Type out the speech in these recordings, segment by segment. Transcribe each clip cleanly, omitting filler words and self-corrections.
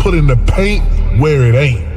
putting the paint where it ain't.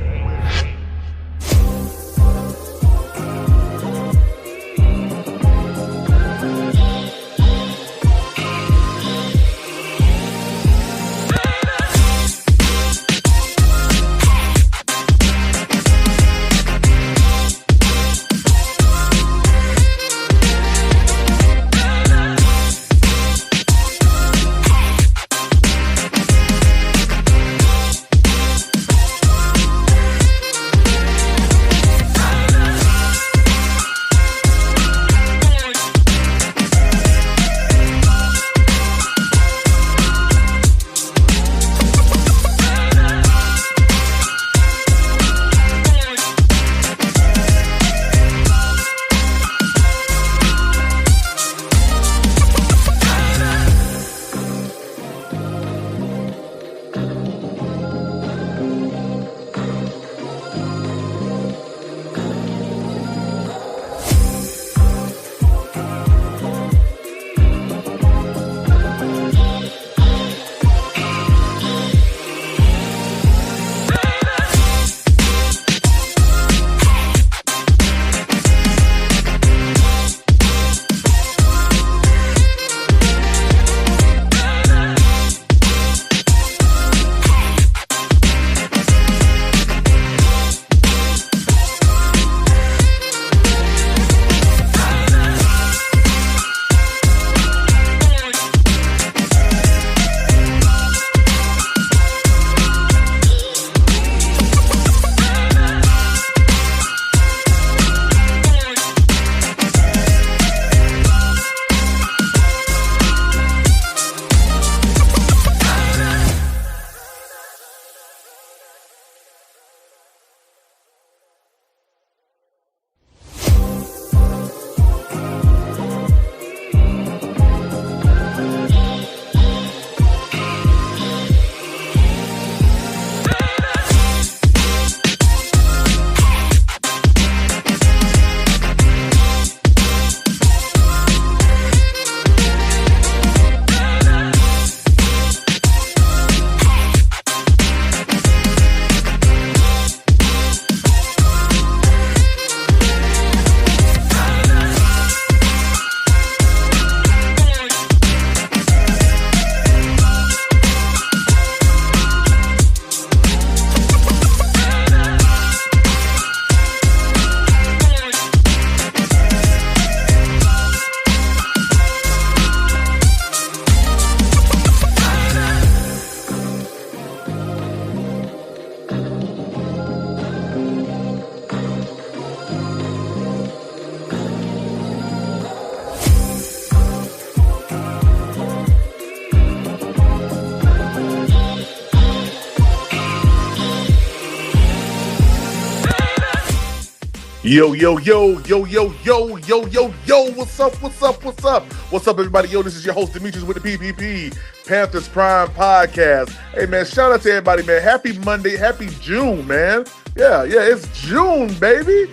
Yo, yo, yo, yo, yo, yo, yo, yo, yo, what's up, what's up, what's up? What's up, everybody? Yo, this is your host, Demetrius with the PPP, Panthers Prime Podcast. Hey, man, shout out to everybody, man. Happy Monday, happy June, man. Yeah, it's June, baby.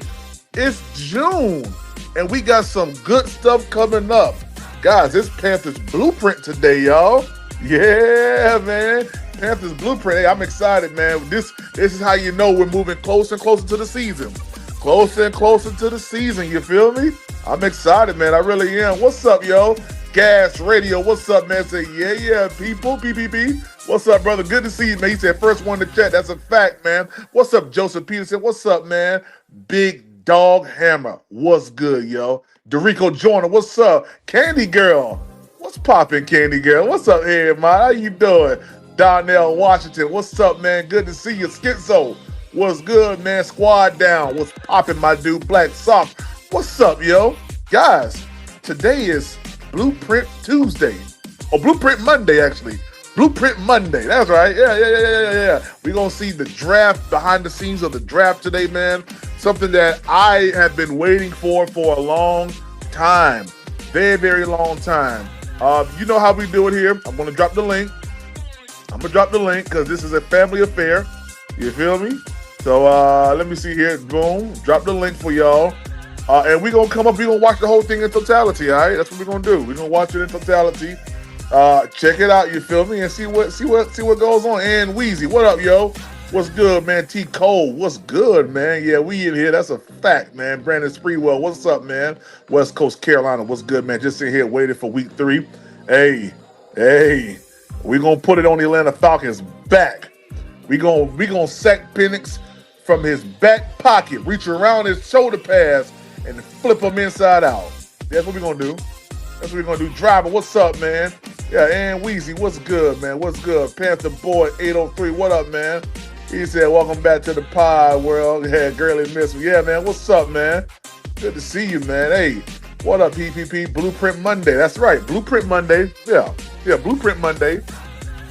It's June, and we got some good stuff coming up. Guys, it's Panthers Blueprint today, y'all. Yeah, man. Panthers Blueprint. Hey, I'm excited, man. This is how you know we're moving closer and closer to the season. Closer and closer to the season, you feel me? I'm excited, man. I really am. What's up, yo? Gas Radio, what's up, man? Say, yeah, people, PPP. What's up, brother? Good to see you, man. He said, first one to chat. That's a fact, man. What's up, Joseph Peterson? What's up, man? Big Dog Hammer. What's good, yo? Dorico Joyner, what's up? Candy Girl. What's poppin', Candy Girl? What's up here, man? How you doing? Donnell Washington, what's up, man? Good to see you. Schizo. What's good, man? Squad down. What's poppin', my dude? Black Sock. What's up, yo? Guys, today is Blueprint Tuesday. Or Blueprint Monday, actually. Blueprint Monday. That's right. Yeah. We're going to see the draft, behind the scenes of the draft today, man. Something that I have been waiting for a long time. Very, very long time. You know how we do it here. I'm going to drop the link. Because this is a family affair. You feel me? So let me see here. Boom. Drop the link for y'all. And we're going to come up. We're going to watch the whole thing in totality, all right? That's what we're going to do. We're going to watch it in totality. Check it out, you feel me, and see what goes on. And Wheezy, what up, yo? What's good, man? T Cole, what's good, man? Yeah, we in here. That's a fact, man. Brandon Spreewell, what's up, man? West Coast Carolina, what's good, man? Just sitting here waiting for week 3. Hey, hey, we gonna put it on the Atlanta Falcons' back. We gonna sack Penix from his back pocket, reach around his shoulder pads, and flip him inside out. That's what we gonna do. That's what we're gonna do. Driver, what's up, man? Yeah, and Wheezy, what's good, man? What's good? Panther Boy 803, what up, man? He said, welcome back to the pod world. Yeah, girly miss me. Yeah, man, what's up, man? Good to see you, man. Hey, what up, PPP? Blueprint Monday. That's right, Blueprint Monday. Yeah, Blueprint Monday.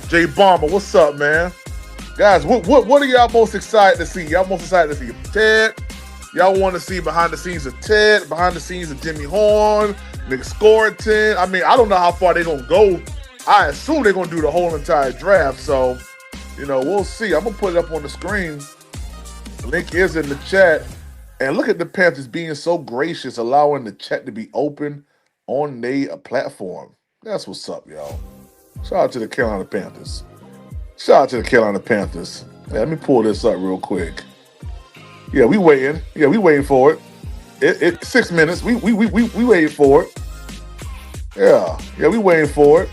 Jay Bomber, what's up, man? Guys, what are y'all most excited to see? Y'all most excited to see Ted? Y'all want to see behind the scenes of Ted, behind the scenes of Jimmy Horn, Nick Scoreton? I mean, I don't know how far they're going to go. I assume they're going to do the whole entire draft. So, we'll see. I'm going to put it up on the screen. Link is in the chat. And look at the Panthers being so gracious, allowing the chat to be open on their platform. That's what's up, y'all. Shout out to the Carolina Panthers. Shout out to the Carolina Panthers. Yeah, let me pull this up real quick. Yeah, we waiting. Yeah, we waiting for it. It 6 minutes. We waiting for it. Yeah, we waiting for it.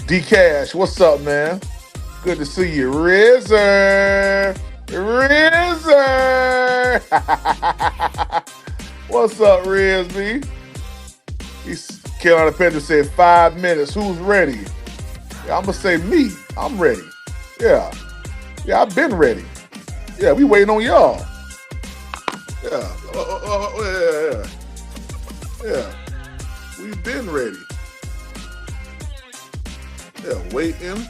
D Cash, what's up, man? Good to see you, Rizzer. What's up, Riz B? Carolina Panthers said 5 minutes. Who's ready? Yeah, I'm gonna say me. I'm ready. Yeah, I've been ready. Yeah, we waiting on y'all. Yeah. We've been ready. Yeah, waiting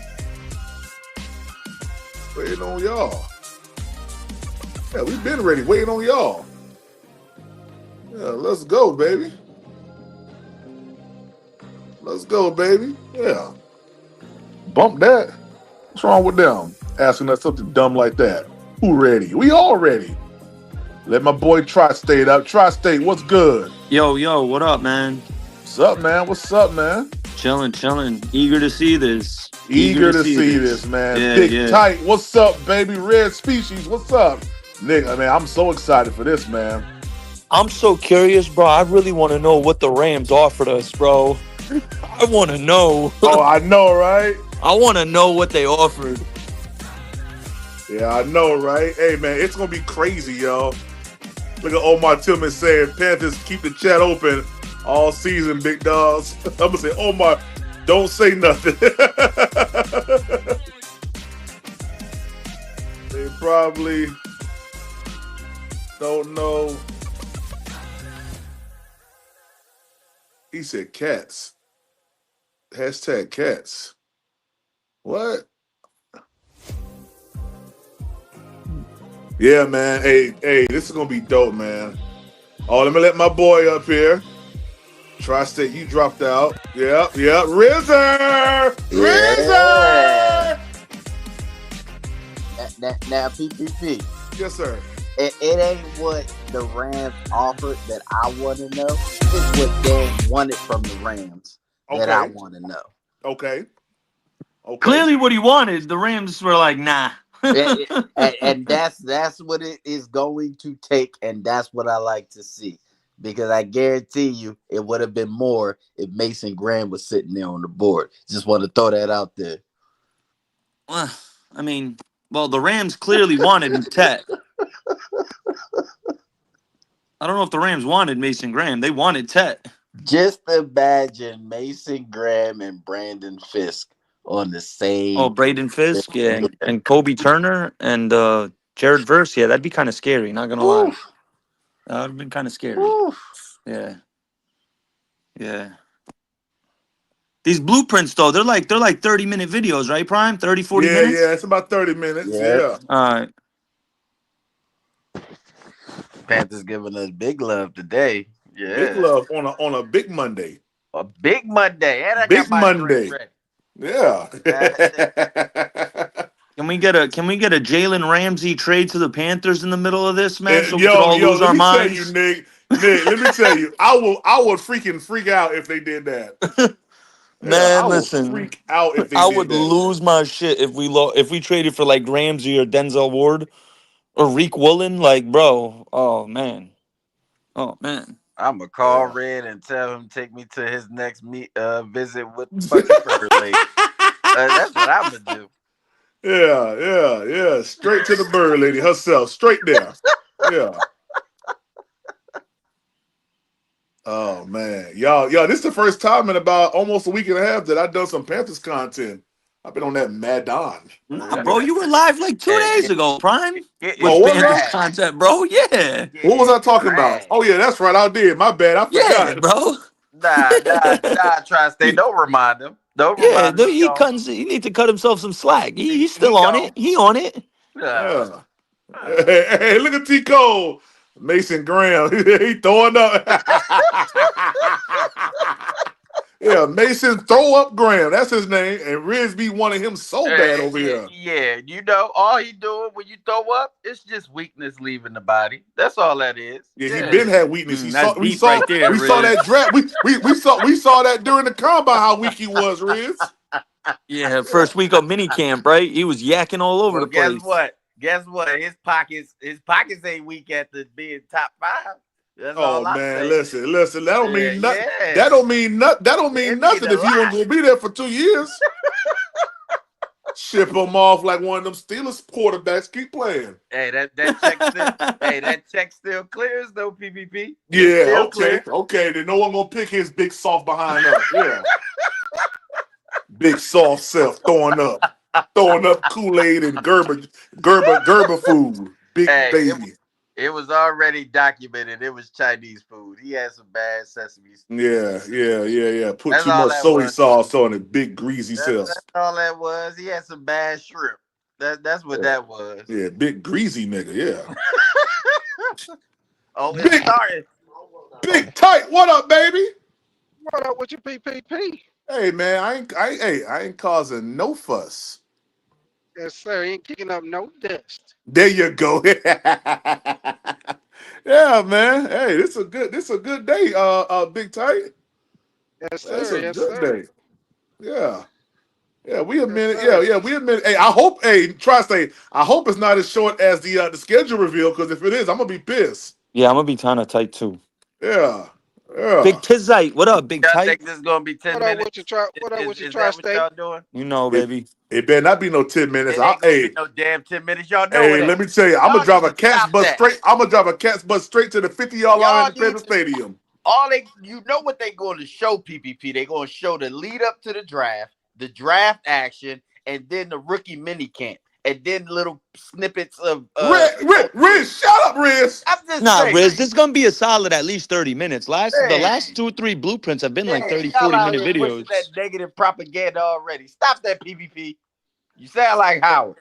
on y'all. Yeah, we've been ready, waiting on y'all. Yeah, let's go, baby. Yeah. Bump that. What's wrong with them? Asking us something dumb like that. Who ready? We all ready. Let my boy Tri-State up. Tri-State, what's good? Yo, what up, man? What's up, man? Chilling. Eager to see this. Eager to see this, man. Yeah, Big Tight, what's up, baby? Red Species, what's up? Nick, I mean, I'm so excited for this, man. I'm so curious, bro. I really want to know what the Rams offered us, bro. I want to know. Oh, I know, right? I want to know what they offered. Yeah, I know, right? Hey, man, it's going to be crazy, y'all. Look at Omar Tillman saying, Panthers keep the chat open all season, big dogs. I'm going to say, Omar, don't say nothing. They probably don't know. He said cats. Hashtag cats. What? Yeah, man. Hey, this is gonna be dope, man. Oh, let me let my boy up here. Tri-State, you dropped out. Yeah. Rizzer! Now, PPP. Yes, sir. It ain't what the Rams offered that I want to know. It's what they wanted from the Rams that I want to know. Okay. Clearly what he wanted, the Rams were like, nah. and that's what it is going to take, and that's what I like to see. Because I guarantee you it would have been more if Mason Graham was sitting there on the board. Just want to throw that out there. Well, I mean, the Rams clearly wanted Tet. I don't know if the Rams wanted Mason Graham. They wanted Tet. Just imagine Mason Graham and Brandon Fisk on the same. Oh, Braden Fisk, yeah, and Kobe Turner and Jared Verse. Yeah, that'd be kind of scary. Not gonna lie, that would have been kind of scary. Oof. Yeah. These blueprints, though, they're like 30-minute videos, right, Prime? 30, 40 minutes? Yeah, it's about 30 minutes. Yeah. All right. Panthers giving us big love today. Yeah. Big love on a big Monday. A big Monday. And I big got my Monday. Yeah. Can we get a Jalen Ramsey trade to the Panthers in the middle of this, man? So we could all lose our minds. Nick, let me tell you, I would freaking freak out if they did that. Man, I will listen, freak out if they I did would that. lose my shit if we traded for like Ramsey or Denzel Ward or Reek Woolen. Like, bro, oh man. I'm gonna call Yeah. Red and tell him take me to his next visit with the fucking bird lady. That's what I'm gonna do. Yeah. Straight to the bird lady herself. Straight there. Yeah. Oh man. Y'all, this is the first time in about almost a week and a half that I've done some Panthers content. I've been on that Madon. Nah, bro, you were live like 2 days ago, Prime, Oh, with was I? Panthers content, bro. Yeah, What was I talking about? Oh yeah, that's right. I did. My bad. I yeah, forgot. bro. Nah. Try to stay. Don't remind him. Don't Yeah, remind him. He he on. cuts. He need to cut himself some slack. He's still He on on. it. He on it. Uh, Yeah. uh. Hey, look at T. Cole. Mason Graham. He throwing up. Yeah, Mason Throw Up Graham. That's his name. And Rizby wanted him so bad over here. Yeah, you know, all he doing when you throw up, it's just weakness leaving the body. That's all that is. Yeah, he been had weakness. That's deep right there, We saw Riz. that draft. We saw that during the combine how weak he was, Riz. Yeah, first week of mini camp, right? He was yakking all over Well, the place. Guess what? His pockets ain't weak at the being top 5. That's Oh all I'm man, saying. listen. That don't mean nothing. Yeah. That don't mean It nothing mean a if you lot. ain't gonna be there for 2 years. Ship him off like one of them Steelers quarterbacks. Keep playing. Hey, that check still clears though, PPP. Yeah, Still okay. clear. Okay, then no one gonna pick his big soft behind us. Yeah. Big soft self throwing up Kool-Aid and Gerber food. Big Hey, baby. it was already documented. It was Chinese food. He had some bad sesame. Yeah. Put That's too all much that soy was. sauce on it. Big greasy That's self. all that was. He had some bad shrimp. That's what that was. Yeah, big greasy nigga. Yeah. Oh, it started. Big tight. What up, baby? What up with your PPP? Hey man, I ain't causing no fuss. Yes, sir. Ain't kicking up no dust. There you go. Yeah, man. Hey, this a good day, Big Tight. Yes, That's sir. a Yes, good sir. day. Yeah. Yeah, we a Yes, minute. sir. Yeah, we a minute. Hey, I hope. Hey, try to say. I hope it's not as short as the schedule reveal. Because if it is, I'm gonna be pissed. Yeah, I'm gonna be kind of tight too. Yeah. Big Tizite, what up, Big Y'all Tight? think this is gonna be 10 What up minutes? with your tri? What up with your Is that what tri-state? y'all doing? You know, It, baby. it better not be no 10 minutes. It ain't gonna Hey, be no damn 10 minutes. Y'all know hey, it let ain't. me tell you, I'm Y'all gonna drive need a to cat's stop bus that. straight. I'm gonna drive a cat's bus straight to the 50-yard line Y'all at the Panthers need to. Stadium. You know what they going to show, PPP? They going to show the lead up to the draft action, and then the rookie mini camp, and then little snippets of Riz, shut up, Riz. I'm just Nah, saying. Riz, this is gonna be a solid at least 30 minutes. The Man, last 2 or 3 blueprints have been like 30, y'all 40 out minute here pushing videos. that negative propaganda already. Stop that, PPP. You sound like Howard.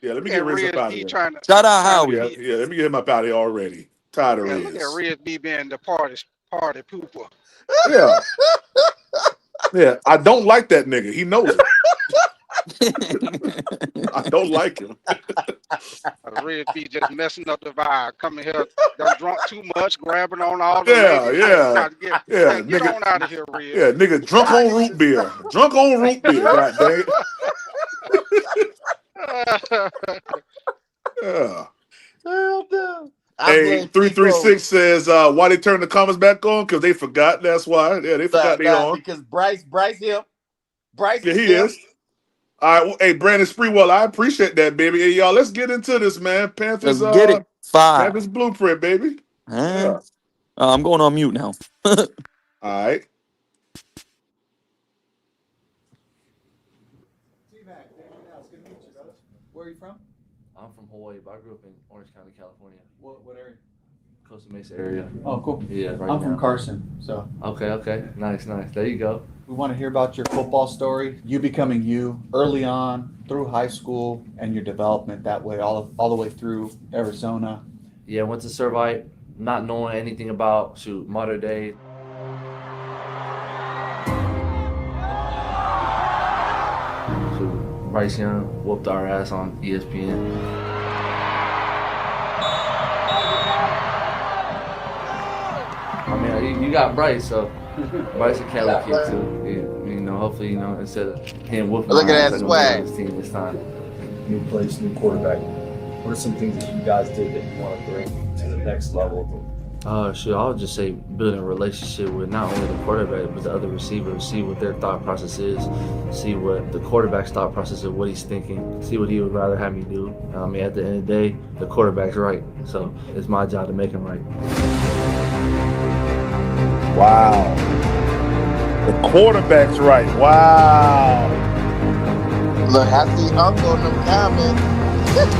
Yeah, let me Look get at Riz up Riz out of B here. Shout out trying to Howie. Yeah, be. let me get him up out of here already. Tired of Yeah, look at Riz. Riz B being the party pooper. Yeah. I don't like that nigga. He knows it. I don't like him. Riz B just messing up the vibe. Coming here, done drunk too much, grabbing on all the ladies. Trying to get Nigga. on out of here, Riz. Yeah, nigga, drunk on root beer. Drunk on root beer. God dang it. Yeah. Hell no. Hey, 336 says, why they turn the comments back on? Because they forgot. That's why. Yeah, they forgot they on. Because Bryce Yeah, is he him. is. All right. Hey, Brandon Spreewell, I appreciate that, baby. Hey, y'all, let's get into this, man. Panthers, Let's get it. 5. Panthers blueprint, baby. Yeah. I'm going on mute now. All right. Where are you from? I'm from Hawaii, but I grew up in Orange County, California. What area? Costa Mesa area. Oh, cool. Yeah, right I'm now. from Carson, so Okay. Nice. There you go. we want to hear about your football story, you becoming you early on through high school, and your development that way, all the way through Arizona. Yeah, went to Servite, not knowing anything about modern day. Bryce Young whooped our ass on ESPN. I mean, you got Bryce, so Bryce a Cali kid too. You know, hopefully, instead of him whooping Look my at ass, that I go swag. get this team this time. New place, new quarterback. What are some things that you guys did that you want to bring to the next level? Shoot, I would just say building a relationship with not only the quarterback, but the other receivers, see what their thought process is, see what the quarterback's thought process is, what he's thinking, see what he would rather have me do. I mean, at the end of the day, the quarterback's right, so it's my job to make him right. Wow. The quarterback's right. Wow. Look, I see Uncle in them comments. Let's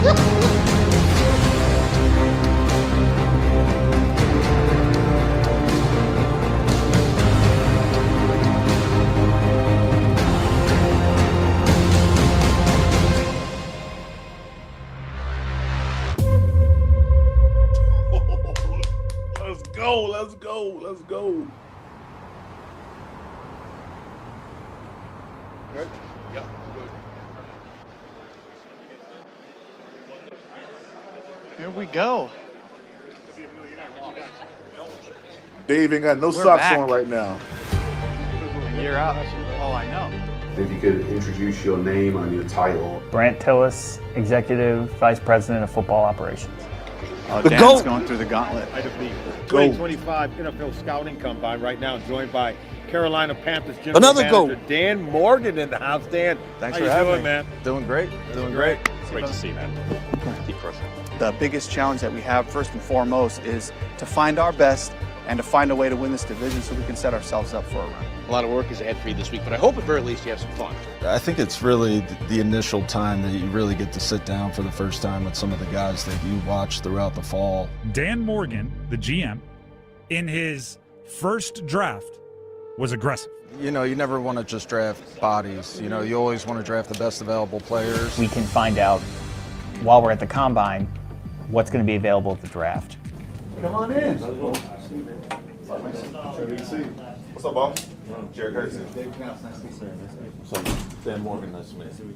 go. Let's go. Let's go. Good? Yep. Good. Here we go. Dave ain't got no We're socks back. on right now. You're out. Oh, I know. If you could introduce your name and your title. Brant Tillis, Executive Vice President of Football Operations. The Dan's GOAT. Going through the gauntlet. The 2025 NFL Scouting Combine right now, joined by Carolina Panthers General Manager Dan Morgan in the house. Dan, Thanks how for you having doing, me. man? Doing great. Doing great. Great to see you, man. Keep crushing. The biggest challenge that we have, first and foremost, is to find our best and to find a way to win this division so we can set ourselves up for a run. A lot of work is ahead for you this week, but I hope at very least you have some fun. I think it's really the initial time that you really get to sit down for the first time with some of the guys that you watch throughout the fall. Dan Morgan, the GM, in his first draft was aggressive. You know, you never want to just draft bodies. You know, you always want to draft the best available players. We can find out while we're at the combine what's going to be available at the draft. Come on in. What's up, Bob? Jared Curtis. So, Dan Morgan, nice to meet you.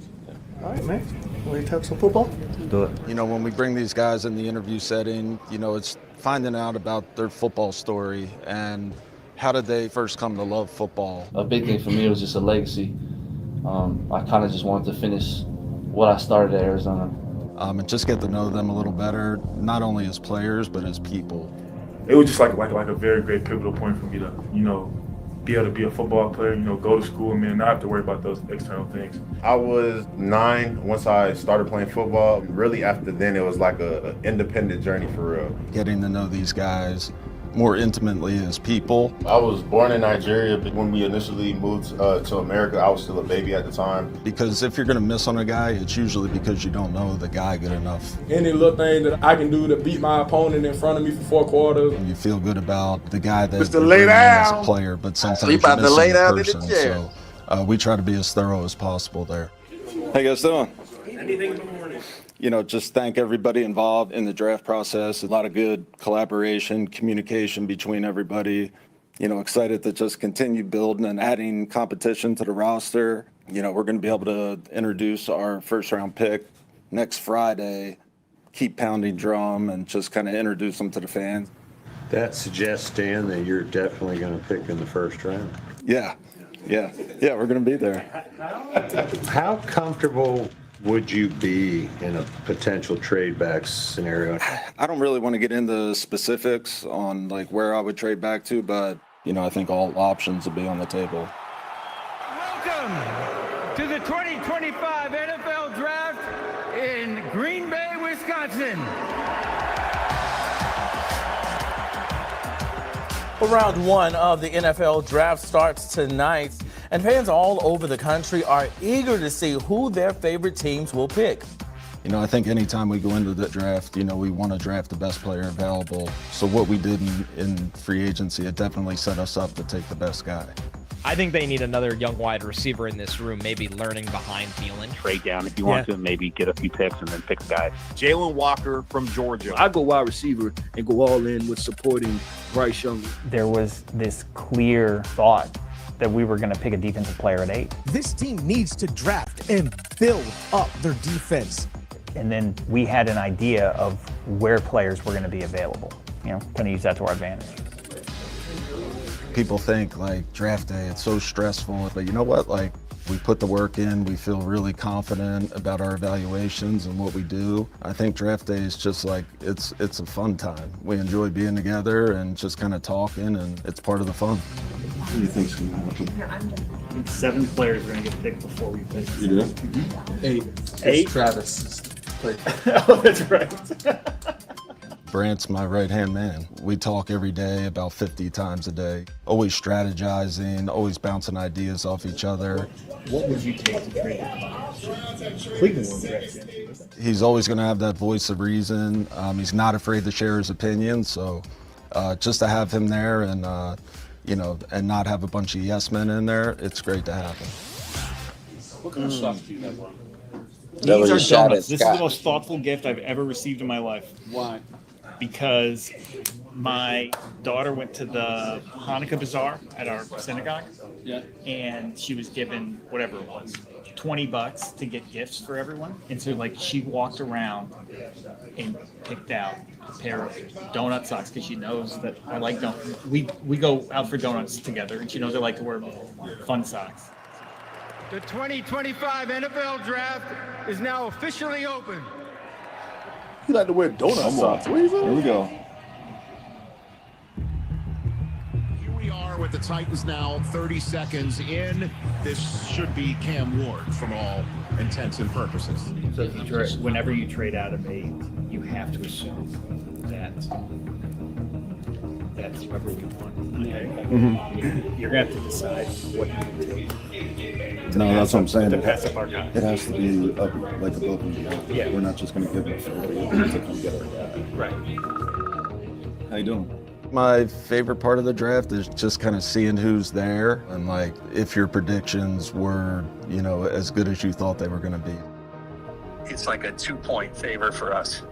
All right, man. Want to talk some football? Do it. You know, when we bring these guys in the interview setting, you know, it's finding out about their football story and how did they first come to love football. A big thing for me was just a legacy. I kind of just wanted to finish what I started at Arizona. And just get to know them a little better, not only as players, but as people. It was just like a very great pivotal point for me to, be able to be a football player, go to school and not have to worry about those external things. I was 9 once I started playing football. Really after then, it was like a independent journey for real. Getting to know these guys more intimately as people. I was born in Nigeria, but when we initially moved to America, I was still a baby at the time. Because if you're going to miss on a guy, it's usually because you don't know the guy good enough. Any little thing that I can do to beat my opponent in front of me for 4 quarters. And you feel good about the guy that Mr. Lay down. as a player, but sometimes He about you're to lay missing down the in the person. chair. So we try to be as thorough as possible there. How you guys doing? Anything in the morning. Just thank everybody involved in the draft process. A lot of good collaboration, communication between everybody. Excited to just continue building and adding competition to the roster. We're going to be able to introduce our first round pick next Friday, keep pounding drum and just kind of introduce them to the fans. That suggests, Dan, that you're definitely going to pick in the first round. Yeah, we're going to be there. How comfortable would you be in a potential trade back scenario? I don't really want to get into specifics on where I would trade back to, but I think all options would be on the table. Welcome to the 2025 NFL Draft in Green Bay, Wisconsin. Round 1 of the NFL Draft starts tonight, and fans all over the country are eager to see who their favorite teams will pick. I think anytime we go into the draft, we want to draft the best player available. So what we did in free agency, it definitely set us up to take the best guy. I think they need another young wide receiver in this room, maybe learning behind Thielen. Trade down if you want to, maybe get a few picks and then pick a guy. Jalen Walker from Georgia. I go wide receiver and go all in with supporting Bryce Young. There was this clear thought that we were going to pick a defensive player at 8. This team needs to draft and build up their defense. And then we had an idea of where players were going to be available. Kind of use that to our advantage. People think like draft day, it's so stressful, but you know what? Like we put the work in, we feel really confident about our evaluations and what we do. I think draft day is just like, it's a fun time. We enjoy being together and just kind of talking, and it's part of the fun. What do you think's going to happen? 7 players are going to get picked before we pick. You do? Mm-hmm. 8? Travis. Oh, that's right. Brant's my right-hand man. We talk every day, about 50 times a day. Always strategizing, always bouncing ideas off each other. What would you take to trade Cleveland won't draft him. He's always going to have that voice of reason. He's not afraid to share his opinion, so just to have him there and, and not have a bunch of yes men in there, it's great to have him. What kind of stuff do you have? That These was are a shot donuts. at This is Scott. the most thoughtful gift I've ever received in my life. Why? Because my daughter went to the Hanukkah bazaar at our synagogue, and she was given whatever it was, $20 to get gifts for everyone. And so like she walked around and picked out a pair of donut socks because she knows that I like donuts. We go out for donuts together, and she knows I like to wear fun socks. The 2025 NFL Draft is now officially open. You like to wear donut socks. What is Here we go. Here we are with the Titans now 30 seconds in. This should be Cam Ward from all intents and purposes. So if you whenever you trade out of 8, you have to assume that that's whoever we want. Okay? You're going to have to decide what you take. No, that's what I'm saying. To pass up our guy. It has to be up, like above and beyond. Yeah. We're not just going to give it for everybody. We're going to come get our guy. Right. How you doing? My favorite part of the draft is just kind of seeing who's there and like if your predictions were, as good as you thought they were going to be. It's like a 2-point favor for us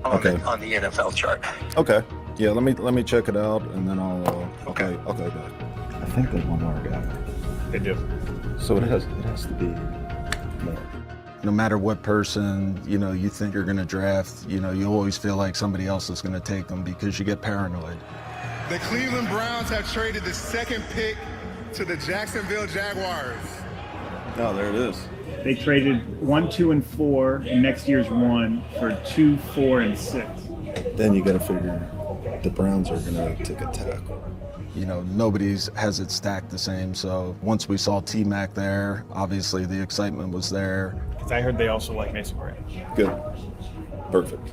Okay. on the NFL chart. Okay. Yeah, let me check it out, and then I'll. Okay. Good. I think they want our guy. They do. So it has to be more. No matter what person, you think you're going to draft, you always feel like somebody else is going to take them because you get paranoid. The Cleveland Browns have traded the 2nd pick to the Jacksonville Jaguars. Oh, there it is. They traded 1, 2, and 4, and next year's 1 for 2, 4, and 6. Then you got to figure the Browns are going to take a tackle. Nobody's has it stacked the same. So once we saw T-Mac there, obviously the excitement was there. Because I heard they also like Mason Graham. Good. Perfect.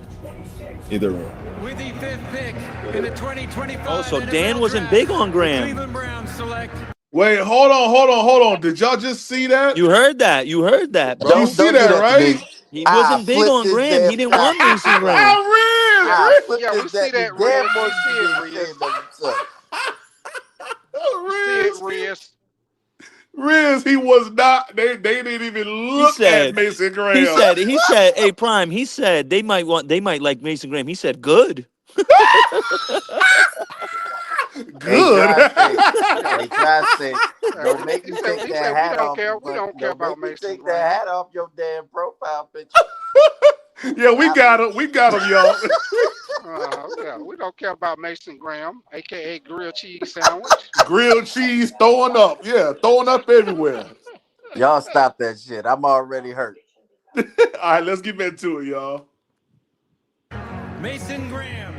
Either way. With the 5th pick in the 2025 Oh, so NFL Dan wasn't Draft, big on the Graham. Cleveland Browns select. Wait, hold on. Did y'all just see that? You heard that, bro. You see that, right? He wasn't big on Graham. He didn't want Mason Graham. Yeah, we see that, Riz, he was not. They didn't even look at Mason Graham. He said, hey Prime. He said they might like Mason Graham. He said good. Good. Hey, Josh, don't make me take that hat off. We don't care about Mason. Take that hat off your damn profile picture. Yeah, we got him. We got him, y'all. Yeah, we don't care about Mason Graham, aka grilled cheese sandwich. Grilled cheese throwing up. Yeah, throwing up everywhere. Y'all stop that shit. I'm already hurt. All right, let's get back to it, y'all. Mason Graham.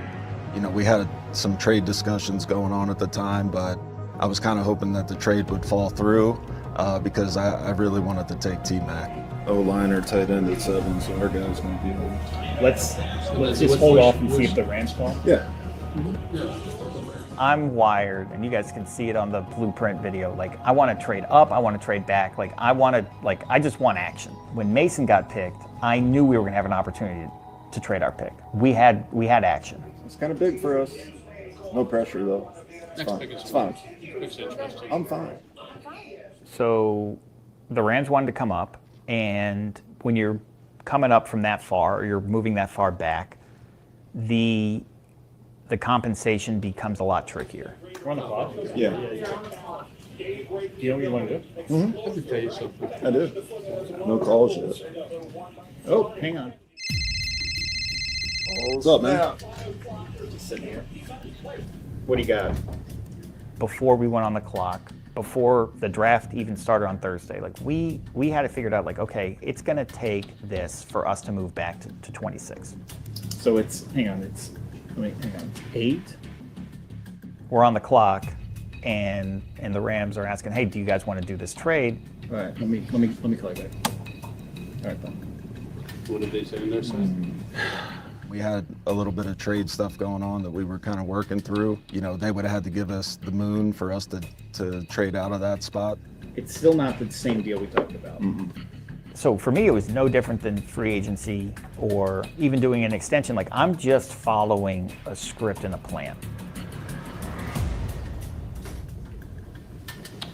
We had some trade discussions going on at the time, but I was kind of hoping that the trade would fall through because I really wanted to take T-Mac. O-line or tight end at 7, so our guy's going to be on. Let's just hold off and see if the Rams call. Yeah. I'm wired, and you guys can see it on the blueprint video. Like, I want to trade up, I want to trade back. I just want action. When Mason got picked, I knew we were going to have an opportunity to trade our pick. We had action. It's kind of big for us. No pressure, though. It's fine. I'm fine. So the Rams wanted to come up, and when you're coming up from that far, or you're moving that far back, the compensation becomes a lot trickier. We're on the clock? Yeah. You know what you want to do? Mm-hmm. I do. No calls yet. Oh, hang on. What's up, man? Just sitting here. What do you got? Before we went on the clock, before the draft even started on Thursday, like we had it figured out, like, okay, it's going to take this for us to move back to 26. So it's, hang on, 8? We're on the clock, and the Rams are asking, hey, do you guys want to do this trade? All right, let me call you back. All right, bye. What did they say in their side? We had a little bit of trade stuff going on that we were kind of working through. You know, they would have had to give us the moon for us to trade out of that spot. It's still not the same deal we talked about. So for me, it was no different than free agency or even doing an extension. Like, I'm just following a script and a plan.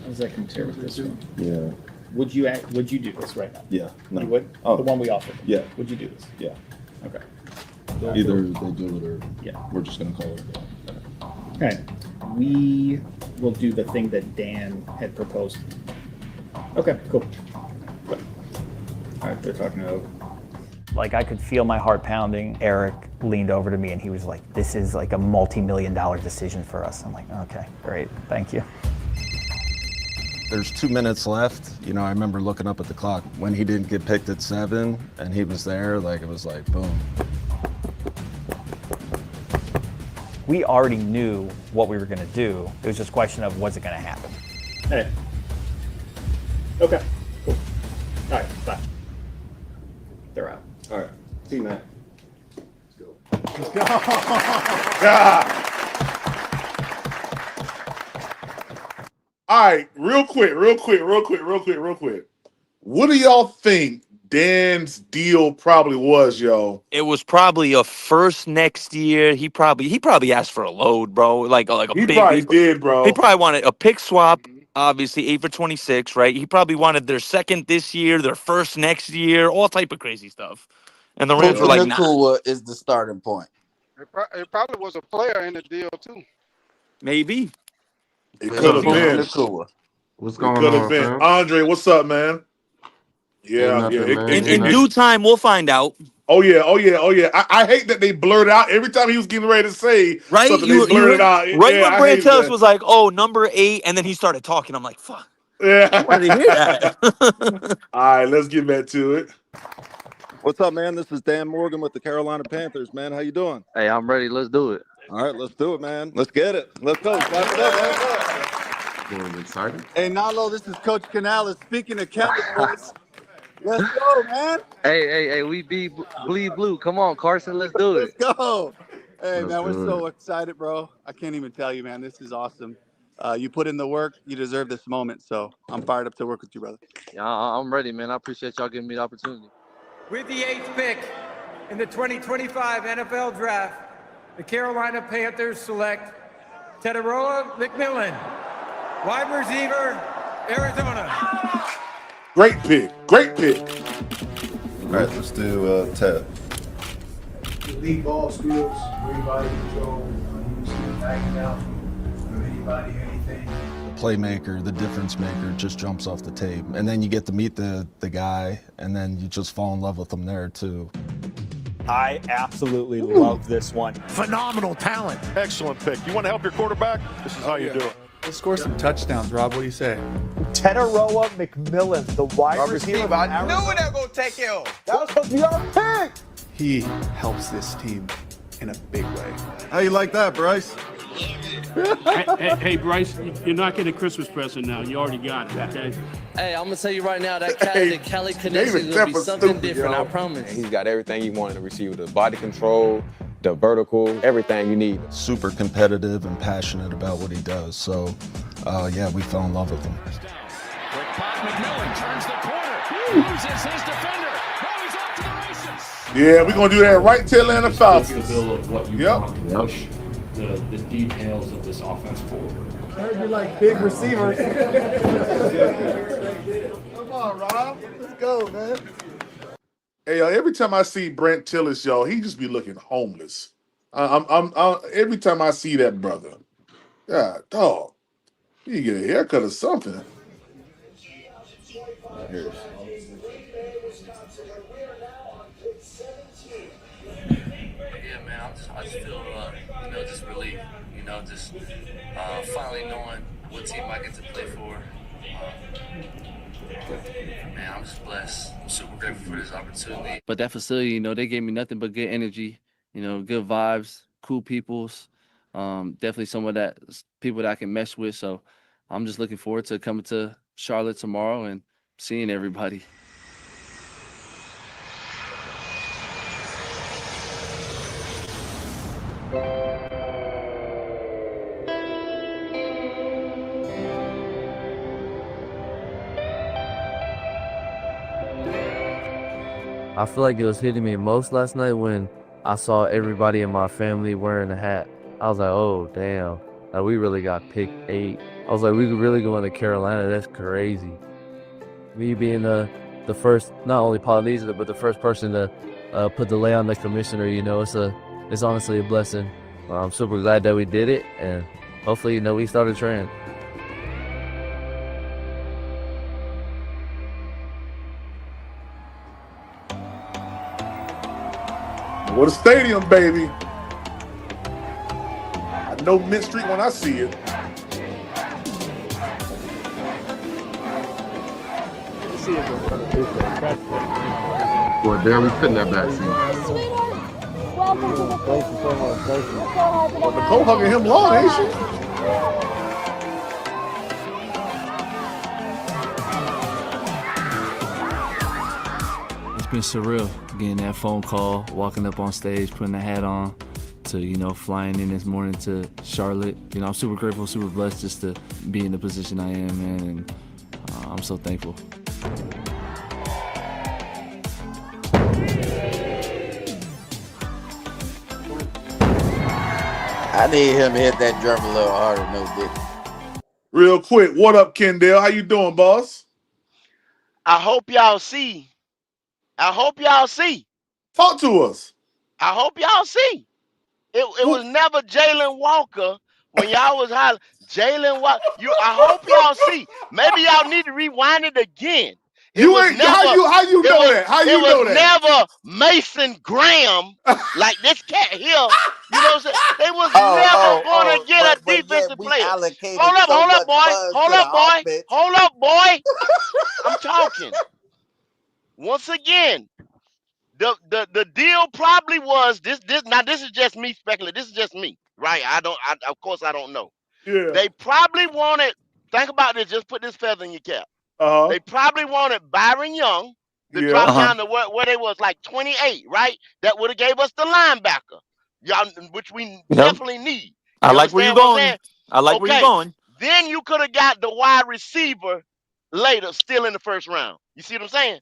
How does that compare with this one? Yeah. Would you do this right now? Yeah. No. You would? Oh. The one we offered? Yeah. Would you do this? Yeah. Okay. Either they do it or Yeah. we're just going to call it. All right. We will do the thing that Dan had proposed. Okay, cool. All right, they're talking over. Like, I could feel my heart pounding. Eric leaned over to me and he was like, this is like a multi-million-dollar decision for us. I'm like, okay, great, thank you. There's 2 minutes left. You know, I remember looking up at the clock when he didn't get picked at 7 and he was there, like, it was like, boom. We already knew what we were going to do. It was just a question of, was it going to happen? Hey. Okay, cool. All right, bye. They're out. All right. See you, Matt. Let's go. God. All right, real quick. What do y'all think Dan's deal probably was, yo? It was probably a first next year. He probably asked for a load, bro. Like a He big. probably did, bro. He probably wanted a pick swap. Obviously, 8 for 26, right? He probably wanted their second this year, their first next year, all type of crazy stuff. And the Rams were like, nah. Nakua is the starting point. It probably was a player in the deal too. Maybe. It could have been. Nakua. What's It going could have on, been. fam? Andre, what's up, man? Yeah, Nothing, yeah. man. In due time, we'll find out. Oh yeah. I hate that they blurred out every time he was getting ready to say Right? something. They blurred it out. Right Yeah, when I Brand hated Tellis that. was like, oh, number 8, and then he started talking. I'm like, fuck. Yeah. I wanted to hear that. All right, let's get back to it. What's up, man? This is Dan Morgan with the Carolina Panthers, man. How you doing? Hey, I'm ready. Let's do it. All right, let's do it, man. Let's get it. Let's go. Clap it up. Let's go. Going excited. Hey, Nalo, this is Coach Canales. Speaking of Cowboys, let's go, man. Hey, we bleed blue. Come on, Carson, let's do it. Let's go. Hey, Let's man, we're do so excited, bro. I can't even tell you, man. This is awesome. You put in the work. You deserve this moment. So I'm fired up to work with you, brother. Yeah, I'm ready, man. I appreciate y'all giving me the opportunity. With the 8th pick in the 2025 NFL Draft, the Carolina Panthers select Teteroa McMillan, wide receiver, Arizona. Great pick. All right, let's do Ted. Elite ball skills, great body control, he was backing out anybody, anything. The playmaker, the difference maker just jumps off the tape. And then you get to meet the guy, and then you just fall in love with him there too. I absolutely love this one. Phenomenal talent. Excellent pick. You want to help your quarterback? This is how you do it. Let's score some touchdowns, Rob. What do you say? Teteroa McMillan, the wide receiver. I knew they were going to take you. That was supposed to be our pick. He helps this team in a big way. How you like that, Bryce? Hey, Bryce, you're not getting a Christmas present now. You already got it, okay? Hey, I'm going to tell you right now, that Cali connection David is going to be Tepper's something stupid, different, yo. I promise. He's got everything you want in a receiver, the body control, the vertical, everything you need. Super competitive and passionate about what he does. So, yeah, we fell in love with him. Quick pop, McMillan turns the corner. Loses his defender. Now he's off to the races. Yeah, we're gonna do that right tail end of Falcons. The bill of what you want to push the details of this offense forward. Heard you like big receivers. Come on, Rob. Let's go, man. Hey, yo, every time I see Brent Tillis, yo, he just be looking homeless. Every time I see that brother, God, dog, you get a haircut or something. Yeah, man, I just feel, just relief. just finally knowing what team I get to play for. Man, I'm just blessed. I'm super grateful for this opportunity. But that facility, they gave me nothing but good energy, good vibes, cool peoples. Definitely some of that people that I can mesh with. So I'm just looking forward to coming to Charlotte tomorrow and seeing everybody. I feel like it was hitting me most last night when I saw everybody in my family wearing a hat. I was like, oh, damn. Like, we really got picked 8. I was like, we really going to Carolina. That's crazy. Me being the first, not only Polynesian, but the first person to put the lay on the commissioner, it's honestly a blessing. I'm super glad that we did it, and hopefully, we start a trend. What a stadium, baby. I know Mint Street when I see it. Boy, there we put in that back seat. Well, Nicole hugging him long, ain't she? It's been surreal getting that phone call, walking up on stage, putting the hat on, to flying in this morning to Charlotte. I'm super grateful, super blessed just to be in the position I am, man, and I'm so thankful. I need him to hit that drum a little harder, no dick. Real quick, what up, Kendall? How you doing, boss? I hope y'all see. Talk to us. I hope y'all see. It was never Jalen Walker when y'all was hollering. Jalen Walker. I hope y'all see. Maybe y'all need to rewind it again. It was never. How you know that? How you know that? Never Mason Graham like this cat here. You know what I'm saying? They was never going to get a defensive player. Hold up, boy. I'm talking. Once again, the deal probably was this. Now this is just me speculating. This is just me, right? Of course I don't know. Yeah. They probably wanted. Think about this. Just put this feather in your cap. They probably wanted Byron Young to drop down to where they was like 28, right? That would have gave us the linebacker, which we definitely need. I like where you're going. Where you're going. Then you could have got the wide receiver later, still in the first round. You see what I'm saying?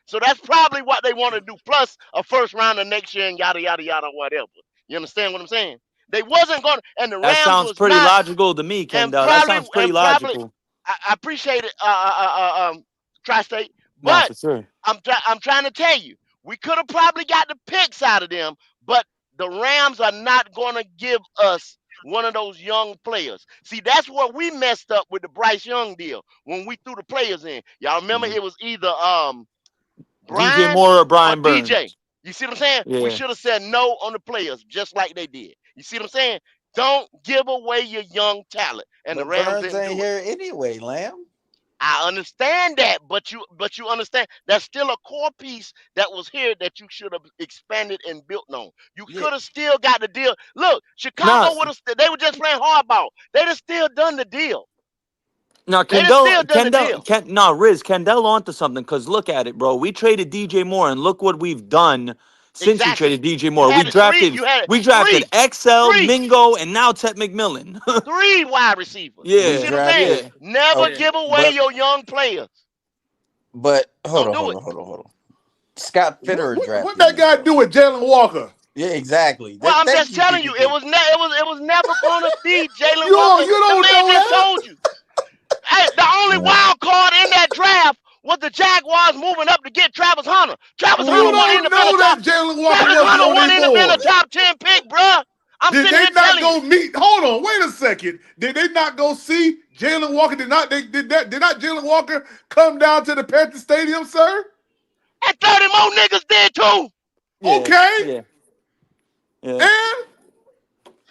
So that's probably what they want to do, plus a first round of next year and yada yada yada whatever. You understand what I'm saying? They wasn't going to, and the Rams that sounds was pretty not, logical to me, Kendall. That sounds pretty logical. I appreciate it, Tri-State, Nah, but for sure. I'm trying to tell you, we could have probably got the picks out of them, but the Rams are not going to give us one of those young players. See, that's where we messed up with the Bryce Young deal when we threw the players in. Y'all remember it was either DJ Moore or Brian Burns. DJ. You see what I'm saying? Yeah. We should have said no on the players, just like they did. You see what I'm saying? Don't give away your young talent. And the Rams Burns didn't ain't do here it. anyway, Lamb. I understand that, but you understand that's still a core piece that was here that you should have expanded and built on. You could have still got the deal. Look, Chicago would have. They were just playing hardball. They'd have still done the deal. No, Kendall, Riz, Kendall onto something, because look at it, bro. We traded DJ Moore, and look what we've done since we traded DJ Moore. We drafted XL, Mingo, and now Ted McMillan. 3 wide receivers. Yeah. You see what I'm saying? Yeah. Never give away your young players. But hold on. Scott Fitterer drafted. What that guy do with Jalen Walker? Yeah, exactly. Well, I'm just telling you, it was never gonna be Jalen Walker. You don't the man know just that. told you. Hey, the only wild card in that draft was the Jaguars moving up to get Travis Hunter. Travis Hunter wasn't even been a top. Jalen Walker Travis wasn't Hunter on wasn't their even been a board. top 10 pick, bruh. I'm Did sitting they here not telling go you. meet? Hold on, wait a second. Did they not go see Jalen Walker? Did not Jalen Walker come down to the Panthers Stadium, sir? And 30 more niggas did too. Okay. Yeah. And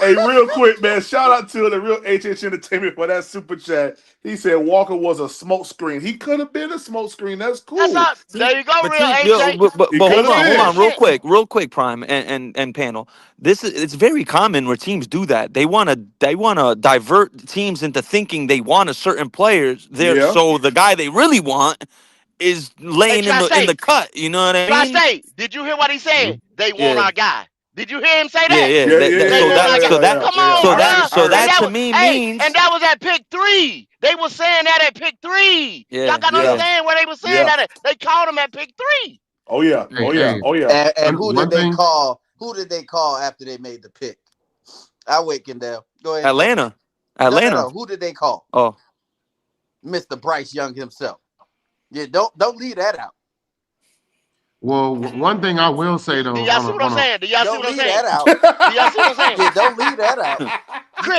Hey, real quick, man. Shout out to the real HH Entertainment for that super chat. He said Walker was a smoke screen. He could have been a smoke screen. That's cool. That's all. There you go, But real yo, AJ. but He hold could have on, been. real quick, Prime and panel. It's very common where teams do that. They wanna divert teams into thinking they want a certain players there, Yeah. so the guy they really want is Hey, laying in Tri-State. the cut. You know what I mean? Tri-State. Did you hear what he said? They want Yeah. our guy. Did you hear him say Yeah, that? yeah. Yeah, yeah, They So want our that, guy. so that, Come on, so I heard that, it. bruh. I so heard And that it. that to was me and means, that was at pick 3. They was saying that at pick 3. Y'all yeah, gotta Yeah, yeah. understand where they was saying yeah. that at. They called him at pick 3. Oh yeah, Hey, oh yeah, hey, oh yeah. And who did one they thing. call? Who did they call after they made the pick? I'll wait, Kendall. Go ahead, Joe. Atlanta. No. Who did they call? Oh, Mr. Bryce Young himself. Yeah, don't leave that out. Well, one thing I will say Do though, y'all see what I'm saying? Do y'all see Don't what I'm leave saying? that out. Do y'all see what I'm saying? Yeah, don't leave that out.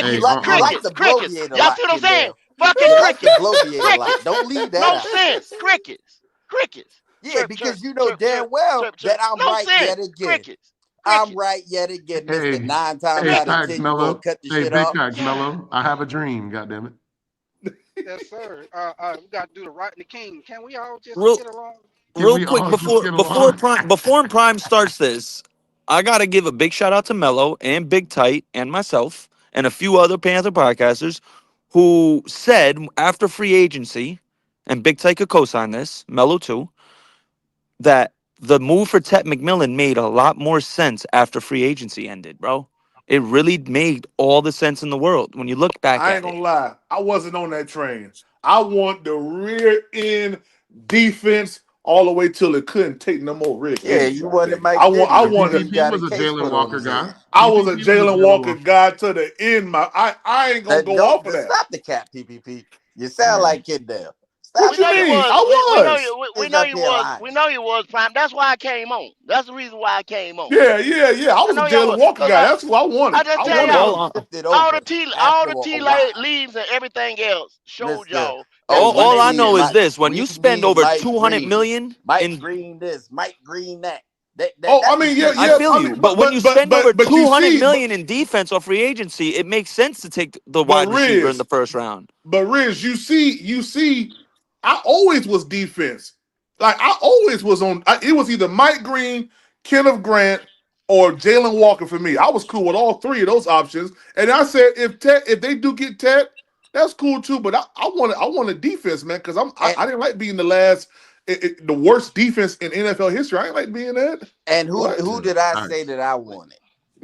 hey, You like Crickets, to crickets. bloviate a Y'all lot, see what I'm saying? Kendall. Fucking You like to crickets, bloviate a lot. crickets. Don't leave that No out. sense. Crickets, crickets. Yeah, Chirp, chirp, because you know chirp, chirp, damn well chirp, chirp. that I'm No right yet sense. again. Crickets, I'm crickets. right yet again, Mister. hey, 9 times hey, out of facts, 10, you gonna Mello. cut the Hey, shit big off. facts, Mello. I have a dream. Goddamn it. Yes, sir. We got to do the right and the king. Can we all just real, get along? Can real we quick all just get along? before Prime starts this, I gotta give a big shout out to Mello and Big Tight and myself and a few other Panther podcasters who said after free agency, and Big Tight could co-sign this, Mello too, that the move for Ted McMillan made a lot more sense after free agency ended, bro. It really made all the sense in the world when you look back I ain't at it. gonna lie. I wasn't on that train. I want the rear end defense all the way till it couldn't take no more rear Yeah, end. you wanted Goddamn it. Mike I want. I Vidio want. until To, you PPP got a was a case Jalen put on Walker his head. guy. I was a PPP was a Jalen Jalen Walker Walker. guy to the end. I ain't gonna go Don't off of that. stop the cap, PPP. You sound Yeah. like Kendall. Stop What We you know the you cap. mean? was. I We know was. you. We It's know up you here was. lying. We know you was prime. That's why I came on. That's the reason why I came on. Yeah, yeah, yeah. I I was a know y'all Jalen was. Walker Cause guy. That's who I I wanted. just I tell wanted y'all, him. Mello shifted all over the tea, after a while. leaves and everything else showed Mister. y'all that Oh, we we All I wasn't. need know is Mike. this: when We you spend need over Mike 200 Green. million Mike in, Green this, Mike Green that. Oh, I That's the mean, yeah, shit I we yeah. feel I need. mean, you, but when you spend over but you 200 see, million in defense or free agency, it makes sense to take the but wide receiver in Riz, the first round. But Riz, you see, I always was defense. Like I always was on. It was either Mike Green, Kenneth Grant, or Jalen Walker for me. I was cool with all three of those options. And I said, if they do get Ted, that's cool too. But I want a defense, man, because And I didn't like being the last, the worst defense in NFL history. I ain't like being that. and What? who Yeah. did I All say right. that I wanted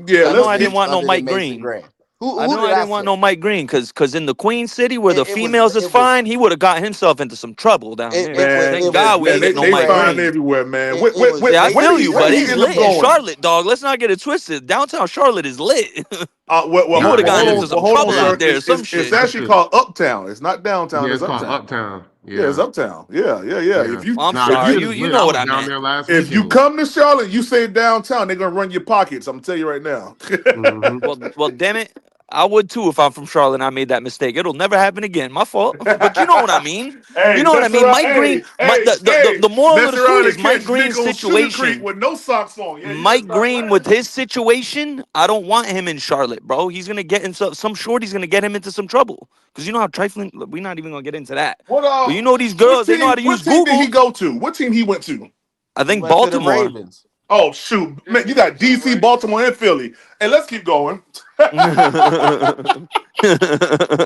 Yeah, I know let's I didn't get. want no other than Mike Mason Green. Graham? I Who know did I I didn't want say? no Mike Green because in the Queen City where the It was females is it was fine, he would have got himself into some trouble down there. Man, Thank it was God we man, ain't getting no Mason they Mike fine Graham. Green. everywhere, man. It was Yeah, I Mason feel you, Where but did he it's Graham. end up lit in going? Charlotte, dog. Let's not get it twisted. Downtown Charlotte is lit. Well, He would have Nah, it gotten is. into some hold on, trouble sir. out Hey, there, some It's shit. that actually shit. called Uptown. It's not downtown. Yeah, It's it's called Uptown. Uptown. Yeah, it's Yeah. Uptown. Yeah, yeah, yeah. Yeah. I'm Nah, that If sorry, you shit is you lit. know I what was I down meant. there last if you weekend. come to Charlotte, you say downtown, they're gonna run your pockets. I'm telling you right now. Hmm. Well, damn it. I would too if I'm from Charlotte and I made that mistake. It'll never happen again. My fault. But you know what I mean. You Hey, know what I mess mean. around. Mike Green. The moral of Mess the story around is and Mike catch Green's Nick on Sugar Creek situation. with no socks on. Yeah, you better Mike stop Green with playing. his situation. I don't want him in Charlotte, bro. He's gonna get into some shorty's gonna get him into some trouble. Cause you know how trifling. We're not even gonna get into that. What But you know these girls. They know how to use what team did he Google. go to? What team he went to? I He think went to the Baltimore. Ravens. Oh shoot, Yeah, man! You he got went to the DC, Ravens. Baltimore, and Philly. And let's keep going.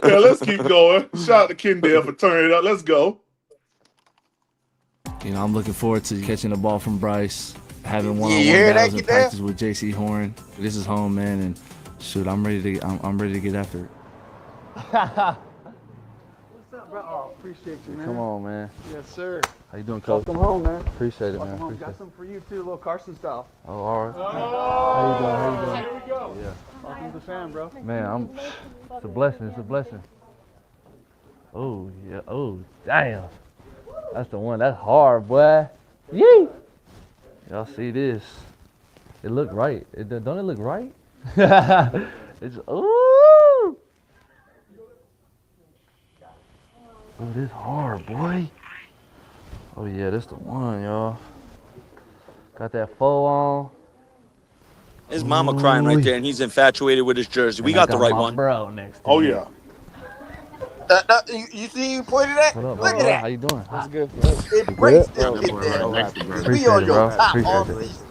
Yeah, let's keep going. Shout out to Kendall for turning it up. Let's go. You know, I'm looking forward to catching the ball from Bryce, having You one-on-one hear that, battles in Kendall? practice with JC Horn. This is home, man, and shoot, I'm ready to get after it. What's up, bro? Oh, appreciate you, man. Come on, man. Yes, sir. How you doing, Coach? Welcome home, man. Appreciate it, man. Welcome home. Appreciate Got it. some for you too, little Carson style. Oh, all right. How you doing? How you doing? Here we go. Yeah. Welcome to the fam, bro. Man, it's a blessing. It's a blessing. Oh, yeah. Oh, damn. That's the one. That's hard, boy. Yee. Y'all see this? It look right. Don't it look right? It's, ooh. Oh, this hard, boy. Oh, yeah, this the one, y'all. Got that faux on. His mama crying right there, and he's infatuated with his jersey. We got the right my one. bro next to Oh me. yeah. You see you pointed at? What up, Look bro? at that. How you doing? That's good. Embrace Got this that kid boy there. right next to brother. We Appreciate on it, your bro. top Appreciate off it. list.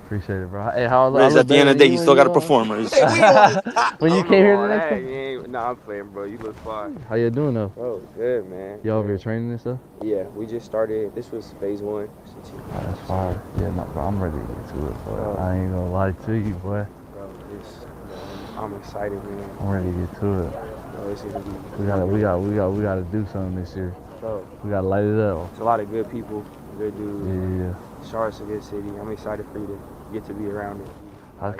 Appreciate it, bro. Hey, how Riz, I at the end of the day, he still got a performer. Hey, we on his top. When you came here today? Nah, I'm playing, bro. You look fine. How you doing though? Bro, good, man. You over here training and stuff? Yeah, we just started. This was phase 1. That's fire. Yeah, no, bro, I'm ready to get to it, bro. I ain't gonna lie to you, boy. Bro, I'm excited, man. I'm ready to get to it. Bro, this is gonna be. We gotta do something this year. Bro, we gotta light it up. It's a lot of good people, good dudes. Yeah. Charlotte's a good city. I'm excited for you to get to be around it.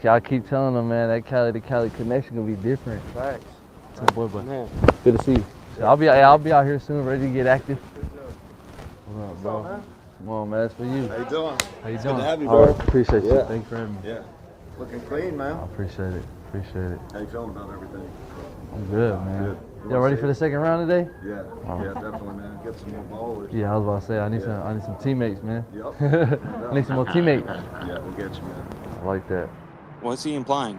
I keep telling them, man, that Cali to Cali connection gonna be different. Facts. Boy. Man. Good to see you. I'll be out here soon, ready to get active. What up, bro? Come on, man, that's for you. How you doing? How you It's doing? Good to have you, All bro. right, appreciate you. Yeah. Thanks for having me. Yeah. Looking clean, man. I appreciate it. How you feeling about everything? I'm good, man. Good. Y'all ready for the second round today? Yeah. All right. Yeah, definitely, man. Get some more ballers. Yeah, I was about to say I need some teammates, man. Yep. I need some more teammates. Yeah, we'll get you, man. I like that. What's he implying?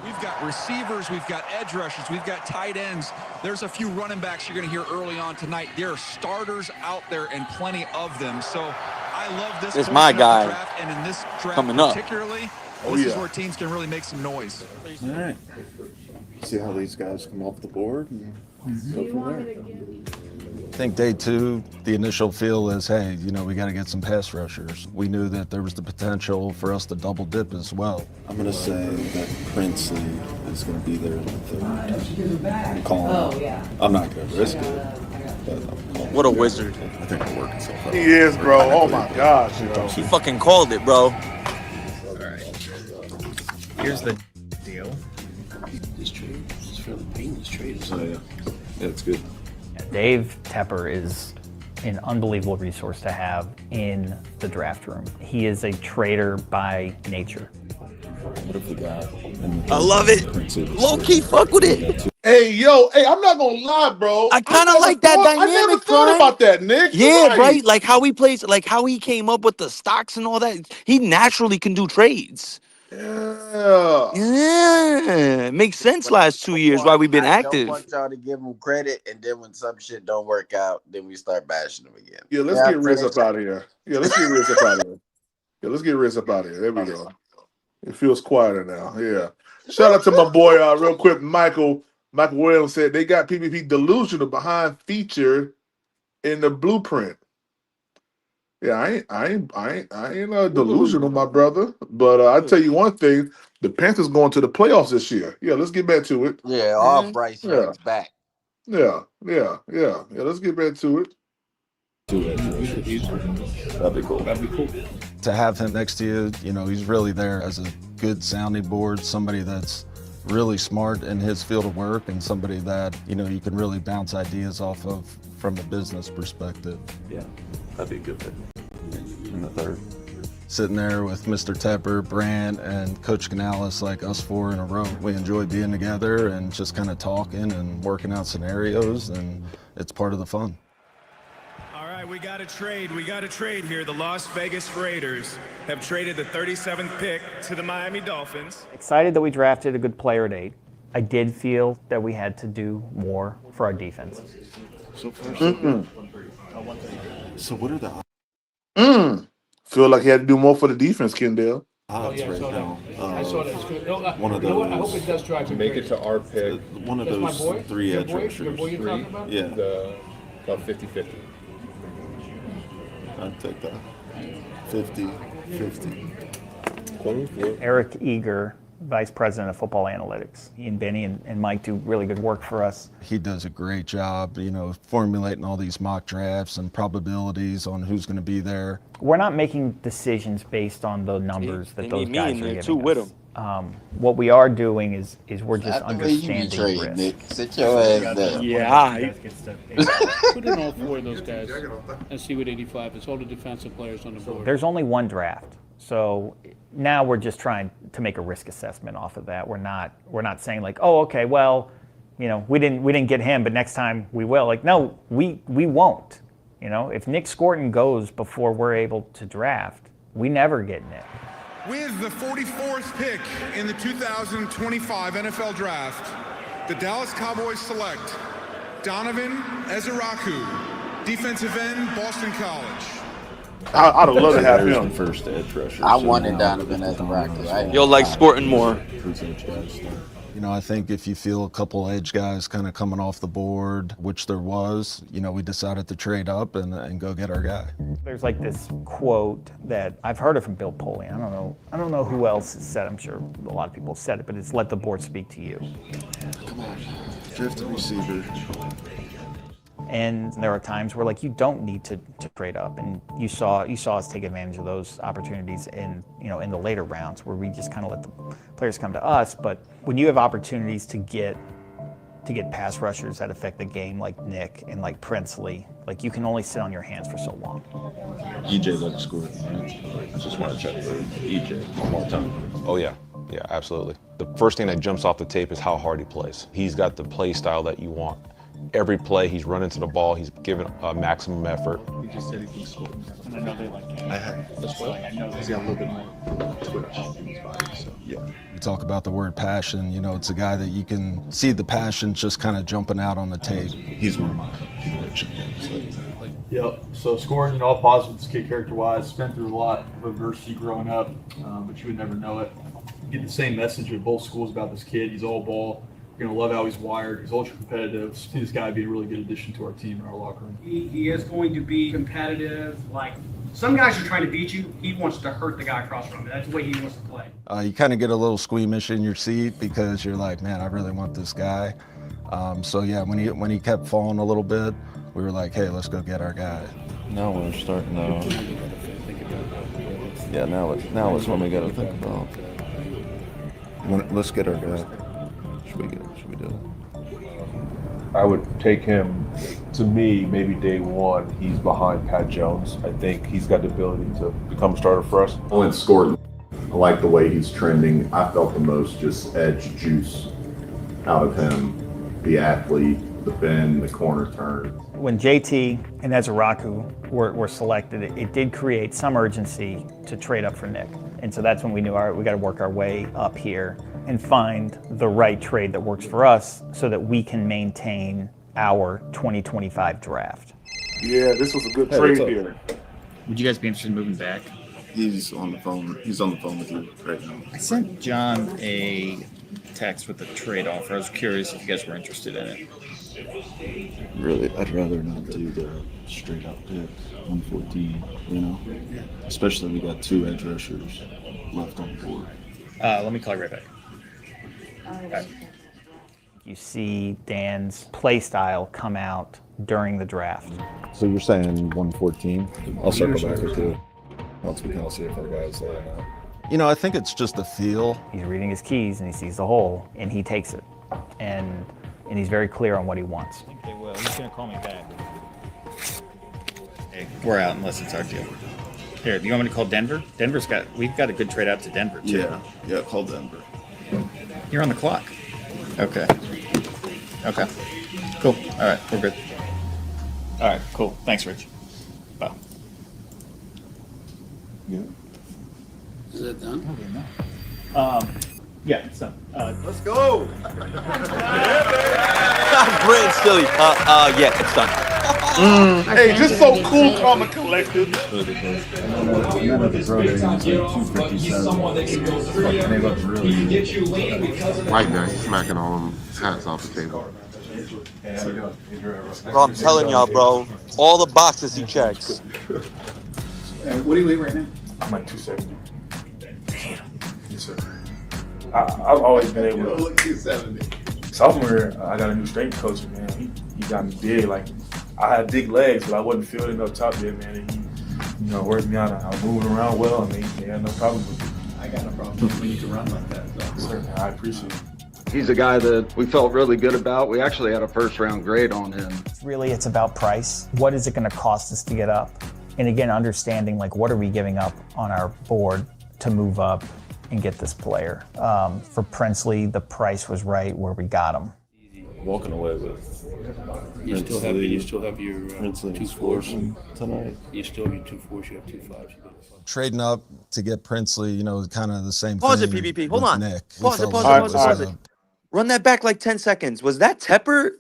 We've got receivers, we've got edge rushers, we've got tight ends. There's a few running backs you're going to hear early on tonight. There are starters out there and plenty of them. So I love this. This is my guy draft, and in this draft coming up. particularly, Oh, this is yeah. where teams can really make some noise. All right. See how these guys come off the board and go from there. I think day 2, the initial feel is, hey, we got to get some pass rushers. We knew that there was the potential for us to double dip as well. I'm going to say that Princely is going to be there in the third. I'm calling it. I'm not going to risk it. But I'm calling What a it. wizard. I think it'll work itself out. He is, bro. Oh my gosh, He fucking called it, bro. Here's the deal. This trade is fairly painless trade. So, yeah, it's good. Dave Tepper is an unbelievable resource to have in the draft room. He is a trader by nature. What if the guy? I love it. Low key, fuck with it. Hey, I'm not gonna lie, bro. I kind of like that dynamic. I never thought about that, Nick. Yeah, You're right. Like how he plays, like how he came up with the stocks and all that. He naturally can do trades. Yeah, makes sense. Last 2 years while we've been I don't active. want y'all to give him credit, and then when some shit don't work out, then we start bashing him again. Yeah, let's get Riz up out of here. Yeah, let's get Riz up out of here. Yeah, let's get Riz up out of here. There we go. It feels quieter now. Yeah. Shout out to my boy, real quick, Michael. Michael Williams said they got PPP delusional behind feature in the blueprint. Yeah, I ain't delusional, my brother. But I tell you one thing: the Panthers going to the playoffs this year. Yeah, let's get back to it. Yeah, all Bryce Young's back. Yeah. Let's get back to it. That'd be cool. To have him next to you, he's really there as a good sounding board, somebody that's really smart in his field of work, and somebody that, you can really bounce ideas off of from a business perspective. Yeah, that'd be a good fit. In the third. Sitting there with Mr. Tepper, Brand, and Coach Canales, like us 4 in a row. We enjoy being together and just kind of talking and working out scenarios, and it's part of the fun. All right, we got a trade. We got a trade here. The Las Vegas Raiders have traded the 37th pick to the Miami Dolphins. Excited that we drafted a good player at 8. I did feel that we had to do more for our defense. So first, so what are the Feel like he had to do more for the defense, Kendall. odds right now? I saw that. It's good. No, One of you know what? I those- hope it does drive you Make crazy. it to our pick. One of That's my those boy? 3 Your edge boy? rushers. Your boy you're talking about? Yeah, About 50-50. I'd take that. 50-50. Eric Eager, Vice President of Football Analytics. He and Benny and Mike do really good work for us. He does a great job, formulating all these mock drafts and probabilities on who's going to be there. We're not making decisions based on the numbers that They those need me guys in are there giving too us. with 'em. What we are doing is we're just Not the way you be understanding trading, risk. Nick. Sit your ass down. Yeah, Put in all 4 of those guys and see what 85 is. All the defensive players on the board. There's only one draft, so now we're just trying to make a risk assessment off of that. We're not saying like, oh, okay, well, we didn't get him, but next time we will. Like, no, we won't. If Nick Scorton goes before we're able to draft, we never get Nick. With the 44th pick in the 2025 NFL Draft, the Dallas Cowboys select Donovan Ezeraku, defensive end, Boston College. I'd have loved to have There's him. the first edge rusher. I so wanted now Donovan as a rocker. You'll like Scorton more. who's edge guys? You know, I think if you feel a couple edge guys kind of coming off the board, which there was, you know, we decided to trade up and go get our guy. There's like this quote that I've heard it from Bill Polian. I don't know who else has said it. I'm sure a lot of people have said it, but it's let the board speak to you. Come on, drift the receiver. And there are times where like you don't need to trade up, and you saw us take advantage of those opportunities in the later rounds where we just kind of let the players come to us. But when you have opportunities to get pass rushers that affect the game like Nick and like Princely, like you can only sit on your hands for so long. EJ let us score. I just want to check for EJ one more time. Oh yeah, absolutely. The first thing that jumps off the tape is how hard he plays. He's got the play style that you want. Every play, he's running to the ball. He's giving maximum effort. He just said he can score. And I know they like him. I had that's what I know. He's got a little bit more twitch in his body, so yeah. You talk about the word passion, you know, it's a guy that you can see the passion just kind of jumping out on the tape. He's one of my favorite champions. Yep. So scoring, all positive this kid character-wise. Spent through a lot of adversity growing up, but you would never know it. You get the same message at both schools about this kid. He's all ball. You're going to love how he's wired. He's ultra competitive. See this guy be a really good addition to our team and our locker room. He is going to be competitive. Like, some guys are trying to beat you. He wants to hurt the guy across from him. That's the way he wants to play. You kind of get a little squeamish in your seat because you're like, man, I really want this guy. So yeah, when he kept falling a little bit, we were like, hey, let's go get our guy. Now we're starting to. Yeah, now it's when we got to think about. Let's get our guy. Should we do it? I would take him, to me, maybe day one, he's behind Pat Jones. I think he's got the ability to become a starter for us. Well, it's scored. I like the way he's trending. I felt the most just edge juice out of him. The athlete, the bend, the corner turn. When JT and Ezeraku were selected, it did create some urgency to trade up for Nick. And so that's when we knew, all right, we got to work our way up here and find the right trade that works for us so that we can maintain our 2025 draft. Yeah, this was a good trade here. Would you guys be interested in moving back? He's on the phone. He's on the phone with you right now. I sent John a text with the trade offer. I was curious if you guys were interested in it. Really, I'd rather not do the straight up pick, 114, you know? Especially we got 2 edge rushers left on the board. Let me call you right back. Okay. You see Dan's play style come out during the draft. So you're saying 114? I'll circle back with you once we can all see if our guys there or not. You know, I think it's just a feel. He's reading his keys and he sees the hole and he takes it. And he's very clear on what he wants. I think they will. He's going to call me back. Hey, we're out unless it's our deal. Here, do you want me to call Denver? We've got a good trade out to Denver, too. Yeah, call Denver. You're on the clock. Okay. Cool. All right, we're good. All right, cool. Thanks, Rich. Bye. Yeah. Is that done? Yeah, it's done. Let's go. Brand silly. Yeah, it's done. Hey, just so cool, calm and collected. White guy smacking all them hats off the table. Bro, I'm telling y'all, bro. All the boxes he checks. What do you weigh right now? I'm like 270. Yes, sir. I've always been able to. Look, 270. Sophomore, I got a new strength coach, man. He got me big. Like, I had big legs, but I wasn't fielding up top there, man. And he, worked me out. I was moving around well, and they had no problem with it. I got no problem. We need to run like that, though. Sir, man, I appreciate it. He's a guy that we felt really good about. We actually had a first-round grade on him. Really, it's about price. What is it going to cost us to get up? And again, understanding, like, what are we giving up on our board to move up and get this player? For Princely, the price was right where we got him. Walking away with. You still have your 2-4s tonight. You still have your 2-4s. You have 2-5s. Trading up to get Princely, kind of the same Pause thing. it, PvP. Hold with on. Nick. Pause it. Pause it. Run that back like 10 seconds. Was that Tepper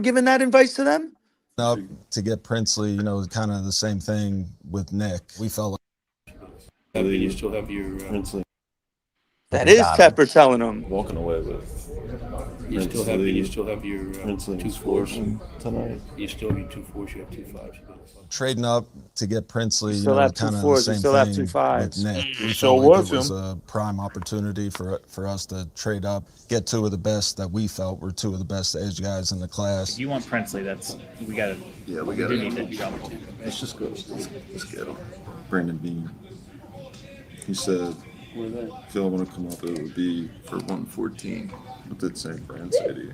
giving that advice to them? Up to get Princely, kind of the same thing with Nick. We felt like You still have your That is Tepper telling him. Walking away with. You still have your Princely 2-4s tonight. You still have your 2-4s. You have 2-5s. Trading up to get Princely, You still have kind of 2-4s, the you same still have thing 2-5s. with Nick. We So felt like was it was him. a prime opportunity for us to trade up, get two of the best that we felt were two of the best edge guys in the class. If you want Princely, we got to. Yeah, we do got need to to jump. Let's just go. Let's get him. Brandon Bean. He said, if y'all want to come up, it would be for 114 with the St. Fran City.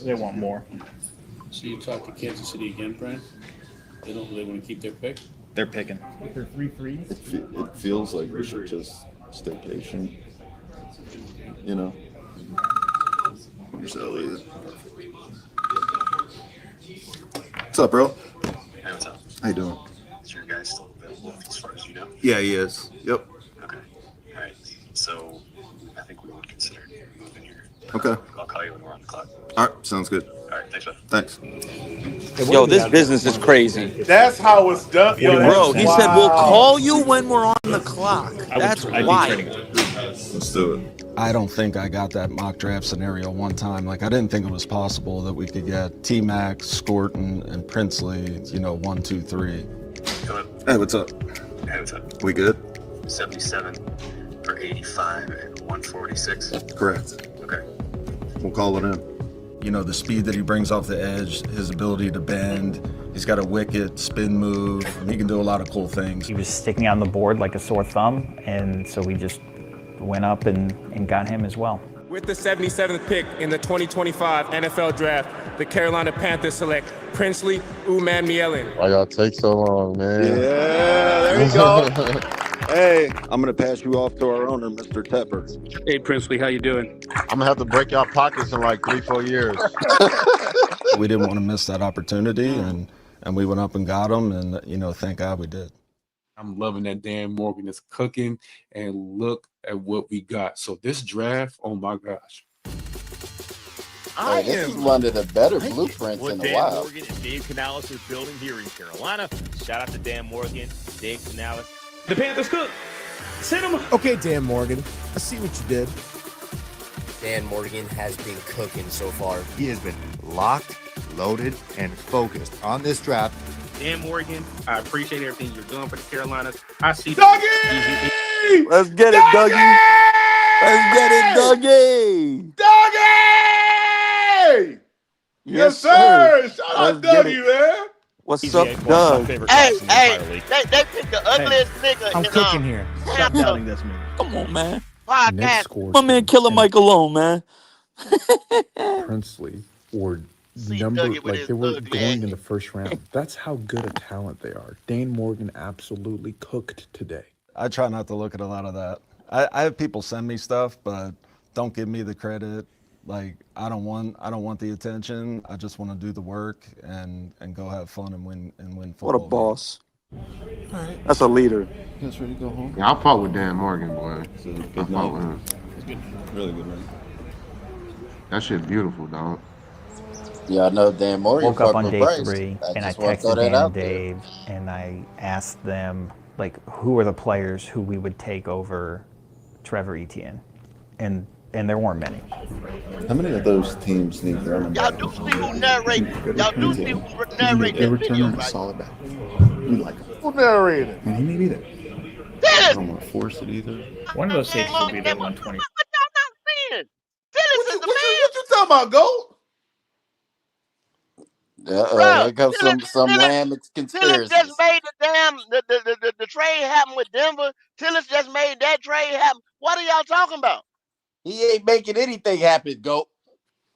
They want more. So you talk to Kansas City again, Brent? They want to keep their pick? They're picking. They're 3-3. It feels like we should just stay patient. You know? Where's Elliot? What's up, bro? Hey, what's up? How you doing? Is your guy still available as far as you know? Yeah, he is. Yep. Okay. All right. So I think we would consider moving here. Okay. I'll call you when we're on the clock. All right, sounds good. All right. Thanks, bud. Thanks. Yo, this business is crazy. That's how it's done. Yo, Bro, he said we'll wow. call you when we're on the clock. That's wild. Let's do it. I don't think I got that mock draft scenario one time. Like, I didn't think it was possible that we could get T-Mac, Scorton, and Princely, 1, 2, 3. Hey, what's up? Hey, what's up? We good? 77 for 85 and 146. Correct. Okay. We'll call it in. The speed that he brings off the edge, his ability to bend, he's got a wicked spin move, and he can do a lot of cool things. He was sticking on the board like a sore thumb, and so we just went up and got him as well. With the 77th pick in the 2025 NFL Draft, the Carolina Panthers select Princely Umanmielen. Why y'all take so long, man? Yeah, there you go. Hey, I'm going to pass you off to our owner, Mr. Tepper. Hey, Princely, how you doing? I'm gonna have to break y'all pockets in like 3-4 years. We didn't want to miss that opportunity, and we went up and got him, and, thank God we did. I'm loving that Dan Morgan is cooking, and look at what we got. So this draft, oh my gosh. Hey, this is one of the better blueprints in a Dan while. Morgan and Dave Canales are building here in Carolina. Shout out to Dan Morgan, Dave Canales. The Panthers cook. Send him. Okay, Dan Morgan, I see what you did. Dan Morgan has been cooking so far. He has been locked, loaded, and focused on this draft. Dan Morgan, I appreciate everything you're doing for the Carolinas. I see. Dougie! Let's get it, Dougie. Let's get it, Dougie. Dougie! Yes, sir. Shout out Dougie, man. What's up, Doug? Hey, they picked the ugliest nigga I'm in cooking here. Stop doubting this man. Come on, man. Podcast. My man Killer Mike alone, man. Princely or number, like they were going in the first round. That's how good a talent they are. Dane Morgan absolutely cooked today. I try not to look at a lot of that. I have people send me stuff, but don't give me the credit. Like, I don't want the attention. I just want to do the work and go have fun and win football. What a boss. That's a leader. You guys ready to go home? Yeah, I fought with Dan Morgan, boy. I fought with him. Really good, man. That shit beautiful, dog. Yeah, I know Dan Morgan. Woke up on with day Bryce. 3, and I just wanna throw texted that Dan out and there. Dave, and I asked them, like, who are the players who we would take over Trevor Etienne? And there weren't many. How many of those teams need running Y'all back? do see who narrate. Y'all do see who narrate Their this video, returner is a right? solid back. We like him. Who narrated? And he may be there. I don't want to force it either. One of those safeties will be there 120. Phyllis is the man. What you talking about, Gold? Here comes some lamb Tillis conspiracy. just made the damn the trade happen with Denver. Tillis just made that trade happen. What are y'all talking about? He ain't making anything happen, Go.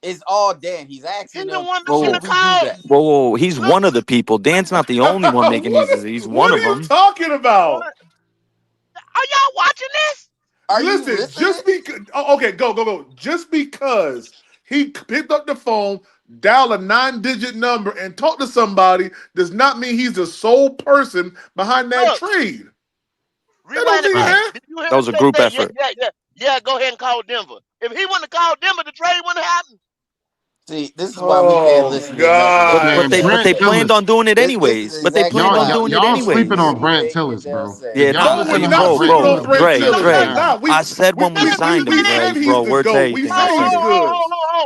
It's all Dan. He's asking He's the them, one Whoa. making the call. Whoa, he's one of the people. Dan's not the only one making these decisions. He's one of What are them. you talking about? Are y'all watching this? Listen, just because. Okay, go. Just because he picked up the phone, dialed a 9-digit number, and talked to somebody does not mean he's the sole person behind that trade. Rewind it back. Did you hear That was a him group say that? effort. Yeah, go ahead and call Denver. If he wouldn't have called Denver, the trade wouldn't have happened. See, this is why we can't listen to nothing that But Man, they Kendall but Brent they says. planned Tillis. on doing it This is anyways. But they exactly planned on why doing it Y'all sleeping anyways. on everything Brent Tillis, Kendall bro. says. If Yeah, y'all No, was we're gonna not let bro, Brent sleeping bro, on Tillis Brent get Dre, shut Tillis. We're Dre. down, not. I said when we signed him, We Dre, said he's bro, the we're GOAT. Dre We thing. I say said he's it. good.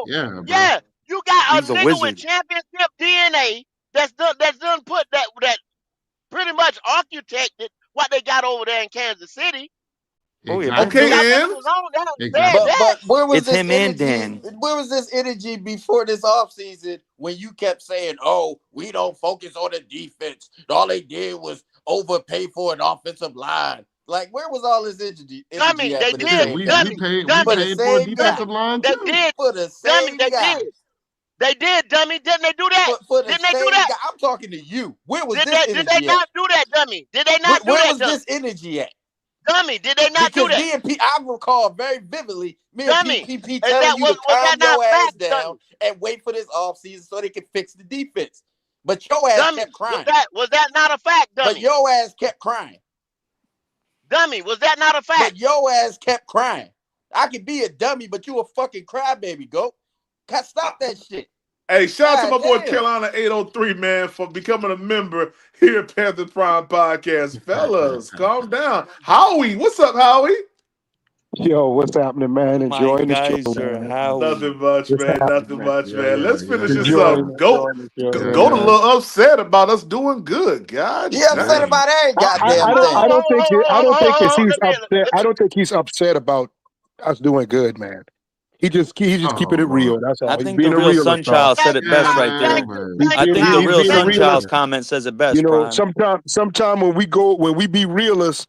yeah, bro. Yeah, you got a He's a nigga with wizard. championship DNA that's done put that pretty much architected what they got over there in Kansas City. Oh yeah, Brent Exactly. Okay, Y'all Tillis. think it and was on that? Said Exactly. that. But where was It's this him and energy? Dan. Where was this energy before this offseason when you kept saying, "Oh, we don't focus on the defense. All they did was overpay for an offensive line." Like, where was all this energy Dummy, at they for the did. Shit, same we guy? we Dummy, paid we For dummy, the paid for a same guy. defensive line they too. did. For the Dummy, same they guy. did. They did, dummy. Didn't they do that? For the Didn't they do same that? guy. I'm talking to you. Where was Did this they energy at? not do that, dummy? Did they not do Where that, was dummy? this energy at? Dummy, did they not do Because that? me and P, I recall very vividly me and Dummy, PPP is telling that you to was that calm not your ass fact, down dummy? and wait for this offseason so they can fix the defense. But your ass Dummy, kept crying. was that not a fact, But dummy? your ass kept crying. Dummy, was that not a fact? But your ass kept crying. I could be a dummy, but you a fucking crybaby, go. Stop that shit. Hey, shout out to God my boy damn. Carolina 803, man, for becoming a member here at Panthers Prime Podcast. Fellas, calm down. Howie, what's up, Howie? Yo, what's happening, man? My Enjoying the show, geyser, man. Howie. Nothing much, What's man. happening? Nothing much, Yeah, man. yeah, Let's yeah, finish this yeah. up. Go, Enjoying the show, go, Yeah, go a man. man. little upset about us doing good. God He upset dang. about every I, goddamn I don't thing. I don't think I don't think it's he's Let upset. I me, don't think he's upset about us doing good, man. He's just Oh keeping it real. Lord. That's I all. He's think the being a real realist, dog. Sunchild said it best right Yeah, there. but I think the He's real being a Sunchild's realist. comment says it You best, know, Prime. sometime when we be realists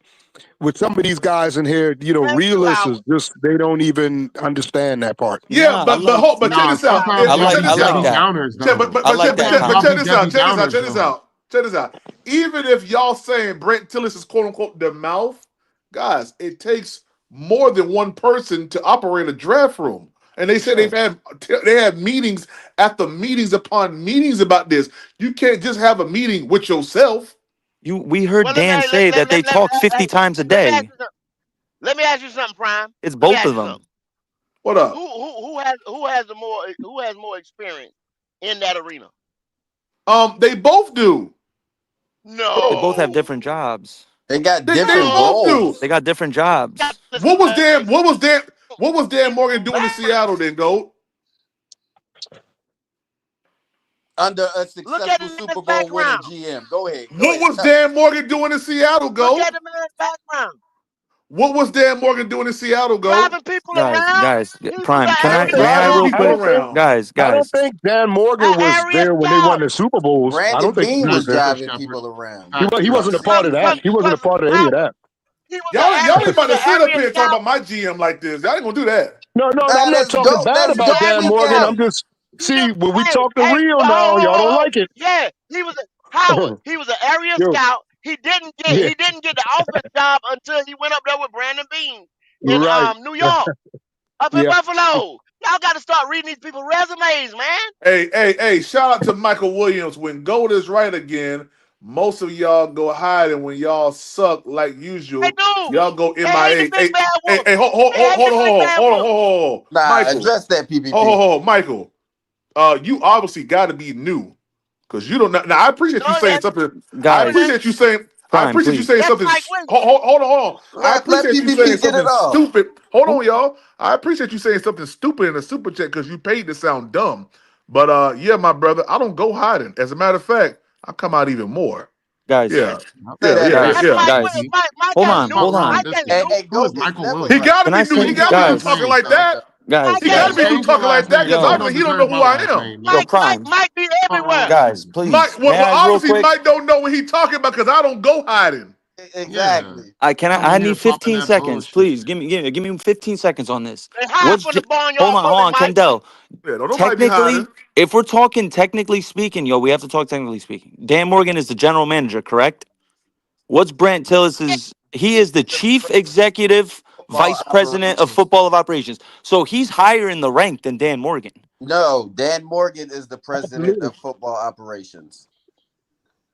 with some of these guys in here, you know, thank you, realists is Howard. just they don't even understand that part. Yeah, Nah, but check nah, this out. sometimes I y'all Check like be I this like Debbie out. that. Downers Check, though. I like that Sometimes but y'all comment. check be this Debbie out. Check this out. Downers Check this though. out. Check this out. Even if y'all saying Brent Tillis is quote unquote the mouth, guys, it takes more than one person to operate a draft room. And they say Sure. they have meetings after meetings upon meetings about this. You can't just have a meeting with yourself. We heard Well, let me Dan say that they talk 50 times a let me ask day. you something. Let me ask you something, Prime. It's Let me both ask of you them. something. What up? Who has more experience in that arena? They both do. They both have No. different jobs. They got They different both do. roles. They got different jobs. What was Dan Morgan doing in Seattle then, Gold? Under a Look at successful the Super man's Bowl winning background. GM. Go ahead. What was Tell me. Dan Morgan doing in Seattle, Look Gold? at the man's background. What was Dan Morgan doing in Seattle, Gold? Driving people Guys, around. guys, He was Prime, an can I area Driving scout. real people quick? around. Guys, I don't guys. think Dan An Morgan was area there when they won scout. the Super Bowls. I don't Brandon think he Bean was was there. driving people around. He Because, wasn't a part of that. He wasn't a part of any of that. he was Y'all ain't he about was to an sit up area here and talk scout. about my GM like this. Y'all ain't gonna do that. No, I'm Nah, not let's talking go. bad Let's He was about an go Dan area with Morgan. scout. I'm them. just He did, when we talk the hey, real now, y'all don't like it. yeah, he was Howard. He was an area Yo, scout. He didn't yeah, get the offense job until he went up there with Brandon Bean in right. New York, up in Yeah. Buffalo. Y'all got to start reading these people's resumes, man. Hey, shout out to Michael Williams. When gold is right again, most of y'all go hiding when y'all suck like They usual. do. Y'all go They hate the MIA. big bad wolf. Hold They hate the big bad wolf. on. Nah, Michael. address that PPP. Michael. You obviously got to be new because you don't know. Now I appreciate you No, saying that's something. I Guys, appreciate you saying. I Prime, appreciate you please. saying that's something. Mike Williams. Hold on. I Let appreciate you saying PPP get it something off. stupid. Hold on, y'all. I appreciate you saying something stupid in a super chat because you paid to sound dumb. But yeah, my brother, I don't go hiding. As a matter of fact, I come out even more. Guys, Yeah, Say that again. That's Mike Williams. guys. Mike Hold ain't on, new. hold Wrong with on. Mike this ain't kid? new. Hey, Who go is is Michael never he Williams? right. got to Can be I new. He say, got to be new guys, talking like that. guys, Mike He got ain't to guys. be new new. talking like that because He Yo, don't obviously he don't know deserve who my I last am. name. yo, Mike Prime. be Fuck wrong everywhere. with Guys, you? please. Well, May I real obviously quick? Mike don't know what he talking about because I don't go hiding. Yeah. Exactly. Come I in here need popping 15 that seconds, bullshit. please. Give me 15 seconds on this. They hide from the Hold barnyard on, bully, Mike. Kendall. Yeah, don't nobody be Technically, hiding. if we're talking technically speaking, yo, we have to talk technically speaking. Dan Morgan is the general manager, correct? What's Brent Tillis's? He is the chief executive Football vice president of operations. football of operations. So he's higher in the rank than Dan Morgan. No, Dan Morgan is the president Absolutely. of football operations.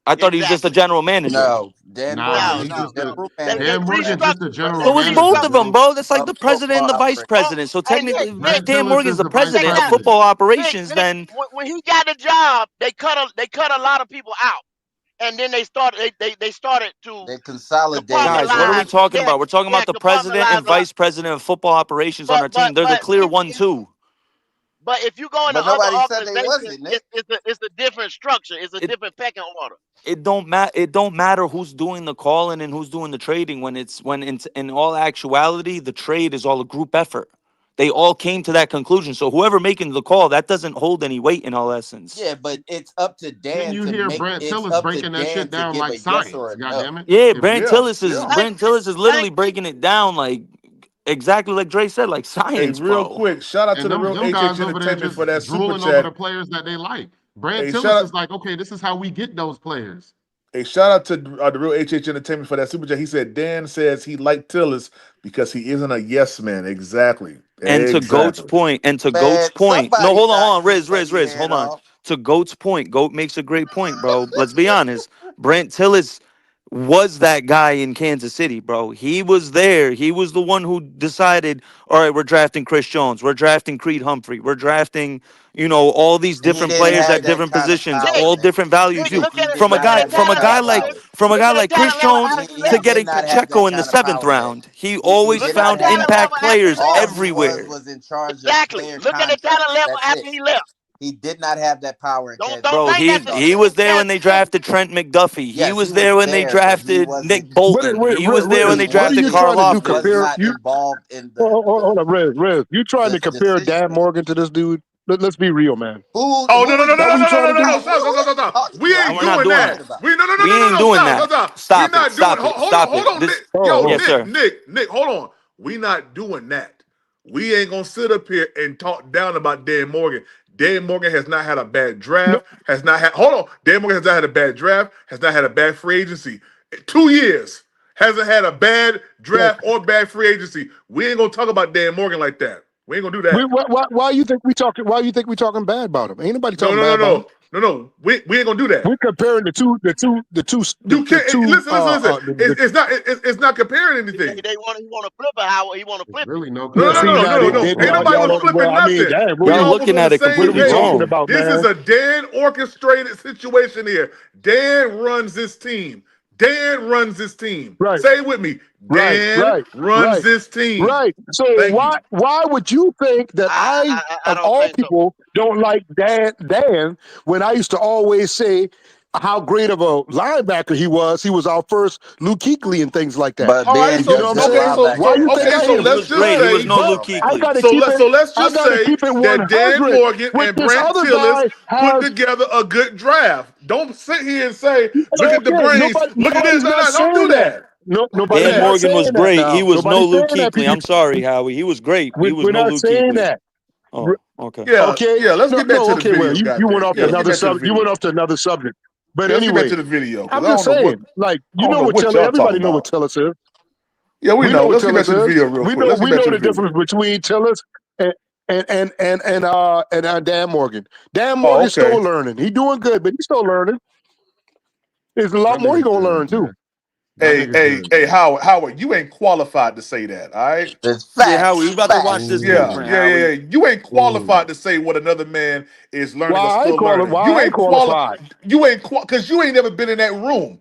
I thought he was just a general manager. No, Dan Nah, Morgan he's is the just a general They manager Dan Morgan's just a restructured, bro. general So They it's manager, both of them, restructured. bro. bro. That's like the of president and football the vice operations. president. So Hey, Nick, technically, Nick, if Brent Dan Tillis Morgan's is the the vice president of check president. football it out. operations, Nick, then when he got the job, they cut a lot of people out, and then they started to They consolidated guys, what are we compartmentalize. everything. talking Yeah, about? We're talking yeah, about the president compartmentalize and a lot. vice president of football operations on But our but team. They're the but clear 1-2. if you go into But other nobody said they organizations, wasn't, Nick. it's a different structure. It's a different pecking order. It don't matter. It don't matter who's doing the calling and who's doing the trading. When in all actuality, the trade is all a group effort. They all came to that conclusion. So whoever making the call, that doesn't hold any weight in all essence. Yeah, but it's up to Didn't Dan you to hear make. Brent It's Tillis up to breaking that Dan shit to down give like a yes or science? a God no. damn it! Yeah, If Brand Tillis is Thank, Brand Tillis is literally thank, breaking it down like exactly like Dre said, like Hey, science, real bro. quick, shout out to and the them real them HH guys over there Entertainment just for that super drooling over the chat. players that they like. Brent Hey, Tillis is like, okay, this is how we get those players. shout out to the real HH Entertainment for that super chat. He said Dan says he liked Tillis because he isn't a yes man. Exactly. And to Goat's Exactly. point, Man, no, somebody hold knocked on, his Riz, funny head hold on. off. To Goat's point, Goat makes a great point, bro. Let's be honest. Brent Tillis was that guy in Kansas City, bro. He was there. He was the one who decided, all right, we're drafting Chris Jones. We're drafting Creed Humphrey. We're drafting, all these He different didn't players have at that different kind of positions, Nick, power, all Nick. different value Nick, too. look He at did From a not guy, have the that from a talent kind guy of level. like power. from a Look guy at the like Chris talent level Jones after he to He left. did getting not have Pacheco that in the kind of seventh power, Nick. round. He He always Look did at the not found have talent that. level impact after he players left. All he everywhere. was in charge of Exactly. player Look at the talent contracts. level That's after it. he left. He did not have that power in Don't Kansas don't Bro, City think when he that's the he started. same was there when they Kansas City. drafted Trent McDuffie. He Yes, was he was there when they there, but he drafted wasn't. Nick Bolton. He was there when He they Riz, what are drafted you wasn't. Carl trying to do? He was Lofton. Compare not you? involved in Hold on, Riz. You trying to the compare decision Dan making. Morgan to this dude? Let's be real, man. Oh Who no no is no no That no what no you no trying no to no do? no! who Stop stop are stop you stop! talking We to? I ain't don't We're know not what doing you're doing that. that. talking about. We no no no We no no ain't no doing stop that. stop stop! We Stop it. not doing. Stop it. Hold on Stop hold it. on This Nick. Yo Oh, yes, Nick sir. Nick Nick hold on. We not doing that. We ain't gonna sit up here and talk down about Dan Morgan. Dan Morgan has not had a bad no, draft. Has not had. Hold on. Dan Morgan has not had a bad draft. Has not had a bad free agency. 2 years hasn't had a bad right. draft or bad free agency. We ain't gonna talk about Dan Morgan like that. We ain't gonna do that. Why you think we talking? Why you think we talking bad about him? Ain't nobody No talking no bad no about him. no. We ain't gonna do that. We're comparing You can't listen. the It's not comparing anything. He want to flip it. How he want to There's flip it. really no No, yeah. no, no, See no, comparison now, no, no, at no. all, Ain't bro. nobody y'all was don't. Well, flipping I mean, nothing. damn, We Y'all all was looking on at the it same what are we completely page. talking wrong. about, This is man? a Dan orchestrated situation here. Dan runs this team. Dan runs this team. Right, Say it with me. right, Dan right, runs right, this team. right. So Thank you. why would you think that I of don't all think so. people, don't like Dan when I used to always say how great of a linebacker he was? He was our first Luke Kuechly and things like that. But All right, being You know so what I'm just okay, saying? so Why linebacker so you don't think okay, I so hate He him? let's was just great. He was say no But Luke don't I matter. Kuechly. gotta keep it. let's I just gotta say keep it that Dan 100. Morgan With and this Brant other Tillis guy put has together a good draft. Don't sit here and say, look at the okay. brains, look at this. Nobody's No, not no, don't do saying that. that. No, Don't do nobody's Dan not that. Morgan was saying that great. He now. was no Nobody's Luke saying that, Kuechly. I'm sorry, Howie. He was great. He was We're no not Luke saying Kuechly. that. Oh, okay. Yeah, Okay. yeah. Let's No, get back no. to the Okay. Well, video. you went Goddamn. off Yeah, to let's get another back to the subject. You went video. off to another subject. But Yeah, let's get back anyway, to the video because I'm I just don't know what saying, like, I you don't know know what what Tillis, y'all talking everybody know what about. Tillis is. Yeah, we We know know. what Let's get back Tillis to the is. video real We quick. know Let's get we back know to the the video. difference between Tillis and Dan Morgan. Dan Oh, Morgan's okay. still learning. He doing good, but he's still learning. There's a lot That more he nigga's gonna good, learn too. man. That nigga's good, man. Howard, you ain't qualified to say that, all right? It's Yeah, Howie, we facts. about to watch Facts. this Yeah, blueprint, Ooh, yeah. Howie. You ain't qualified ooh. to say what another man is learning or Why I still ain't quali- learning. Why You I ain't ain't qualified? because you ain't never been in that room.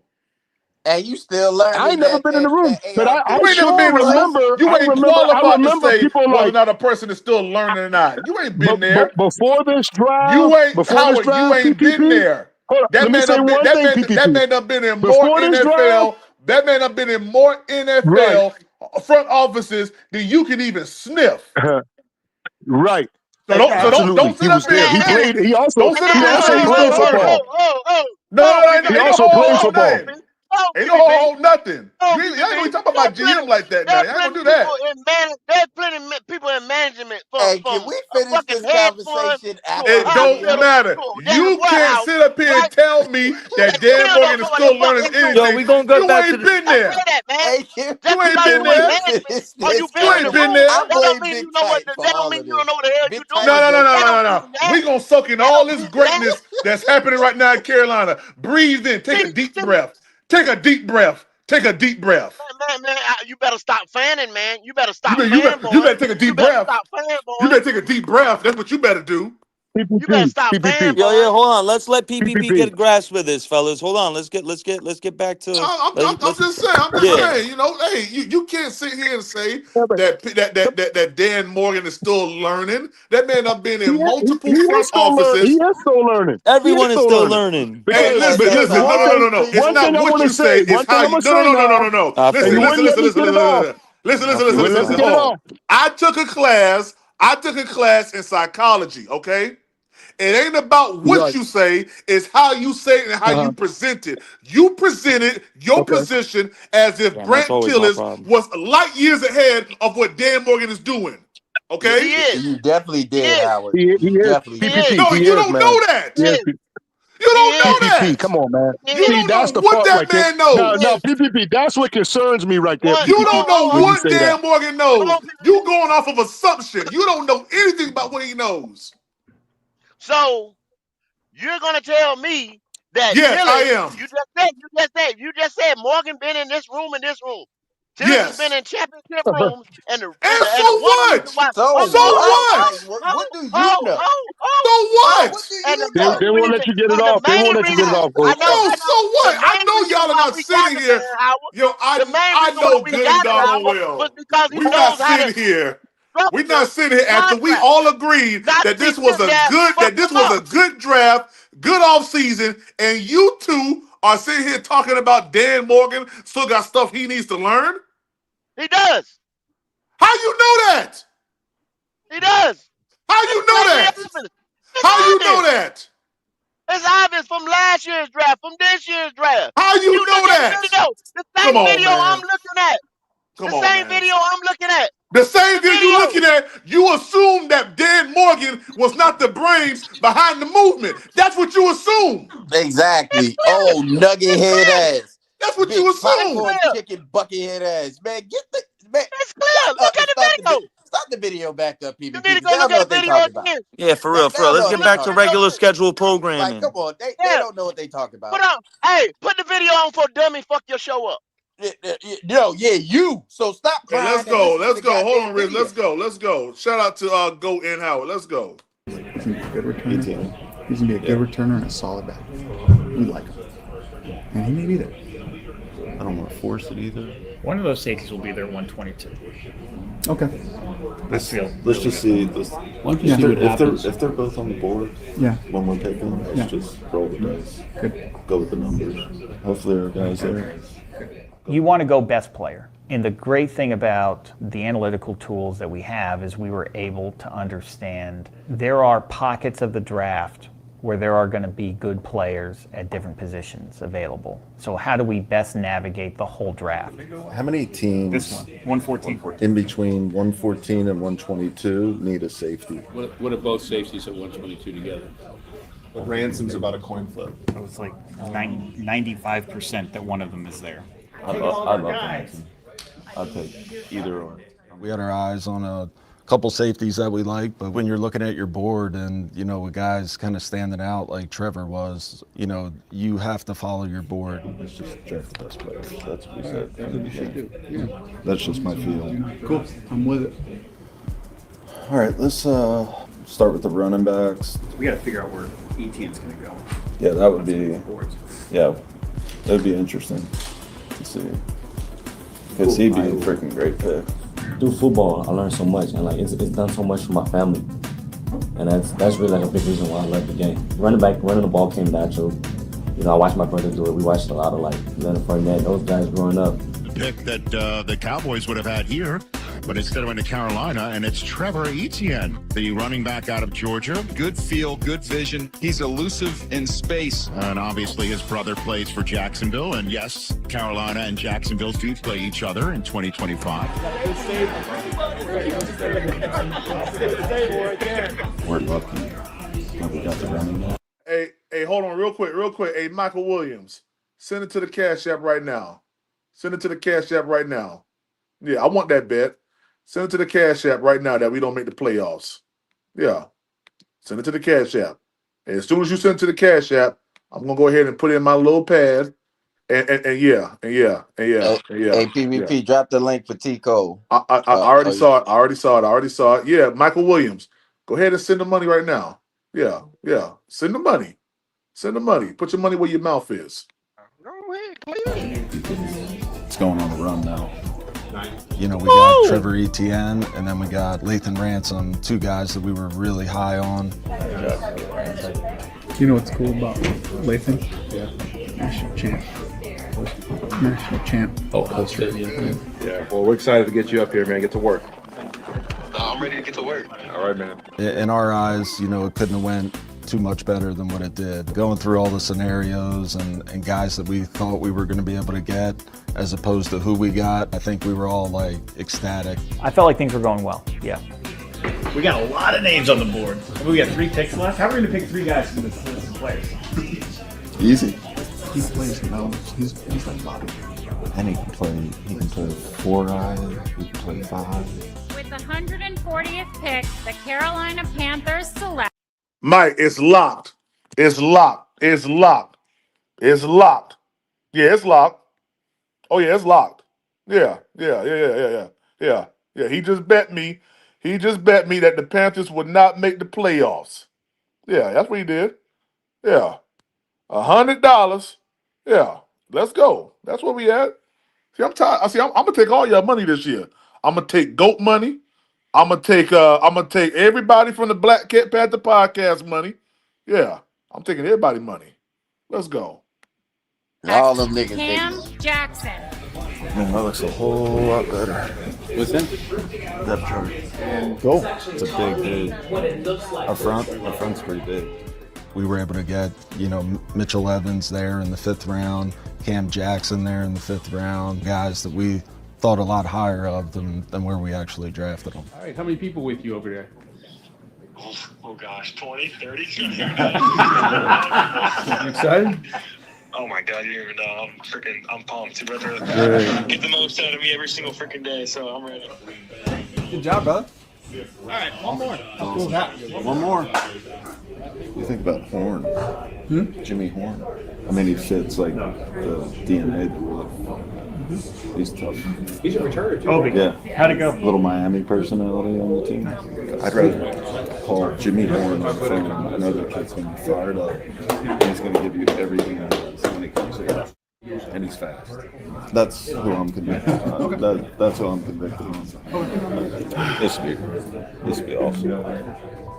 And you still I learning ain't never that bee in the room, that but AR You ain't never fifteen been sure in the plus. room. You ain't I qualified to remember say people whether or like not a person is still learning or not. You ain't been there. before this You draft, ain't Howard. You ain't been PPP. there. Hold on, That let me man say done been one that thing, man that PPP. man done been in more Before this draft, NFL. That man done been in more right, NFL front offices than you can even sniff. right, So don't absolutely, he sit up was here there. and He tell me. played. He also Don't sit up here and say he's played still learning. football. No, He ain't no also hold played on, hold football. on. Ain't no hold nothing. No, You ain't gonna be talking about GM like that now. Y'all ain't gonna do that. There's plenty of people in management Hey, from can we a finish fucking this head fund conversation to after a It the don't video? hospital matter. to a damn You can't warehouse, sit up here and right? tell me that And Dan still don't Morgan is know what the still fuck learning they Yo, doing. we anything. gonna go You back to ain't the. been Don't say there. that, man. Hey, can Just You ain't because been you in we there. management finish or you this been You in the ain't been conversation? room, there. I that don't blame mean you Big know what. Tight for That don't all mean of you don't this. know what the hell you Big doing. Tight No, is no, no, your no, That no, don't no, father. no. mean that. We gonna soak in That all don't this mean that. greatness that's happening right now in Carolina. Breathe in. Take a deep See, breath. Take a deep breath. Take a deep breath. man, you better stop fanning, man. You better You stop better, you better, you fanboying. better take a You deep better breath. stop You fanboying. better take a deep breath. That's what you better do. You better PPP, stop PPP, Yo, fanboying. hold on. Let's let PPP PPP. get a grasp of this, fellas. Hold on. Let's get back to. I'm Let's. just saying. I'm just Yeah. saying. You know, hey, you can't sit here and say Yeah, but that Dan Morgan is still learning. That man have been he, in he multiple is front still learning. He offices. is still learning. He is Everyone is still still learning. learning. Hey, Because Hey, listen, yo, listen. so No, hold no, one no, thing, no, on, no. It's one not thing I what want to you say, say. It's one how thing I'm you. gonna No, no, say no, no, no, now, no, no. I and Listen, you feel you. listen, wouldn't let listen, me listen, get it listen, off. listen. Listen, I listen, feel listen, You you, wouldn't listen, let me listen. man. get it Hold on. off. I took a class. In psychology. Okay. It ain't about You're what right. you say, it's how you say it and how you present it. You presented your Okay. position as if Damn, that's Brant always my Tillis problem. was light years ahead of what Dan Morgan is doing. you, Okay? He you is. you definitely He did, is. Howard. He You is definitely He did. is. PPP. No, He you is, don't man. know that. He He is. is. You He don't know is. PPP. that. Come on, man. He You is. See, don't that's know the what part that right there. man Now, knows. now, PPP. That's what concerns me right there, One, You PPP. don't know When you what say that. Dan Morgan hold knows. on, You going off of assumption. You don't know anything about what he knows. So you're gonna tell me that Yes, I Tillis, am. you just said Morgan been in this room and this room. Tillis has been Yes. in championship rooms, and And and so one of the reasons what? why So So what? Like, what? what do you know? So What what? do and you the They know? won't let you get it and the off. They won't main let you get it reason off, I Coach. know, No, so the what? I main know reason y'all are why not we got sitting the here. man Howard, Yo, the main I reason why know we good and got the doggone Howard was well. because he We not knows how to sitting here. We not structure sitting here after we contracts, all agreed not that be this was sitting a there good fucking them up. draft, good off season, and you two are sitting here talking about Dan Morgan still got stuff he needs to learn. He does. How you know that? He does. How It's you know blatantly that? obvious. It's How you know obvious. that? It's obvious from last year's draft, from this year's draft. How you You know look at the that? video, the Come same on, video I'm man. looking at. The Come on, same man. video I'm looking at. The same The thing you video. looking at, you assume that Dan Morgan was not the brains behind the movement. That's what you assume. It's Exactly. clear. Oh, nugget It's head clear. ass. That's what you Big It's assume. popcorn clear. chicken bucket head ass. Man, get the man. It's Shut clear. up Look and at the start the video. start the video back up, You PvP, need to because go they look don't know at what the they video talk about. again. Yeah, for They real, for real. don't know Let's what get they back Look to at talk the about. regular video. schedule Like, come programming. on, they Yeah. don't know what they talk Put about. on. Hey, put the video on for dummy. Fuck your show up. No, yeah, you. So stop Hey, let's crying and go. listen to Let's the go. Hold goddamn on, Riz. video. Let's go. Shout out to Go in Howard. Let's go. He's gonna be a good returner. He's gonna be a good returner and a solid back. We like him, and he may be there. I don't want to force it either. One of those safeties will be there 122. Okay. Let's feel. Let's just see. Why don't you see what happens? If they're both on the board, yeah, when we're picking, let's just roll the dice. Good. Go with the numbers. Hopefully, our guys there. You want to go best player. And the great thing about the analytical tools that we have is we were able to understand there are pockets of the draft where there are going to be good players at different positions available. So how do we best navigate the whole draft? How many teams? This one, 114. In between 114 and 122 need a safety. What are both safeties at 122 together? But Ransom's about a coin flip. It was like 95% that one of them is there. I love Ransom. I'll take either or. We had our eyes on a couple safeties that we like, but when you're looking at your board and, you know, a guy's kind of standing out like Trevor was, you know, you have to follow your board. Let's just draft the best players. That's what we said. That's what you should do. Yeah. That's just my feeling. Cool. I'm with it. All right, let's start with the running backs. We got to figure out where Etienne's going to go. Yeah, that would be. Yeah, that would be interesting to see. Because he'd be a freaking great pick. Through football, I learned so much, and like it's done so much for my family, and that's really like a big reason why I love the game. Running the ball came natural. You know, I watched my brother do it. We watched a lot of like Leonard Fournette, those guys growing up. The pick that the Cowboys would have had here but instead went to Carolina, and it's Trevor Etienne, the running back out of Georgia. Good feel, good vision. He's elusive in space. And obviously his brother plays for Jacksonville, and yes, Carolina and Jacksonville do play each other in 2025. We're lucky that we got the running back. Hey, hold on real quick. Hey, Michael Williams, send it to the Cash App right now. Send it to the Cash App right now. Yeah, I want that bet. Send it to the Cash App right now that we don't make the playoffs. Yeah, send it to the Cash App. And as soon as you send it to the Cash App, I'm gonna go ahead and put it in my little pad. And yeah. Hey, PvP, drop the link for T-Cole. I already saw it. I already saw it. Yeah, Michael Williams. Go ahead and send the money right now. Yeah. Send the money. Put your money where your mouth is. It's going on the run now. You know, we got Trevor Etienne, and then we got Lathan Ransom, two guys that we were really high on. You know what's cool about Lathan? Yeah. National champ. Oh, that's true. Yeah. Well, we're excited to get you up here, man. Get to work. I'm ready to get to work. All right, man. In our eyes, you know, it couldn't have went too much better than what it did. Going through all the scenarios and guys that we thought we were going to be able to get as opposed to who we got, I think we were all like ecstatic. I felt like things were going well, yeah. We got a lot of names on the board. We got 3 picks left. How are we going to pick 3 guys from this list of players? Easy. He plays, he's like Bobby. And he can play 4 guys, he can play 5. With the 140th pick, the Carolina Panthers select. Mike, it's locked. Yeah, it's locked. Oh yeah, it's locked. Yeah. He just bet me that the Panthers would not make the playoffs. Yeah, that's what he did. Yeah. $100. Yeah. Let's go. That's what we at. See, I'm tired. I'm gonna take all your money this year. I'm gonna take GOAT money. I'm gonna take everybody from the Black Cat Panther podcast money. Yeah. I'm taking everybody money. Let's go. All them niggas. Cam Jackson. Man, that looks a whole lot better. What's in? Depth chart. Go. It's a big. Our front's pretty big. We were able to get, you know, Mitchell Evans there in the 5th round, Cam Jackson there in the 5th round, guys that we thought a lot higher of than where we actually drafted them. All right, how many people with you over there? Oh gosh, 20, 30. You excited? Oh my god, you don't even know. I'm pumped. Brother. Get the most out of me every single freaking day, so I'm ready. Good job, brother. All right, one more. Cool hat. One more. You think about Horn, Jimmy Horn. I mean, he fits like the DNA that we're looking for. He's tough. He's a returner too. Oh, Yeah. How'd it go? Little Miami personality on the team. I'd rather call Jimmy Horn on the phone. I know that kid's going to be fired up. And he's going to give you everything he has when he comes here. And he's fast. That's who I'm convicted on. That's who I'm convicted on. This will be awesome.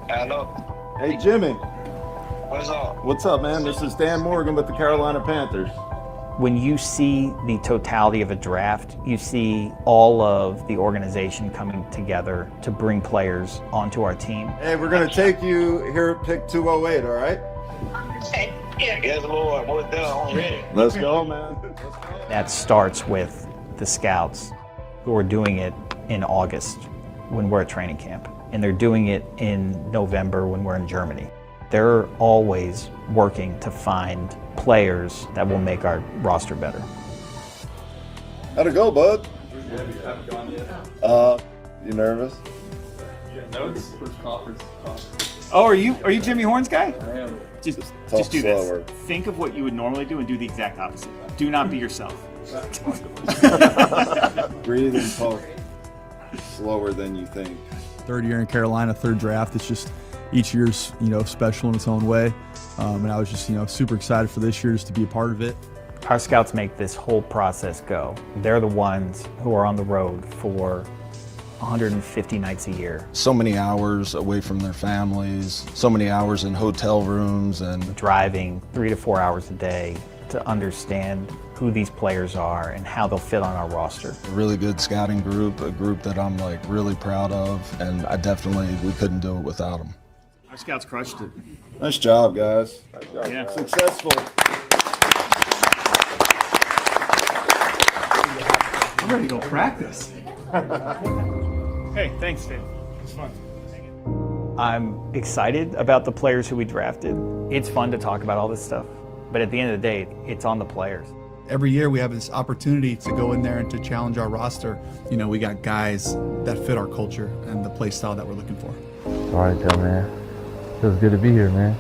Hello. Hey, Jimmy. What's up? What's up, man? This is Dan Morgan with the Carolina Panthers. When you see the totality of a draft, you see all of the organization coming together to bring players onto our team. Hey, we're going to take you here at pick 208, all right? Hey, yes, Lord. What's done already? Let's go, man. That starts with the scouts who are doing it in August when we're at training camp, and they're doing it in November when we're in Germany. They're always working to find players that will make our roster better. How'd it go, bud? You nervous? Notes? Oh, are you Jimmy Horn's guy? I am. Just Talk do slower. this. Think of what you would normally do and do the exact opposite. Do not be yourself. Breathe and talk slower than you think. Third year in Carolina, third draft. It's just each year's, special in its own way. And I was just, super excited for this year just to be a part of it. Our scouts make this whole process go. They're the ones who are on the road for 150 nights a year. So many hours away from their families, so many hours in hotel rooms and driving 3 to 4 hours a day to understand who these players are and how they'll fit on our roster. A really good scouting group, a group that I'm like really proud of, and we couldn't do it without them. Our scouts crushed it. Nice job, guys. Yeah. Successful. I'm ready to go practice. Hey, thanks, Dave. It was fun. I'm excited about the players who we drafted. It's fun to talk about all this stuff, but at the end of the day, it's on the players. Every year we have this opportunity to go in there and to challenge our roster. You know, we got guys that fit our culture and the play style that we're looking for. All right, though, man. Feels good to be here, man.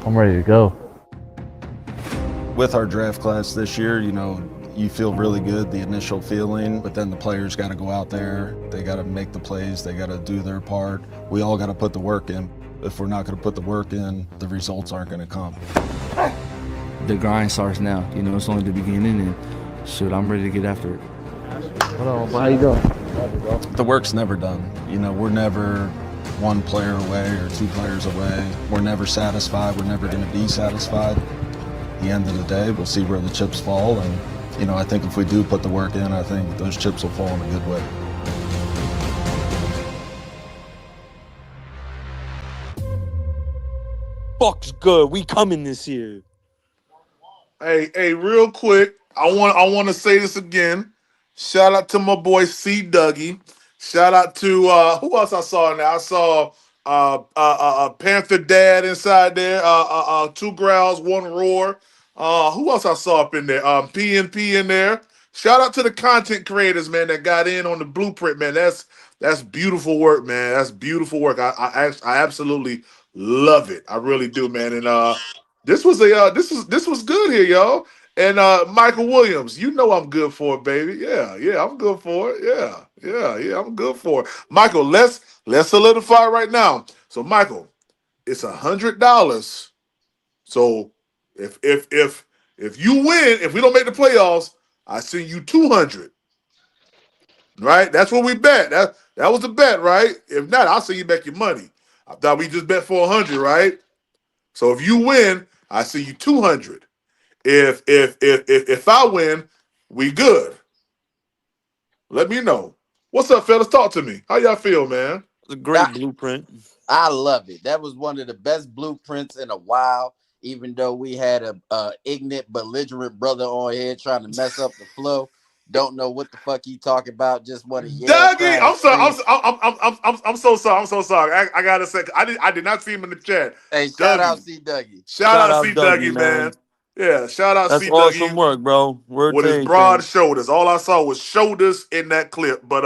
I'm ready to go. With our draft class this year, you know, you feel really good, the initial feeling, but then the players got to go out there. They got to make the plays. They got to do their part. We all got to put the work in. If we're not going to put the work in, the results aren't going to come. The grind starts now. You know, it's only the beginning, and shoot, I'm ready to get after it. Hold on, how you doing? The work's never done. You know, we're never one player away or two players away. We're never satisfied. We're never going to be satisfied. At the end of the day, we'll see where the chips fall, and you know, I think if we do put the work in, I think those chips will fall in a good way. Buck's good. We coming this year. Hey, real quick, I want to say this again. Shout out to my boy C. Dougie. Shout out to who else I saw in there? I saw Panther Dad inside there. Two growls, one roar. Who else I saw up in there? PNP in there. Shout out to the content creators, man, that got in on the blueprint, man. That's beautiful work, man. That's beautiful work. I absolutely love it. I really do, man. And this was good here, y'all. And Michael Williams, you know I'm good for it, baby. Yeah, I'm good for it. Yeah, I'm good for it. Michael, let's solidify right now. So, Michael, it's $100. So if you win, if we don't make the playoffs, I send you 200. Right? That's what we bet. That was the bet, right? If not, I'll send you back your money. I thought we just bet for 100, right? So if you win, I send you 200. If I win, we good. Let me know. What's up, fellas? Talk to me. How y'all feel, man? It's a great blueprint. I love it. That was one of the best blueprints in a while. Even though we had a ignorant, belligerent brother on here trying to mess up the flow, don't know what the fuck he talking about. Just want to yell. Dougie, I'm sorry. I'm so sorry. I'm so sorry. I gotta say, I did not see him in the chat. Hey, shout out C. Dougie. Shout out C. Dougie, man. Yeah, shout out That's C. awesome Dougie work, bro. Word with his broad shoulders. All I saw was shoulders in that clip, but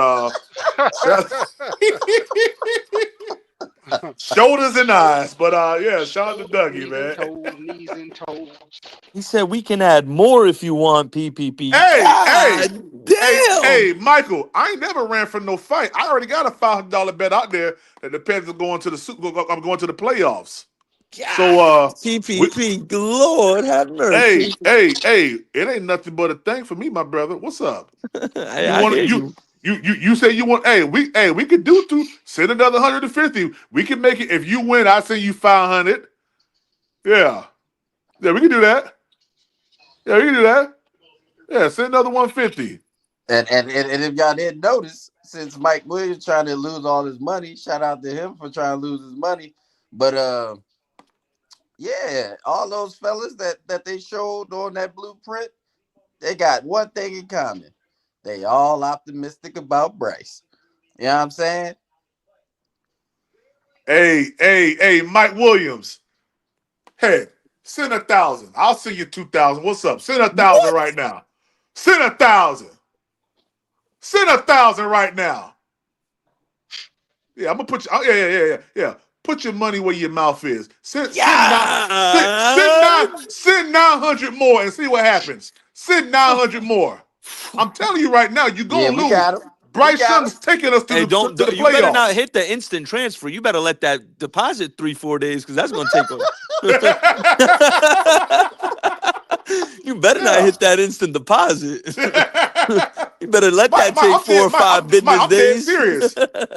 shoulders and eyes. But yeah, shout out to Dougie, man. Knees and toes. He said we can add more if you want PPP. Hey, Michael, I ain't never ran for no fight. I already got a $500 bet out there that the Panthers are going to I'm going to the playoffs. God, So PPP, Lord have mercy. Hey, it ain't nothing but a thing for me, my brother. What's up? You say you want? We could do two. Send another 150. We can make it. If you win, I send you 500. Yeah, we can do that. Yeah, we can do that. Yeah, send another 150. And if y'all didn't notice, since Mike Williams trying to lose all his money, shout out to him for trying to lose his money. But yeah, all those fellas that they showed on that blueprint, they got one thing in common. They all optimistic about Bryce. You know what I'm saying? Hey, Mike Williams. Hey, send 1,000. I'll send you 2,000. What's up? Send 1,000 right now. Send 1,000. Send 1,000 right now. Yeah, I'm gonna put you. Yeah. Put your money where your mouth is. Send 900 more and see what happens. Send 900 more. I'm telling you right now, you're gonna lose. Bryce Young's taking us to the playoffs. You better not hit the instant transfer. You better let that deposit 3-4 days because that's gonna take You better not hit that instant deposit. You better let that take 4 or 5 business days.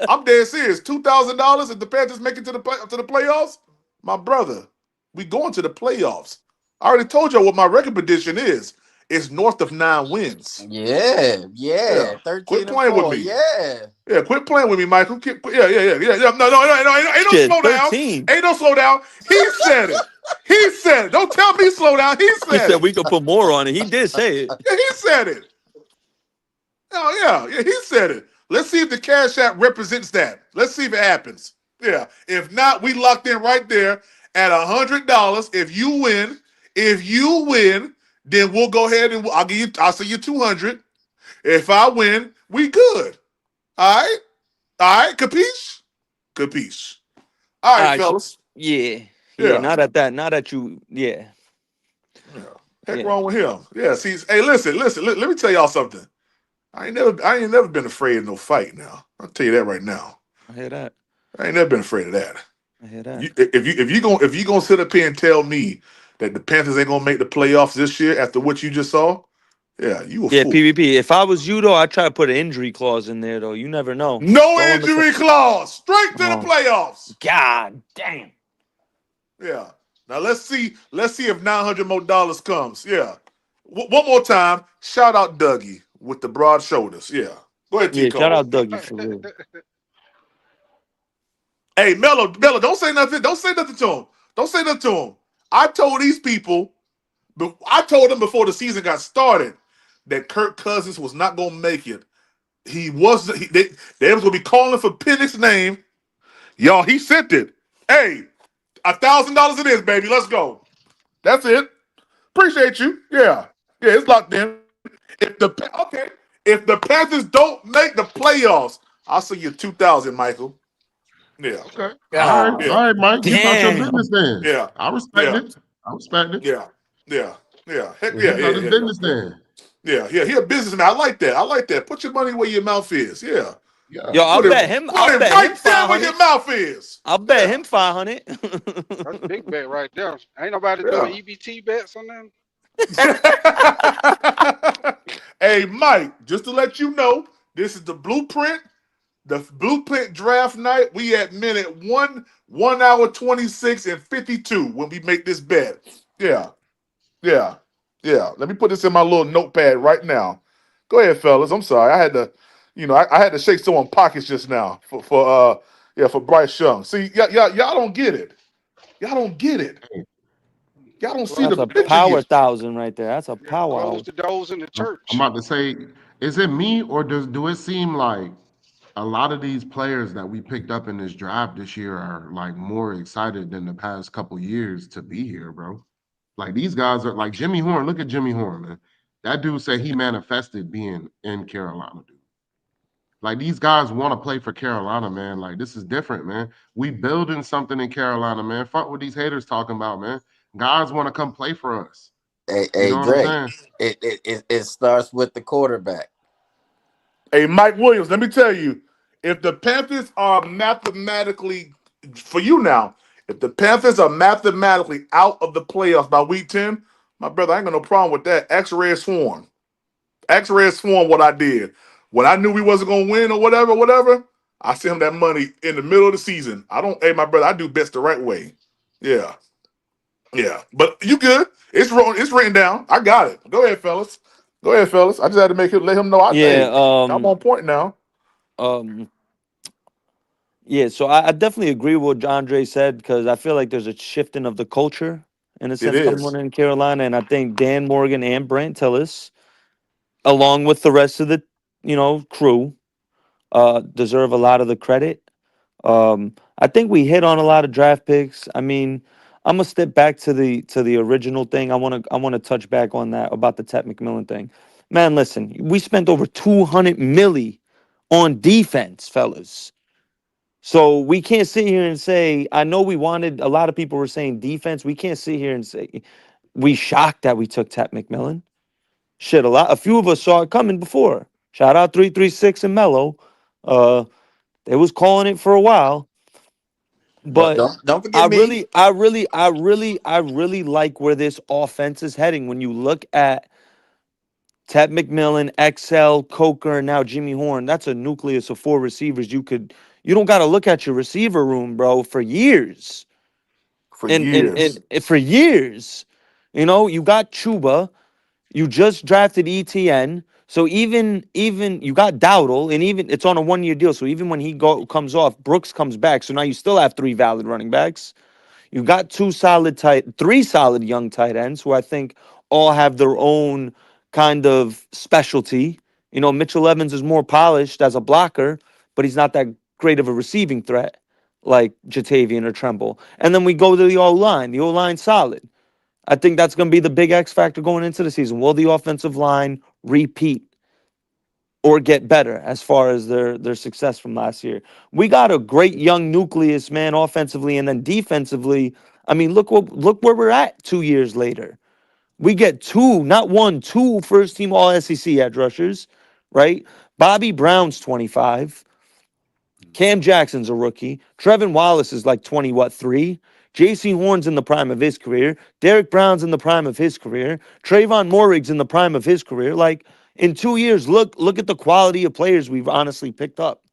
I'm dead serious. $2,000 if the Panthers make it to the playoffs, my brother. We going to the playoffs. I already told y'all what my record prediction is. It's north of 9 wins. Yeah, Yeah. Quit 13 and playing with 4. me. Yeah. Yeah, quit playing with me, Michael. Yeah. No. Ain't no Shit, slow down. 13. Ain't no slow down. He said it. He said it. Don't tell me slow down. He He said said it. we could put more on it. He did say it. Yeah, he said it. Oh, yeah, he said it. Let's see if the Cash App represents that. Let's see if it happens. Yeah. If not, we locked in right there at $100. If you win, then we'll go ahead and I'll say you 200. If I win, we good. All right? All right, capiche? Capiche. All right, So, fellas. yeah. Yeah. Not at that. Not at you. Yeah. Heck wrong with him. Yeah, see, hey, listen, let me tell y'all something. I ain't never been afraid of no fight now. I'll tell you that right now. I hear that. I ain't never been afraid of that. I hear that. If you gonna sit up here and tell me that the Panthers ain't gonna make the playoffs this year after what you just saw, yeah, you a Yeah, fool. PvP. If I was you though, I'd try to put an injury clause in there though. You never know. No injury clause. Straight to the playoffs. God damn. Yeah. Now let's see if $900 more comes. Yeah. One more time. Shout out Dougie with the broad shoulders. Yeah. Go ahead, T. Yeah, Cole. shout out Dougie for real. Hey, Mello, don't say nothing. Don't say nothing to him. Don't say nothing to him. I told these people, I told them before the season got started that Kirk Cousins was not going to make it. He wasn't. They was going to be calling for Penix's name. Y'all, he sent it. Hey, $1,000 it is, baby. Let's go. That's it. Appreciate you. Yeah, it's locked in. If the Panthers don't make the playoffs, I'll send you 2,000, Michael. Yeah. Okay. All right, Mike. You about your business then. Yeah. I respect it. I respect it. Yeah. Heck He about his business then. Yeah. He a businessman. I like that. Put your money where your mouth is. Yeah. Yo, I'll bet him. Put it right there where your mouth is. I'll bet him 500. That's a big bet right there. Ain't nobody doing EBT bets on them. Hey, Mike, just to let you know, this is the blueprint. The blueprint draft night. We at minute 1 hour 26 and 52 when we make this bet. Yeah. Let me put this in my little notepad right now. Go ahead, fellas. I'm sorry. I had to, I had to shake someone's pockets just now for Bryce Young. See, y'all don't get it. Y'all don't get it. Y'all don't see That's the a picture power yet. 1,000 right there. That's a power. Close the doors in the church. I'm about to say, is it me or do it seem like a lot of these players that we picked up in this draft this year are like more excited than the past couple years to be here, bro? Like these guys are like Jimmy Horn. Look at Jimmy Horn, man. That dude said he manifested being in Carolina, dude. Like these guys want to play for Carolina, man. Like this is different, man. We building something in Carolina, man. Fuck what these haters talking about, man. Guys want to come play for us. Hey, you know Dre, what I'm saying? it starts with the quarterback. Hey, Mike Williams, let me tell you, if the Panthers are mathematically, for you now, if the Panthers are mathematically out of the playoffs by week 10, my brother, I ain't got no problem with that. X-ray is sworn. X-ray is sworn what I did. When I knew we wasn't going to win or whatever, I sent him that money in the middle of the season. Hey, my brother, I do best the right way. Yeah. But you good. It's written down. I got it. Go ahead, fellas. I just had to let him know. I'm on point now. Yeah, so I definitely agree with what Andre said because I feel like there's a shifting of the culture in a sense coming on in Carolina, and I think Dan Morgan and Brant Tillis, along with the rest of the crew, deserve a lot of the credit. I think we hit on a lot of draft picks. I mean, I'm gonna step back to the original thing. I wanna touch back on that about the Ted McMillan thing. Man, listen, we spent over $200 million on defense, fellas. So we can't sit here and say, I know a lot of people were saying defense. We can't sit here and say we shocked that we took Ted McMillan. Shit, a few of us saw it coming before. Shout out 336 and Mello. They was calling it for a while. But don't forget me. I really like where this offense is heading. When you look at Ted McMillan, XL, Coker, and now Jimmy Horn, that's a nucleus of 4 receivers. You don't got to look at your receiver room, bro, for years. For years. You know, you got Chuba, you just drafted ETN. So even you got Dowdle, and even it's on a 1-year deal. So even when he comes off, Brooks comes back. So now you still have 3 valid running backs. You got 3 solid young tight ends who I think all have their own kind of specialty. You know, Mitchell Evans is more polished as a blocker, but he's not that great of a receiving threat like Jatavian or Tremble. And then we go to the O-line. The O-line's solid. I think that's going to be the big X factor going into the season. Will the offensive line repeat or get better as far as their success from last year? We got a great young nucleus, man, offensively, and then defensively. I mean, look where we're at 2 years later. We get 2, not 1, 2 first team All SEC edge rushers, right? Bobby Brown's 25. Cam Jackson's a rookie. Trevin Wallace is like 3. J.C. Horn's in the prime of his career. Derek Brown's in the prime of his career. Trayvon Morrig's in the prime of his career. Like, in 2 years, look at the quality of players we've honestly picked up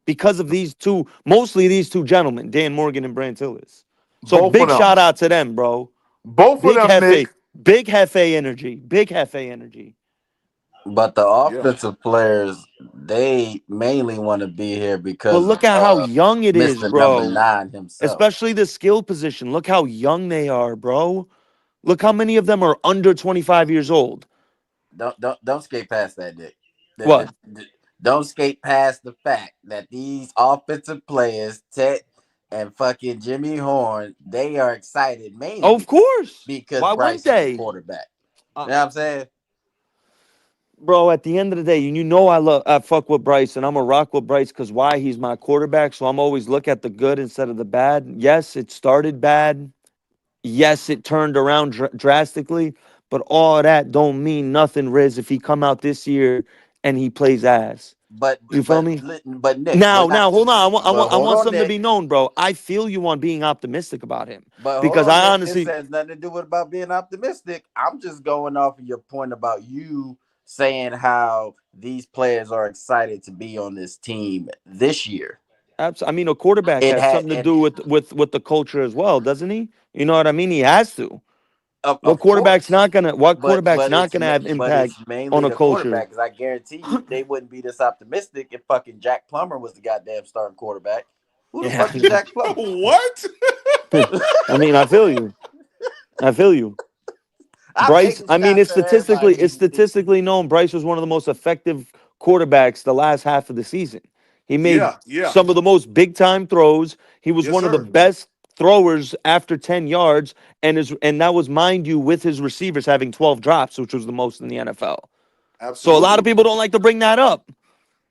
because of these two, mostly these 2 gentlemen, Dan Morgan and Brant Tillis. So Both of big them. shout out to them, bro. Both of them, Nick. Big Hefe energy. Big Hefe energy. But the offensive players, they mainly want to be here But because look at how of young it is, Mr. Number bro. 9 himself. Especially the skill position. Look how young they are, bro. Look how many of them are under 25 years old. Don't skate past that, Nick. What? Don't skate past the fact that these offensive players, Ted and fucking Jimmy Horn, they are excited mainly Of course. because Why Bryce wouldn't is the they? quarterback. You know what I'm saying? Bro, at the end of the day, you know I fuck with Bryce, and I'm a rock with Bryce because why? He's my quarterback, so I'm always look at the good instead of the bad. Yes, it started bad. Yes, it turned around drastically, but all that don't mean nothing, Riz, if he come out this year and he plays ass. But You feel me? Nick, Now, hold on. I hold want on, something to Nick. be known, bro. I feel you on being optimistic about him But hold because on, I Nick. This honestly, has nothing to do with about being optimistic. I'm just going off of your point about you saying how these players are excited to be on this team this year. I mean, a quarterback It has had, something to and do with the culture as well, doesn't he? You know what I mean? He has to. of course, What but quarterback's not gonna have impact it's on mainly a the culture? quarterback because I guarantee you they wouldn't be this optimistic if fucking Jack Plummer was the goddamn starting quarterback. Who the Yeah. fuck is Jack Plummer? What? I mean, I feel you. I feel you. I'm Bryce, taking I mean, shots at everybody. it's statistically known Bryce was one of the most effective quarterbacks the last half of the season. He made Yeah. some of the most big time throws. He was Yes, one of the sir. best throwers after 10 yards, and that was, mind you, with his receivers having 12 drops, which was the most in the NFL. So a lot of Absolutely. people don't like to bring that up.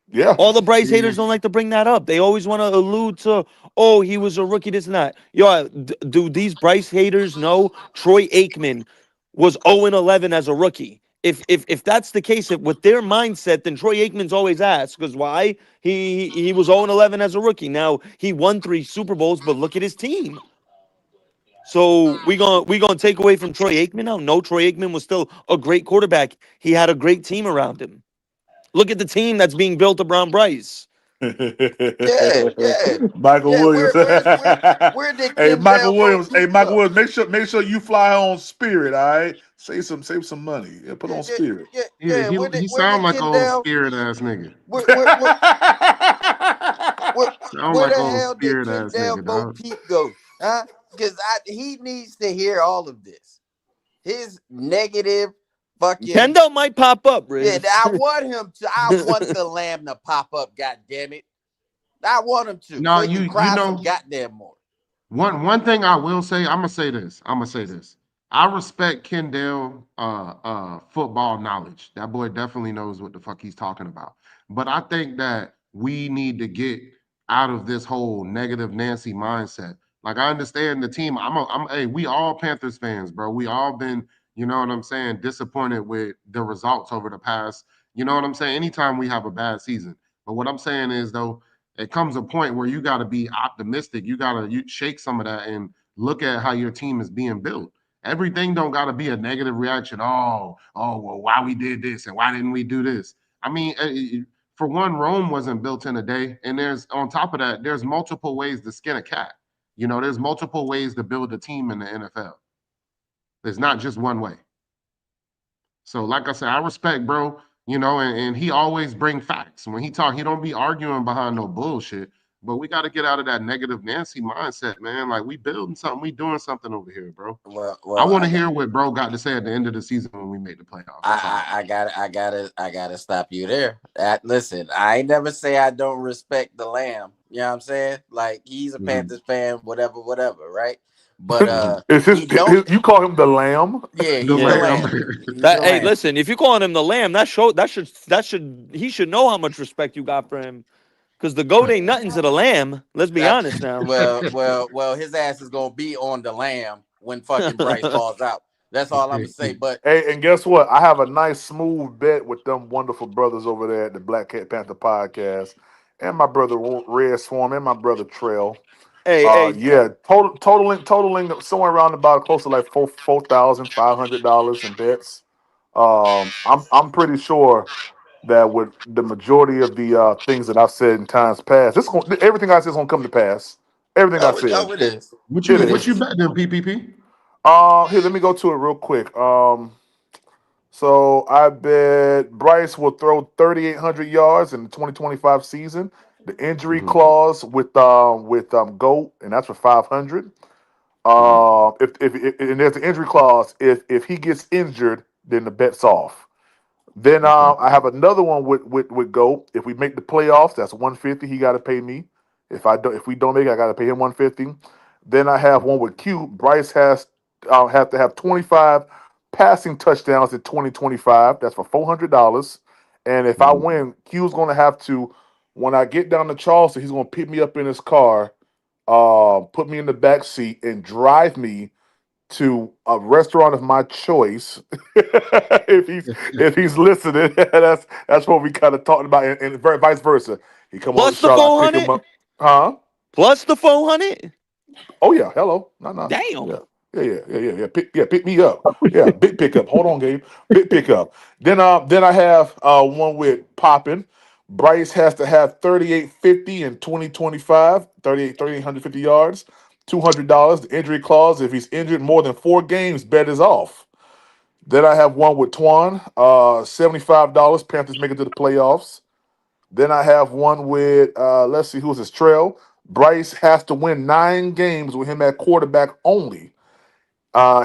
Yeah. All the Bryce haters don't like to bring that up. They always want to allude to, oh, he was a rookie, this and that. Yo, do these Bryce haters know Troy Aikman was 0-11 as a rookie? If that's the case, with their mindset, then Troy Aikman's always asked because why? He was 0-11 as a rookie. Now he won 3 Super Bowls, but look at his team. So we gonna take away from Troy Aikman now? No, Troy Aikman was still a great quarterback. He had a great team around him. Look at the team that's being built around Bryce. Yeah. Michael Williams. Where did Hey, Michael Kendall go Williams. to? Hey, Michael Williams. Make sure you fly on Spirit. All right. Save some money. Yeah, put on Spirit. Yeah. He Where sound did like old Kendall? spirit ass nigga. Where, Sound where like the old hell did spirit ass Kendall nigga, Bo dog. Peep go? Huh? Because he needs to hear all of this. His negative fucking Kendall might pop up, yeah. Riz. I want the lamb to pop up. God damn it! I want him to No, so he can you cry some know goddamn more. one thing I will say. I'm gonna say this. I respect Kendall football knowledge. That boy definitely knows what the fuck he's talking about. But I think that we need to get out of this whole negative Nancy mindset. Like I understand the team. Hey, we all Panthers fans, bro. We all been, you know what I'm saying, disappointed with the results over the past, you know what I'm saying? Anytime we have a bad season. But what I'm saying is though, it comes a point where you got to be optimistic. You shake some of that and look at how your team is being built. Everything don't got to be a negative reaction. Well, why we did this and why didn't we do this? I mean, for one, Rome wasn't built in a day, and there's on top of that, there's multiple ways to skin a cat. You know, there's multiple ways to build a team in the NFL. It's not just one way. So, like I said, I respect bro, and he always bring facts. When he talk, he don't be arguing behind no bullshit. But we got to get out of that negative Nancy mindset, man. Like we building something, we doing something over here, bro. I Well, want to hear what bro got to say at the end of the season when we make the playoffs. That's all. I gotta stop you there. Listen, I ain't never say I don't respect the Lamb. You know what I'm saying? Like he's a Panthers fan, whatever, right? But he don't. You call him the Lamb? Yeah, The he's the Lamb. Lamb. He's That, the hey, Lamb. listen, if you're calling him the Lamb, he should know how much respect you got for him. Because the goat ain't nothing to the Lamb. Let's be honest now. Well, his ass is gonna be on the Lamb when fucking Bryce falls out. That's all I'm gonna say. But Hey, and guess what? I have a nice smooth bet with them wonderful brothers over there at the Black Cat Panther podcast, and my brother Red Swarm and my brother Trail. Hey, Yeah, totaling somewhere around about close to like $4,500 in bets. I'm pretty sure that with the majority of the things that I've said in times past, everything I said is gonna come to pass. Everything I said, it is. What it you is. betting in PPP? Here, let me go to it real quick. So I bet Bryce will throw 3,800 yards in the 2025 season. The injury clause with Goat, and that's for 500. If and there's the injury clause, if he gets injured, then the bet's off. Then I have another one with Goat. If we make the playoffs, that's 150. He got to pay me. If we don't make it, I got to pay him 150. Then I have one with Q. Bryce has have to have 25 passing touchdowns in 2025. That's for $400. And if I win, Q's going to have to, when I get down to Charleston, he's going to pick me up in his car, put me in the back seat, and drive me to a restaurant of my choice. if he's listening, that's what we kind of talking about, and vice versa. He come over to plus the Charlotte, I pick him 400? up. Huh? Plus the 400? Oh yeah, hello. No. Damn. Yeah. Pick me up. Yeah, big pickup. Hold on, Gabe. Big pickup. Then I have one with Poppin. Bryce has to have 3850 in 2025, 3,850 yards, $200. The injury clause, if he's injured more than 4 games, bet is off. Then I have one with Twan, $75. Panthers make it to the playoffs. Then I have one with let's see who's his trail. Bryce has to win 9 games with him at quarterback only.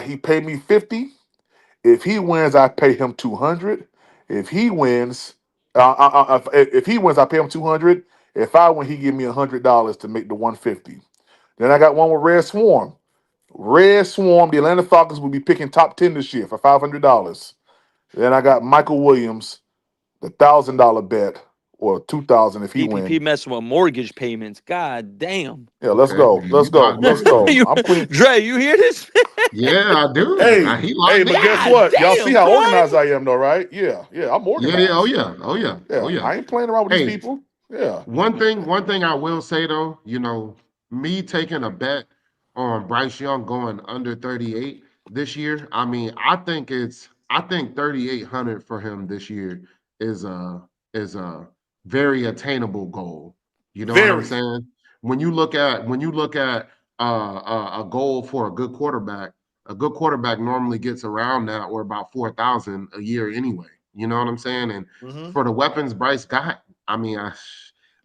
He paid me 50. If he wins, I pay him 200. If he wins, if he wins, I pay him 200. If I win, he give me $100 to make the 150. Then I got one with Red Swarm. Red Swarm, the Atlanta Falcons will be picking top 10 this year for $500. Then I got Michael Williams, the $1,000 bet, or 2,000 if he PPP wins. messing with mortgage payments. God damn. Yeah, let's go. Let's go. Let's go. I'm clean. Dre, you hear this? Yeah, I do. Hey, He locked but in. guess what? Y'all see how organized I am, though, right? Yeah, I'm organized. Oh yeah. I ain't playing around with these Hey, people. Yeah. one thing I will say though, me taking a bet on Bryce Young going under 38 this year. I mean, I think 3,800 for him this year is a very attainable goal. You know what I'm Very. saying? When you look at a goal for a good quarterback normally gets around that or about 4,000 a year anyway. You know what I'm saying? And for the weapons Bryce got, I mean,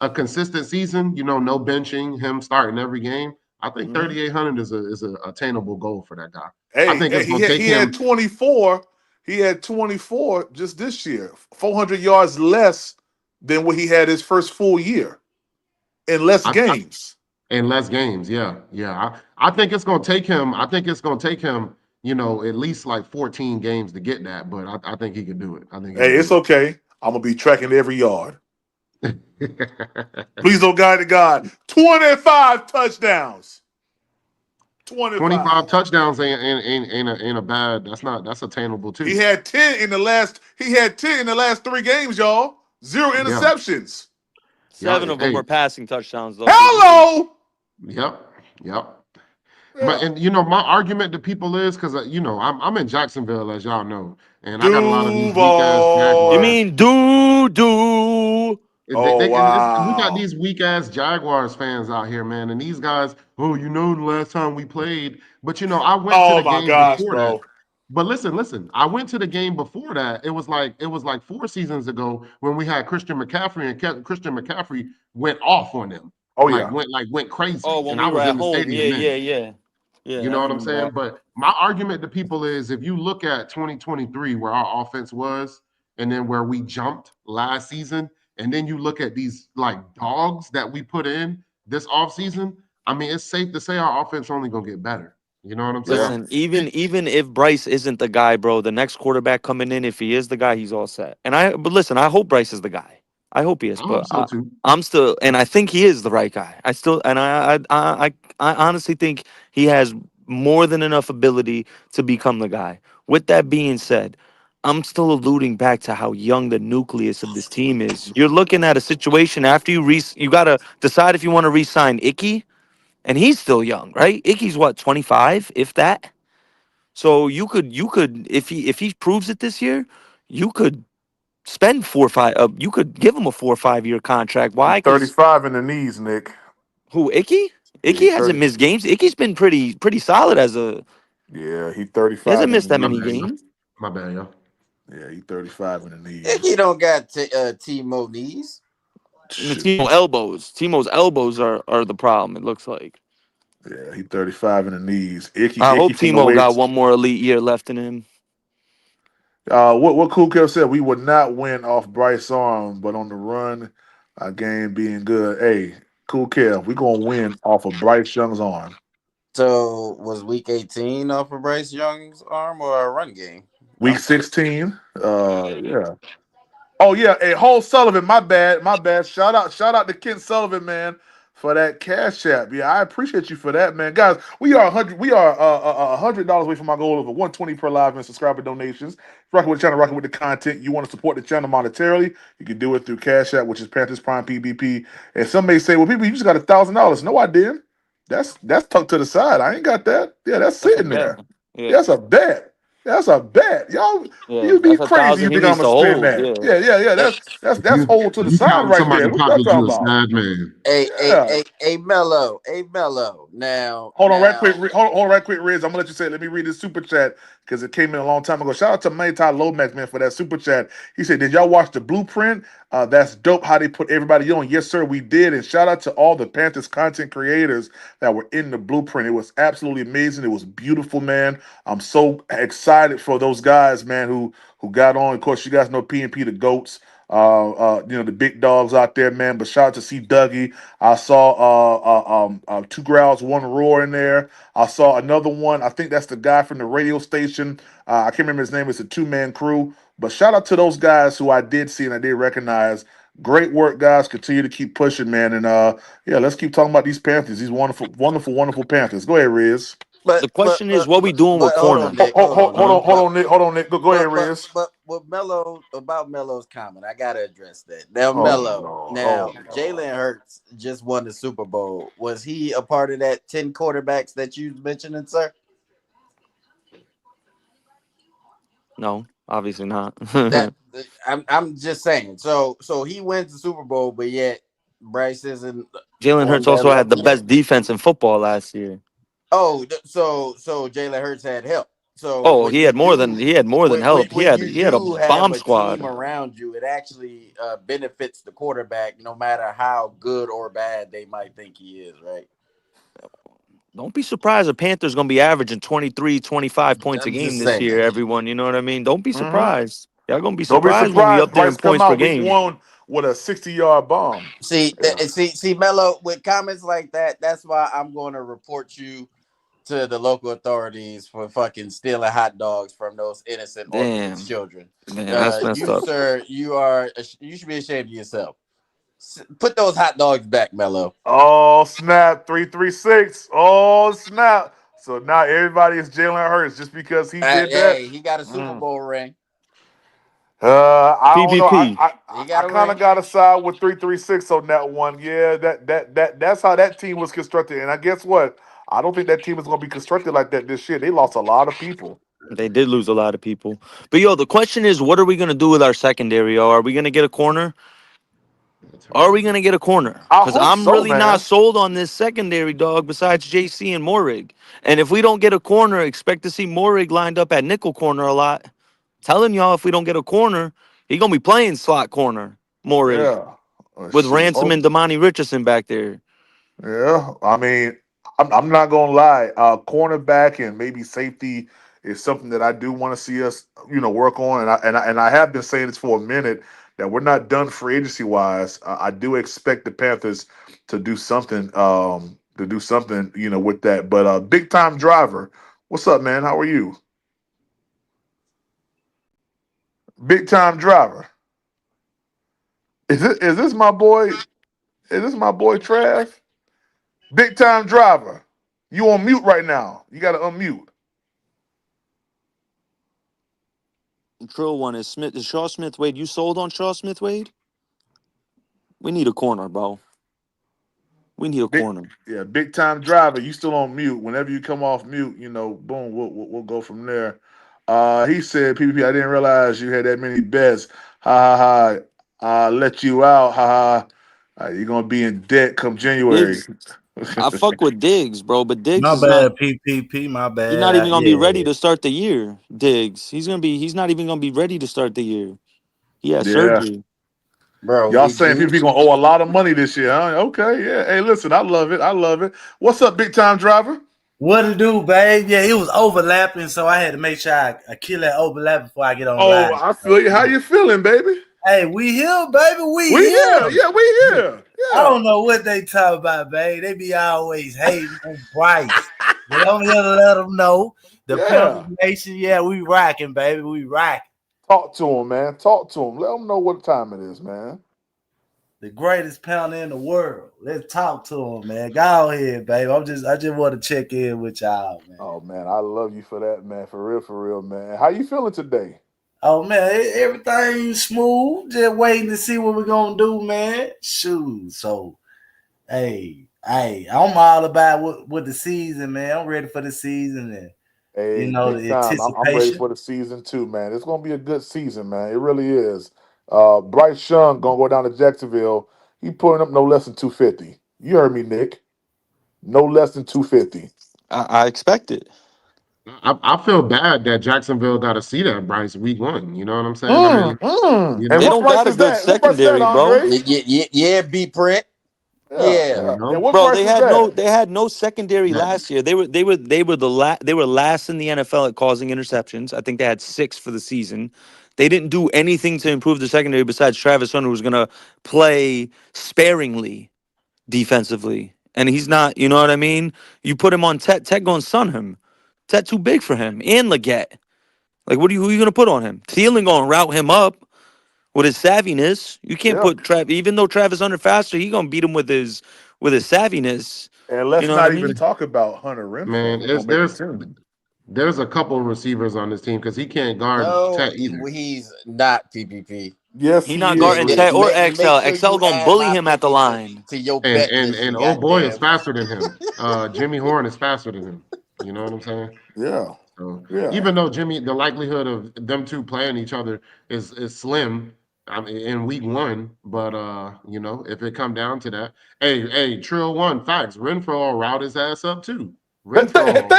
a consistent season, no benching, him starting every game. I think 3,800 is a attainable goal for that guy. I think it's He going to take he him. had 24. He had 24 just this year. 400 yards less than what he had his first full year in less games. In less games, yeah. I think it's going to take him. I think it's going to take him. At least like 14 games to get that, but I think he can do it. I think. Hey, it's okay. I'm gonna be tracking every yard. Please, oh God to God, 25 touchdowns. 25 touchdowns ain't a bad. That's attainable too. He had 10 in the last. He had 10 in the last 3 games, y'all. 0 Yeah. interceptions. 7 of them were passing touchdowns, though. Hello. Yep. But my argument to people is because I'm in Jacksonville, as y'all know, and I got a lot of these weak ass Jaguars. You mean do? We got these weak ass Jaguars fans out here, man, and these guys. Oh, the last time we played, but I went to the game before that. But listen. I went to the game before that. It was like 4 seasons ago when we had Christian McCaffrey, and Christian McCaffrey went off on them. Oh Like yeah. went Oh, crazy. when And we I were was at in the home. Yeah, stadium then. yeah, yeah. You Yeah, I know what I'm remember saying? that. But my argument to people is if you look at 2023, where our offense was, and then where we jumped last season, and then you look at these like dogs that we put in this offseason, I mean, it's safe to say our offense only gonna get better. You know what I'm Yeah. saying? Listen, even if Bryce isn't the guy, bro, the next quarterback coming in, if he is the guy, he's all set. But listen, I hope Bryce is the guy. I hope he is, I hope but so too. I'm still, and I think he is the right guy. I still, and I honestly think he has more than enough ability to become the guy. With that being said, I'm still alluding back to how young the nucleus of this team is. You're looking at a situation after you gotta decide if you want to re-sign Icky, and he's still young, right? Icky's what, 25, if that. So you could if he proves it this year, you could spend 4 or 5. You could give him a 4 or 5 year contract. He's Why? Because 35 in the knees, Nick. who? Icky? Yeah, Icky hasn't missed games. Icky's been pretty solid as a. Yeah, he's He hasn't 35 in the missed that My many bad, knees. y'all. games. My bad, y'all. Yeah, he's 35 in the He knees. don't got Timo knees. And the Shit. Timo's elbows are the problem. It looks like. Yeah, he's 35 in the knees. I Icky hope from the Timo got weights. one more elite year left in him. What Cool Kev said, we would not win off Bryce arm, but on the run, our game being good. Hey, Cool Kev, we gonna win off of Bryce Young's arm. So was week 18 off of Bryce Young's arm or a run game? Week 16. Yeah. Oh yeah, hey, Hole Sullivan, my bad. Shout out to Ken Sullivan, man, for that cash app. Yeah, I appreciate you for that, man. Guys, we are $100 away from our goal of a 120 per live and subscriber donations. Rocking with the channel, rocking with the content. You want to support the channel monetarily, you can do it through Cash App, which is Panthers Prime PBP. And some may say, well, people, you just got $1,000. No, I didn't. That's tucked to the side. I ain't got that. Yeah, that's That's a sitting bet. there. Yeah, That's a bet. That's a bet. Y'all, yeah. you be That's a crazy. You thousand he think I'm needs gonna to spend hold. that? Yeah. Yeah. Hey, That's You hold to the you side counting right there. somebody What y'all pockets, talking you a about? sad man. Yeah. hey, Mello, Now, Hold on, right quick. Hold on, right quick, Riz. I'm gonna let you say it. Let me read this super chat because it came in a long time ago. Shout out to Maytai Lomax, man, for that super chat. He said, "Did y'all watch the blueprint? That's dope. How they put everybody on." Yes, sir, we did. And shout out to all the Panthers content creators that were in the blueprint. It was absolutely amazing. It was beautiful, man. I'm so excited for those guys, man, who got on. Of course, you guys know P&P the goats. The big dogs out there, man. But shout out to C Dougie. I saw 2 growls, 1 roar in there. I saw another one. I think that's the guy from the radio station. I can't remember his name. It's a 2-man crew. But shout out to those guys who I did see and I did recognize. Great work, guys. Continue to keep pushing, man. And yeah, let's keep talking about these Panthers. These wonderful, wonderful, wonderful Panthers. Go ahead, Riz. The question is, what we doing with hold on, corners? Nick. Hold on, Nick. Hold on, Nick. Hold on, Nick. Go ahead, Riz. But with Melo about Melo's comment, I gotta address that. Now, Oh Melo. Lord. Now, Oh Lord. Jalen Hurts just won the Super Bowl. Was he a part of that 10 quarterbacks that you mentioning, sir? No, obviously not. That I'm just saying. So he wins the Super Bowl, but yet Bryce isn't Jalen on Hurts that also had the level yet. best defense in football last year. Oh, so Jalen Hurts had help. So Oh, he had more than help. He when had you he had a do have bomb a team squad. around you, it actually benefits the quarterback, no matter how good or bad they might think he is, right? Don't be surprised if Panthers going to be averaging 23, 25 points a I'm game just this saying. year, everyone. You know what I mean? Don't be surprised. Y'all going to be Don't be surprised when we surprised. up there in Bryce come points per out week game. 1 with a 60-yard bomb. Yeah. See, Mello, with comments like that, that's why I'm going to report you to the local authorities for fucking stealing hot dogs from those innocent orphanage Damn. children. Man, that's messed You, up. sir, you should be ashamed of yourself. Put those hot dogs back, Mello. Oh snap! 336. Oh snap! So now everybody is Jalen Hurts just because he did that. Hey, he got a Super Bowl ring. I don't know. PPP. He I got a kind of ring. got to side with 336 on that one. Yeah, that's how that team was constructed. And I guess what? I don't think that team is going to be constructed like that this year. They lost a lot of people. They did lose a lot of people. But, yo, the question is, what are we going to do with our secondary? Yo? Are we going to get a corner? Are we gonna get a corner? I Because hope I'm so, really not man. sold on this secondary, dog. Besides JC and Morig, and if we don't get a corner, expect to see Morig lined up at nickel corner a lot. Telling y'all, if we don't get a corner, he gonna be playing slot corner. Morig Yeah. with Shoot. Ransom and Damani Richardson back there. Yeah, I mean, I'm not gonna lie. Cornerback and maybe safety is something that I do want to see us, work on. And I have been saying this for a minute that we're not done free agency wise. I do expect the Panthers to do something, with that. But big time driver, what's up, man? How are you? Big time driver. Is this my boy? Is this my boy Trav? Big time driver. You on mute right now. You got to unmute. Trill one is Smith. Is Shaw Smith Wade? You sold on Shaw Smith Wade? We need a corner, bro. We need a Big, corner. yeah, big time driver. You still on mute. Whenever you come off mute, boom, we'll go from there. He said, PPP, I didn't realize you had that many bets. Ha ha ha. Let you out. Ha ha. You're gonna be in debt come January. Diggs, I fuck with Diggs, bro, but Diggs My is not. bad, PPP. My He's bad. not even gonna be ready Yeah. to start the year. Diggs. He's not even gonna be ready to start the year. He has Yeah. surgery. Bro, Y'all did saying you PPP gonna owe a lot of money this year, huh? Okay, yeah. Hey, listen, I love it. I love it. What's up, big time driver? What to do, babe? Yeah, it was overlapping, so I had to make sure I kill that overlap before I get on Oh, live. I feel you. How you feeling, baby? Hey, we here, baby. We We here. here. Yeah, we here. I Yeah. don't know what they talk about, babe. They be always hating on Bryce. But I'm here to let them know the Panthers Yeah. Nation, yeah, we rocking, baby. We rocking. Talk to him, man. Talk to him. Let him know what time it is, man. The greatest Panther in the world. Let's talk to him, man. Go ahead, baby. I just want to check in with y'all, man. Oh man, I love you for that, man. For real, man. How you feeling today? Oh man, everything smooth. Just waiting to see what we're gonna do, man. Shoot. So, hey, I'm all about what the season, man. I'm ready for the season and Hey, big the time. I'm ready anticipation. for the season too, man. It's gonna be a good season, man. It really is. Bryce Young gonna go down to Jacksonville. He putting up no less than 250. You heard me, Nick. No less than 250. I expect it. I feel bad that Jacksonville got to see that Bryce week 1. You know what I'm saying? I mean, you And They know, what don't price got a is good that? What price is that, secondary, bro. Andre? yeah, B print. Yeah, Yeah. yeah. you know. And what Bro, price is that? they had no secondary That, last year. They were last in the NFL at causing interceptions. I think they had 6 for the season. They didn't do anything to improve the secondary besides Travis Hunter, who's gonna play sparingly defensively. And he's not, you know what I mean? You put him on Tet gonna sun him. Tet too big for him. And Leggett. Like who are you gonna put on him? Thielen gonna route him up with his savviness. You can't Yeah. put even though Travis Hunter faster, he gonna beat him with his savviness. And You let's know what I not even mean? talk about Hunter Renfro, man, who's gonna make the team. there's a couple of receivers on this team because he can't guard No, Tet either. he's not PPP. Yes, He he not is. guarding Make, Tet or make XL. sure XL you gonna add bully my him at the pickings line. to your And bet and this year. and old boy is Goddamn. faster than him. Jimmy Horn is faster than him. You know what I'm saying? Yeah. So Yeah. even though the likelihood of them two playing each other is slim, I mean, in week 1, but if it come down to that, hey, Trill one facts, Renfro will route his ass up too. Renfro,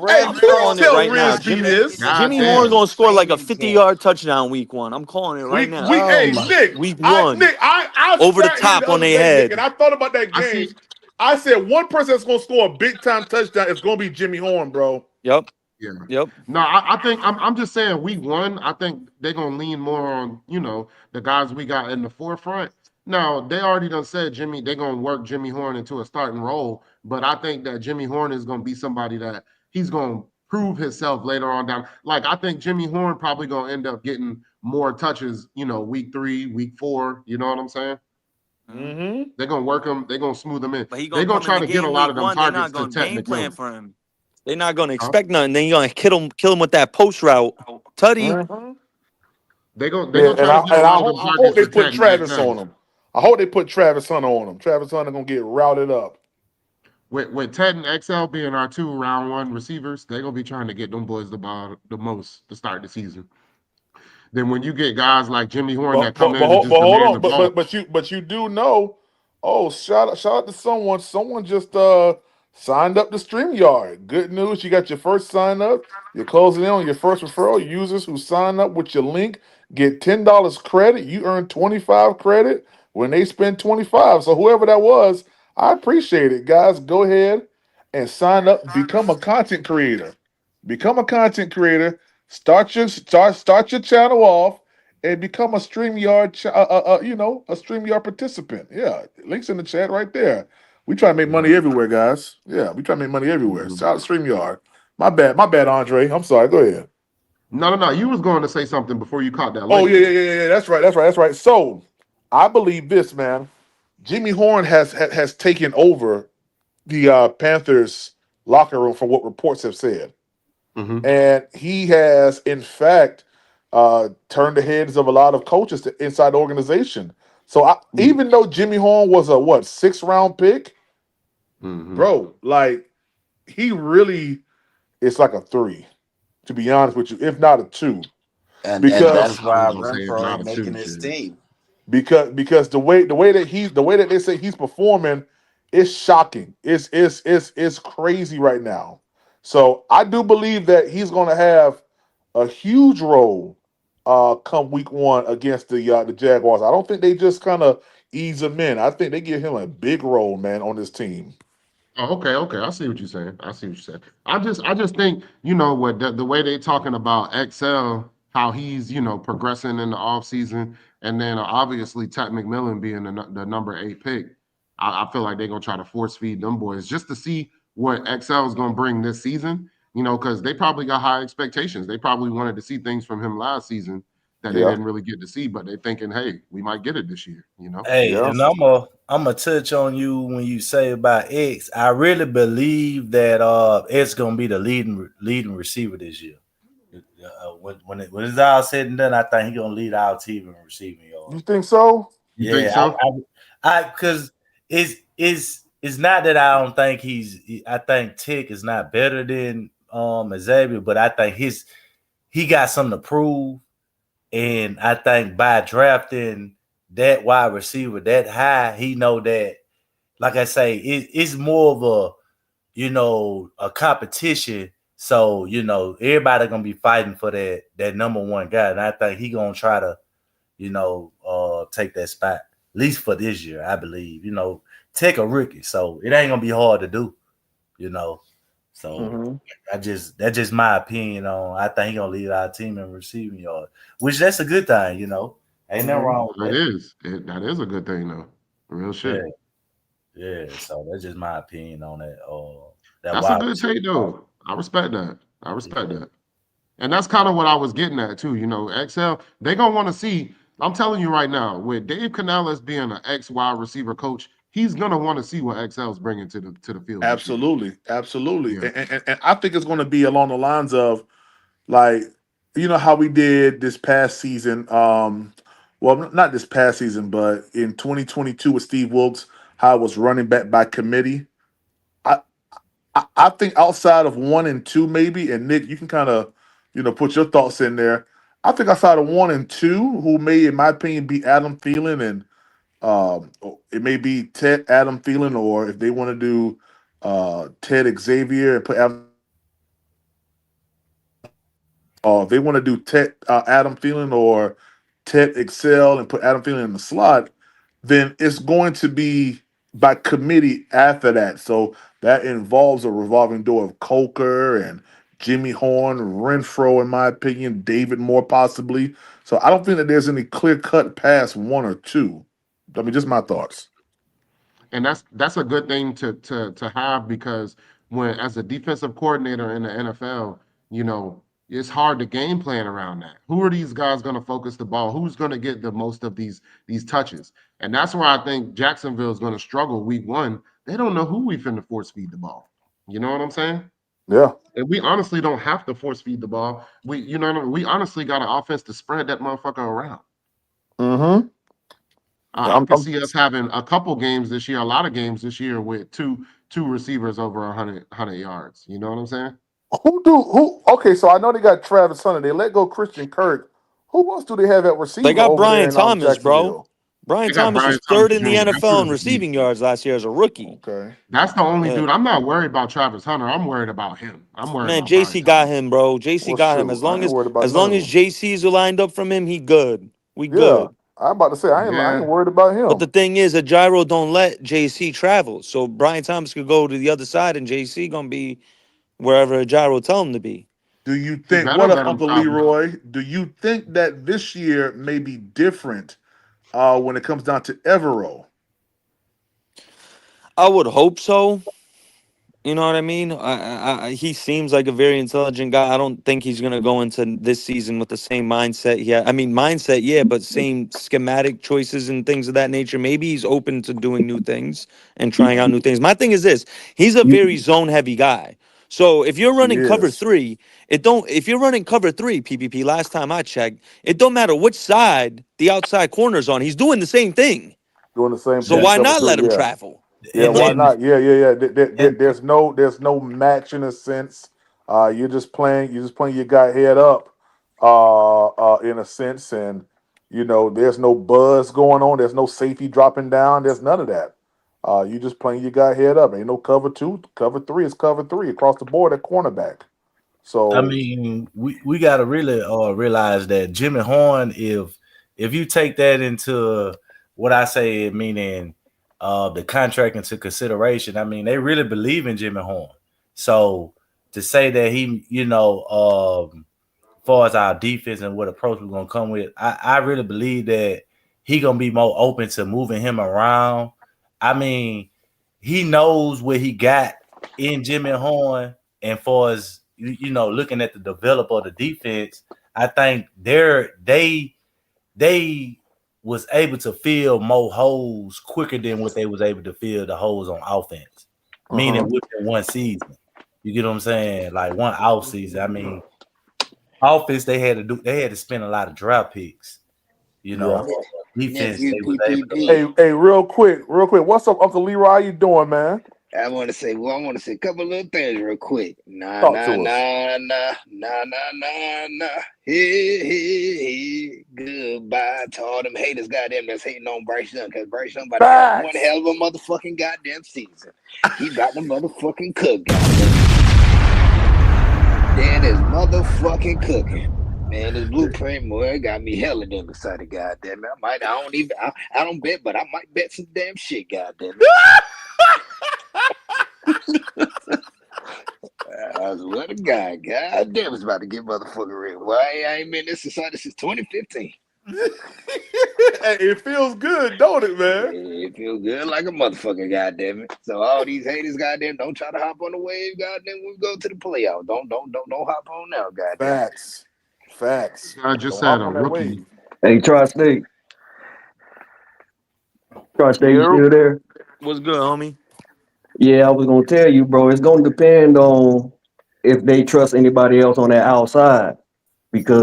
Hey, I'm please calling it Renfro tell right now. Riz is beat Jimmy this. god Jimmy Horn damn. gonna score like a training camp. 50-yard touchdown week 1. I'm calling it right now. Oh Hey, my. Nick, Week 1. I Over the sat here top the on other their day, Nick, and head. I thought about that I game. see. I said one person that's gonna score a big time touchdown is gonna be Jimmy Horn, bro. Yep. Yeah. Yep. No, I think I'm just saying week 1, I think they're gonna lean more on, the guys we got in the forefront. Now, they already done said they're gonna work Jimmy Horn into a starting role, but I think that Jimmy Horn is gonna be somebody that he's gonna prove himself later on down. Like I think Jimmy Horn probably gonna end up getting more touches, week 3, week 4, you know what I'm saying? Mm-hmm. They're gonna work him, they're gonna smooth him in. But he They're gonna gonna come in try the to get a game lot week of them 1. They're not targets to gonna Tet game plan McMillan. for him. They're not gonna Huh? expect nothing. Then you're gonna kill him with that post route. Tutty. Mm-hmm. They're Yeah, gonna and try to I get a and I lot of hope them I hope targets they to put Tet and Travis XL. on him. I hope they put Travis Hunter on him. Travis Hunter gonna get routed up. With Ted and XL being our 2 round 1 receivers, they're gonna be trying to get them boys the ball the most to start the season. then when you get guys like Jimmy Horn that come in and just hold demand the on, ball. but you do know. Oh, shout out to someone. Someone just signed up to StreamYard. Good news, you got your first sign up. You're closing in on your first referral. Users who sign up with your link get $10 credit. You earn 25 credit when they spend 25. So whoever that was, I appreciate it, guys. Go ahead and sign up. Become a content creator. Become a content creator. Start your channel off and become a StreamYard, a StreamYard participant. Yeah, links in the chat right there. We try to make money everywhere, guys. Yeah, we try to make money everywhere. Mhm. Shout out to StreamYard. My bad, Andre. I'm sorry. Go ahead. No. You was going to say something before you caught that Oh link. yeah. That's right. So I believe this, man. Jimmy Horn has taken over the Panthers locker room from what reports have said. Mm-hmm. And he has, in fact, turned the heads of a lot of coaches inside the organization. So even though Jimmy Horn was a 6th-round pick, Mm-hmm. bro, like he really is like a 3, to be honest with you, if not a 2, And because that's I was why gonna say if Renfro not ain't a making two, his shit. team. because the way that they say he's performing is shocking. It's crazy right now. So I do believe that he's going to have a huge role come week 1 against the Jaguars. I don't think they just kind of ease him in. I think they give him a big role, man, on this team. Oh, okay. I see what you're saying. I just think, what the way they talking about XL, how he's, progressing in the offseason, and then obviously Ted McMillan being the number 8 pick. I feel like they're gonna try to force feed them boys just to see what XL is gonna bring this season, because they probably got high expectations. They probably wanted to see things from him last season that they Yeah. didn't really get to see, but they're thinking, hey, we might get it this year. Hey, Yeah. and I'm gonna touch on you when you say about X. I really believe that X gonna be the leading receiver this year. When it's all said and done, I think he gonna lead our team in receiving yards. You think so? You think Yeah, so? I because it's not that I don't think I think Tick is not better than Xavier, but I think he got something to prove, and I think by drafting that wide receiver that high, he know that, like I say, it's more of a competition. So everybody gonna be fighting for that number 1 guy, and I think he gonna try to take that spot, at least for this year, I believe. Take a rookie, so it ain't gonna be hard to do. So Mm-hmm. that's just my opinion on. I think he gonna lead our team in receiving yard, which that's a good thing. Ain't nothing wrong with That that. is. That is a good thing though. Real Yeah, shit. yeah. So that's just my opinion on that. That That's a wide good receiver. take though. I respect that. I respect Yeah. that. And that's kind of what I was getting at too. XL, they gonna want to see. I'm telling you right now, with Dave Canales being an ex wide receiver coach, he's gonna want to see what XL's bringing to the field this year. Absolutely. Yeah. And I think it's going to be along the lines of, like, how we did this past season. Well, not this past season, but in 2022 with Steve Wilkes, how it was running back by committee. I I think outside of 1 and 2, maybe, and Nick, you can kind of put your thoughts in there. I think outside of 1 and 2, who may, in my opinion, be Adam Thielen, and it may be Ted Adam Thielen, or if they want to do Ted Xavier and put Adam. If they want to do Adam Thielen or Ted Excel and put Adam Thielen in the slot, then it's going to be by committee after that. So that involves a revolving door of Coker and Jimmy Horn, Renfro, in my opinion, David Moore possibly. So I don't think that there's any clear cut past 1 or 2. I mean, just my thoughts. And that's a good thing to have, because when, as a defensive coordinator in the NFL, it's hard to game plan around that. Who are these guys going to focus the ball? Who's going to get the most of these touches? And that's why I think Jacksonville is going to struggle week 1. They don't know who we finna force feed the ball. You know what I'm saying? Yeah. And we honestly don't have to force feed the ball. We honestly got an offense to spread that motherfucker around. Mm-hmm. I can see us having a couple games this year, a lot of games this year with two receivers over 100 yards. You know what I'm saying? Who? Okay, so I know they got Travis Hunter. They let go Christian Kirk. Who else do they have at receiver They got over there Brian in Thomas, bro. Jacksonville? Brian They got Thomas Brian was Thomas third in the Jr. That's NFL in a beast. receiving yards last year as a rookie. Okay. That's the only Yeah. dude. I'm not worried about Travis Hunter. I'm worried about him. I'm worried Man, about Brian JC Thomas. got him, bro. JC Well, got him. shoot, I ain't worried about As none long of as them. JC's lined up from him, he good. We Yeah, good. I'm about to say I Yeah. ain't worried about But him. the thing is, a gyro don't let JC travel. So Brian Thomas could go to the other side, and JC gonna be wherever a gyro tell him to be. Do you He think better what up, let him Uncle travel. Leroy? Do you think that this year may be different when it comes down to Evero? I would hope so. You know what I mean? He seems like a very intelligent guy. I don't think he's going to go into this season with the same mindset. Yeah, I mean, mindset, yeah, but same schematic choices and things of that nature. Maybe he's open to doing new things and trying out new things. My thing is this: he's a very zone heavy guy. So if you're He running cover is three, if you're running cover three, PPP, last time I checked, it don't matter which side the outside corner's on. He's doing the same thing. doing the same So thing. why Cover not let three, him yeah. travel? Yeah, And why then not? Yeah. and There's no match in a sense. You're just playing your guy head up, in a sense, and there's no buzz going on. There's no safety dropping down. There's none of that. You just playing your guy head up. Ain't no cover two, cover three is cover three across the board at cornerback. I So mean, we got to really realize that Jimmy Horn, if you take that into what I say, meaning the contract into consideration, I mean, they really believe in Jimmy Horn. So to say that he, as far as our defense and what approach we're gonna come with, I really believe that he gonna be more open to moving him around. I mean, he knows what he got in Jimmy Horn, and far as looking at the developer of the defense, I think they was able to fill more holes quicker than what they was able to fill the holes on offense. Meaning within one season. You get what I'm saying? Like one off season. I mean, offense they had to spend a lot of draft picks. yeah. Defense Nephew they was able to. Hey, real quick. What's up, Uncle Leroy? How you doing, man? I want to say a couple little things real quick. Nah. Talk to us. Hey, goodbye to all them haters, goddamn, that's hating on Bryce Young, because Bryce Young about to have one hell of a motherfucking goddamn season. He about to motherfucking cook, goddamn. Dan is motherfucking cooking. Man, this blueprint, boy, got me hella damn excited, goddamn it. I don't bet, but I might bet some damn shit, goddamn it. I swear to God, goddamn, it's about to get motherfucking real. Why I ain't been in this society since 2015. It feels good, don't it, man? It feels good like a motherfucker, goddamn it. So all these haters, goddamn, don't try to hop on the wave, goddamn. When we go to the playoff, don't hop on now, goddamn. Facts. I just Don't hop said a on that rookie. wave. Hey, Tri-State. Tri-State, you Yeah. still there? What's good, homie? Yeah, I was gonna tell you, bro. It's gonna depend on if they trust anybody else on that outside, because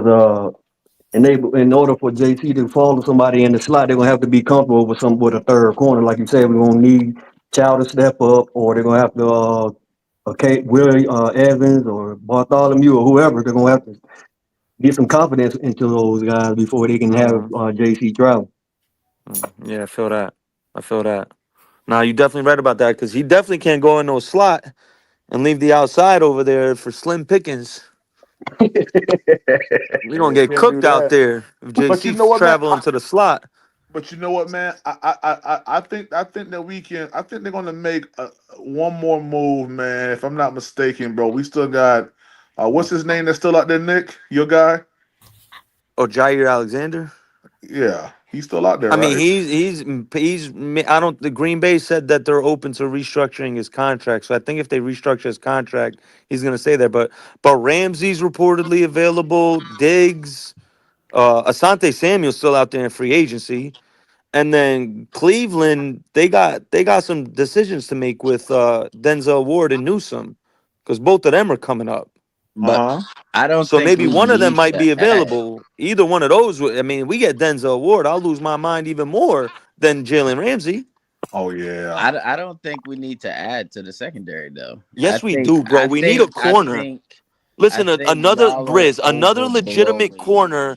in order for JT to follow somebody in the slot, they're gonna have to be comfortable with a third corner. Like you said, we're gonna need Chow to step up, or they're gonna have to Will Evans or Bartholomew or whoever. They're gonna have to get some confidence into those guys before they can have JC travel. Yeah, I feel that. Now you definitely right about that because he definitely can't go in no slot and leave the outside over there for slim pickings. We're gonna get Can't do cooked out that. there if But you JC know what, man? traveling to the slot. But you know what, man? I think that we can. I think they're gonna make one more move, man. If I'm not mistaken, bro. We still got what's his name that's still out there, Nick? Your guy? Oh, Jair Alexander. Yeah, he's still out there, I mean, right? he's. I don't. The Green Bay said that they're open to restructuring his contract. So I think if they restructure his contract, he's gonna stay there. But Ramsey's reportedly available. Diggs, Asante Samuel's still out there in free agency. And then Cleveland, they got some decisions to make with Denzel Ward and Newsome, because both of them are coming up. But I don't So think maybe we one of them need might to be add. available. Either one of those. I mean, we get Denzel Ward, I'll lose my mind even more than Jalen Ramsey. Oh yeah. I don't think we need to add to the secondary though. Yes, we do, bro. We need a corner. Listen, I think another y'all are Briz, another legitimate overblowing. corner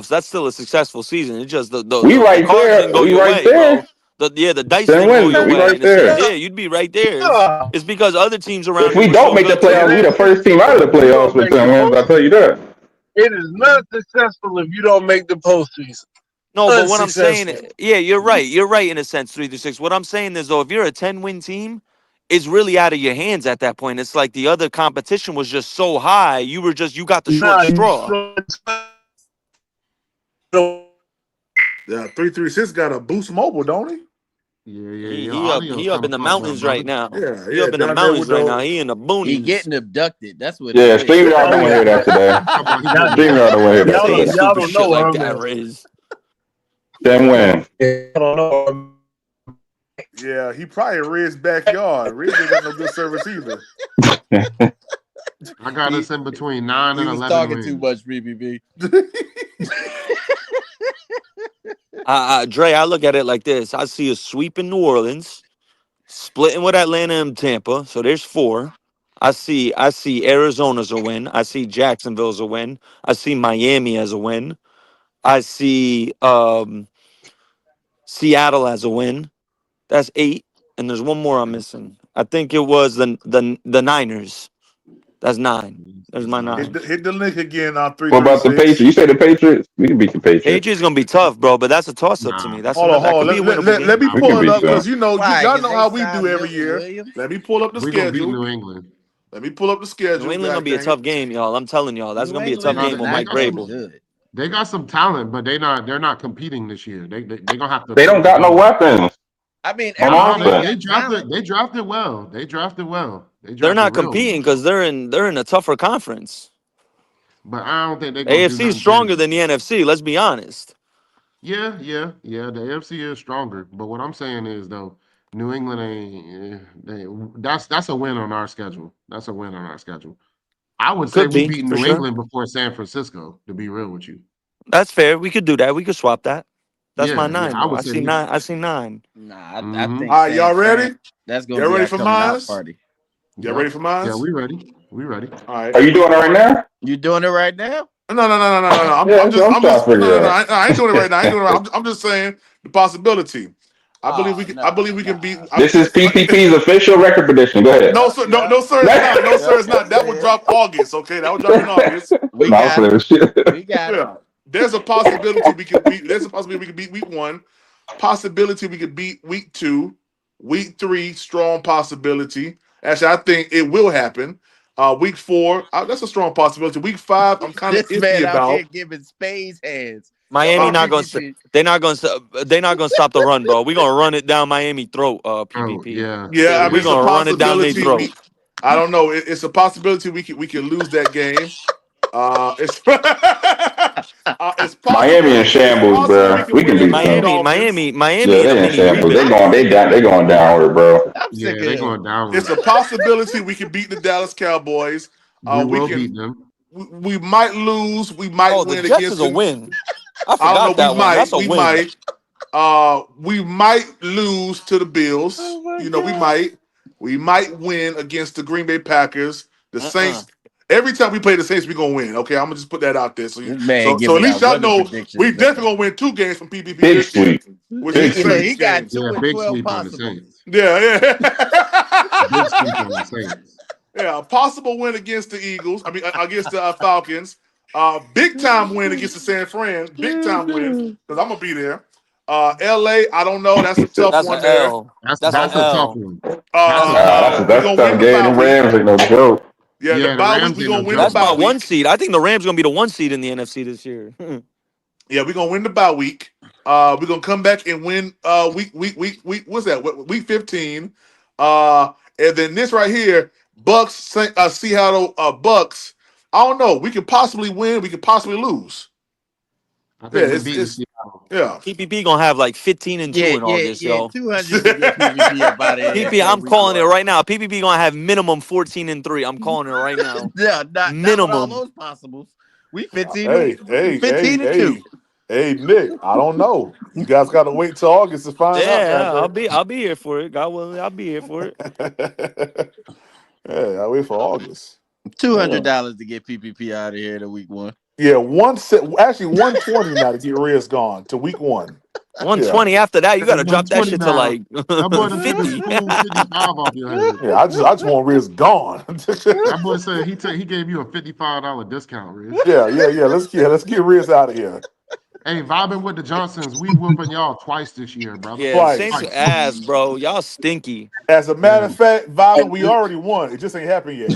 playoffs. That's still a successful season. It's just the We the right cards didn't there. go We your right way, bro. there. The dice 10 didn't go wins. your We way right in a sense. there. Yeah, you'd be right there. Yeah. It's because other teams If around you we were don't so make the good too. playoffs, we the first team out of the If you playoffs don't with make 10 the wins. post, I'll tell you that. it is not successful if you don't make the postseason. No, but what I'm saying, Unsuccessful. yeah, you're right. You're right in a sense, 3-6. What I'm saying is, though, if you're a 10-win team, it's really out of your hands at that point. It's like the other competition was just so high, you got the short Nah, straw. Yeah, 336 got a Boost Mobile, don't he? Your He audio's up kind in of the fucked up, mountains right brother. now. Yeah, He yeah, up in the down there with mountains right now. no. He in the He boonies. getting abducted. That's what it Yeah, is. StreamYard don't want to hear that today. Talking about he Y'all, getting StreamYard don't want to hear abducted. that y'all Say don't, today. y'all stupid don't shit know where like I'm that, at. Riz. Then win. I don't know. Yeah, he probably in Red's backyard. Red ain't got no good service either. I got He, us in between 9 he and was 11 talking too wins. much, BBB. Dre, I look at it like this. I see a sweep in New Orleans, splitting with Atlanta and Tampa. So there's 4. I see Arizona's a win. I see Jacksonville's a win. I see Miami as a win. I see Seattle as a win. That's 8. And there's one more I'm missing. I think it was the Niners. That's 9. There's my 9. Hit the link again on What about the 336. Patriots? You say the Patriots? We can beat the Patriots. Patriots gonna be tough, bro, but that's a toss up to Nah. me. That's Hold on, that hold could on. be a winnable Let game. me We pull can it beat up because them. Why? y'all Because know they how we do signed every Milton year. Williams. Let me pull up the We're gonna beat schedule. New England. Let me pull up the New schedule. England gonna God be a dang it. tough game, y'all. I'm telling y'all, that's New gonna be a tough England No, is game with they not Mike got that some. Vrabel. good. They got some talent, but they're not competing this year. They gonna have to They don't put got no together. weapons I mean, on every No, team offense. they got talent. drafted well. They drafted well. They They're drafted not real well. competing because they're in a tougher conference. But I don't think they're gonna do AFC is nothing stronger big. than the NFC. Let's be honest. Yeah. The AFC is stronger, but what I'm saying is though, New England ain't. That's a win on our schedule. That's a win on our schedule. I would say Could we be beat for New sure. England before San Francisco. To be real with you. That's fair. We could do that. We could swap that. That's my Yeah. 9 I though. would I say see we. 9. I see 9. Nah, I Mm-hmm. think All right, y'all San ready? that's gonna Y'all be ready our for coming out mines? party. Y'all ready Yep. for Yeah, mines? we ready. We ready. All right. Are you doing it right now? You doing it right now? No. Yeah, that's what I'm trying to figure No. out. I ain't doing it right now. I ain't doing it right. I'm just saying the possibility. I believe we Oh can. I no, believe we can beat. This is PPP's official record prediction. Go ahead. No, sir. No, sir. It's not. No, sir. It's not. That Say would it. drop August. Okay, that would drop in August. We No, I'm got it. playing shit. We got it. Yeah. There's a possibility we could beat. There's a possibility we could beat week 1. Possibility we could beat week 2. Week 3, strong possibility. Actually, I think it will happen. Week 4, that's a strong possibility. Week 5, I'm kind of This iffy man out here about. giving spades hands. Come Miami on, not going to PPP. they're not going to stop the run, bro. We're going to run it down Miami throat, Oh PPP. yeah. Yeah, I mean, We're it's a going to run it down their possibility. throat. I don't know. It's a possibility we could lose that game. It's it's Miami in possible. It's shambles, possible we bro. can We win can against beat the them. Dolphins. Miami Yeah, in a they in mini shambles. They rebuild. going. They going downward, bro. I'm sick Yeah, of they him. going It's downward. a possibility we can beat the Dallas Cowboys. We We will can. beat them. We might lose. We might Oh, the win Jets is against a them. win. I I don't know. forgot that one. That's a We win. might. We might lose to the Bills. Oh my You know, we god. might. We might win against the Green Bay Packers. The Uh-uh. Saints. Every time we play the Saints, we're gonna win. Okay, I'm gonna just put that out there. This man So at giving least out y'all weather know we predictions, man. definitely gonna win 2 games from PPP Big this year, sweep. which is Big the sweep. He Saints got game. 2 Yeah, and big 12 sweep on the possible. Saints. Yeah. Big sweep on the Saints. Yeah, a possible win against the Eagles. I mean, against the Falcons. Big time win against the San Fran. Big time win because I'm gonna be there. LA, I don't know. That's a tough That's one a there. L. That's a That's a tough L. one. That's a tough That's a one. We're that's a gonna win tough the game. bye The week. Rams ain't no joke. Yeah, the Yeah, the bye week. Rams We're ain't no gonna win the joke, That's bye my man. one week. seed. I think the Rams gonna be the 1 seed in the NFC this year. Yeah, we're gonna win the bye week. We're gonna come back and win week what's that? Week 15. And then this right here, Seattle Bucks. I don't know. We could possibly win, we could possibly lose. I Yeah, think we beating it's Seattle. yeah. PPP gonna have like 15 and 2 in August, Yeah. yo. 200 to get PPP up out of here PP, before I'm week calling it 1. right now. PPP gonna have minimum 14 and 3. I'm calling it right now. Yeah, not with all Minimum. those possibles. We 15 Hey, and hey, hey, 15 and 2. hey, Nick. I don't know. You guys got to wait till August to find out. Yeah, Goddamn. I'll be here for it. God willing, I'll be here for it. Yeah, I wait for August. $200 to get PPP out of here to week 1. Yeah, actually 120 now to get Reyes gone to week 1. Yeah, 120 after that, you Hey, gotta drop that 120 shit to now. like That boy done took a 50. smooth 55 off your head. yeah. I just want Reyes gone. That boy said he gave you a $55 discount, Riz. yeah. Let's get Reyes out of here Hey, vibing with the Johnsons, we whooping y'all twice this year, brother. Yeah, Saints twice. Twice. ass, bro. Y'all stinky. As a matter Yeah. of fact, Vibin, we already won. It just ain't happened yet.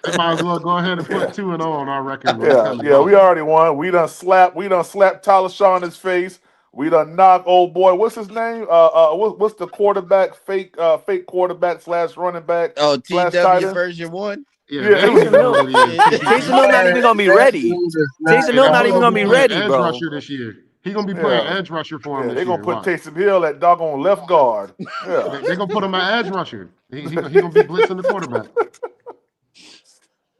They might as well go ahead and put 2-0 on our record when it comes Yeah, we out. already won. We done slapped Tyler Shaw in his face. We done knock old boy. What's his name? What's the quarterback? Fake quarterback / running back / TW tight end? version 1. Yeah, they don't Taysom even know Hill, what he is. Taysom Hill not even gonna be ready. Taysom Hill not even gonna be playing ready, edge bro. rusher this year. He gonna be playing edge rusher for him Yeah, this they're year. gonna put Watch. Taysom Hill at doggone left guard. Yeah. They gonna put him at edge rusher. He gonna be blitzing the quarterback.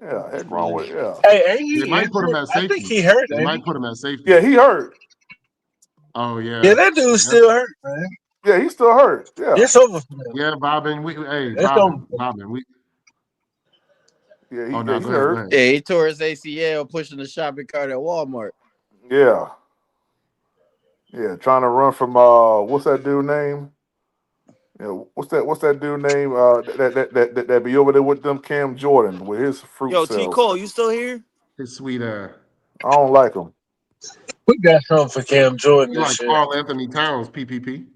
Yeah, heck wrong with Hey, They might put him at I think safety. he hurt. They might put him at safety. Yeah, he hurt. Oh yeah. Yeah, that dude's still hurt, man. Yeah, he's still hurt. Yeah. It's over for them. Yeah, Bobbin. It's over. Bobbin. Yeah, Go he's ahead. hurt. Yeah, he tore his ACL pushing the shopping cart at Walmart. Yeah. Yeah, trying to run from what's that dude name? Yeah, what's that dude name? That be over there with them Cam Jordan with his fruit Yo, T. cells. Cole, you still here? His sweet I don't like him. We got something for Cam Jordan He this like year. Carl Anthony Towns, PPP.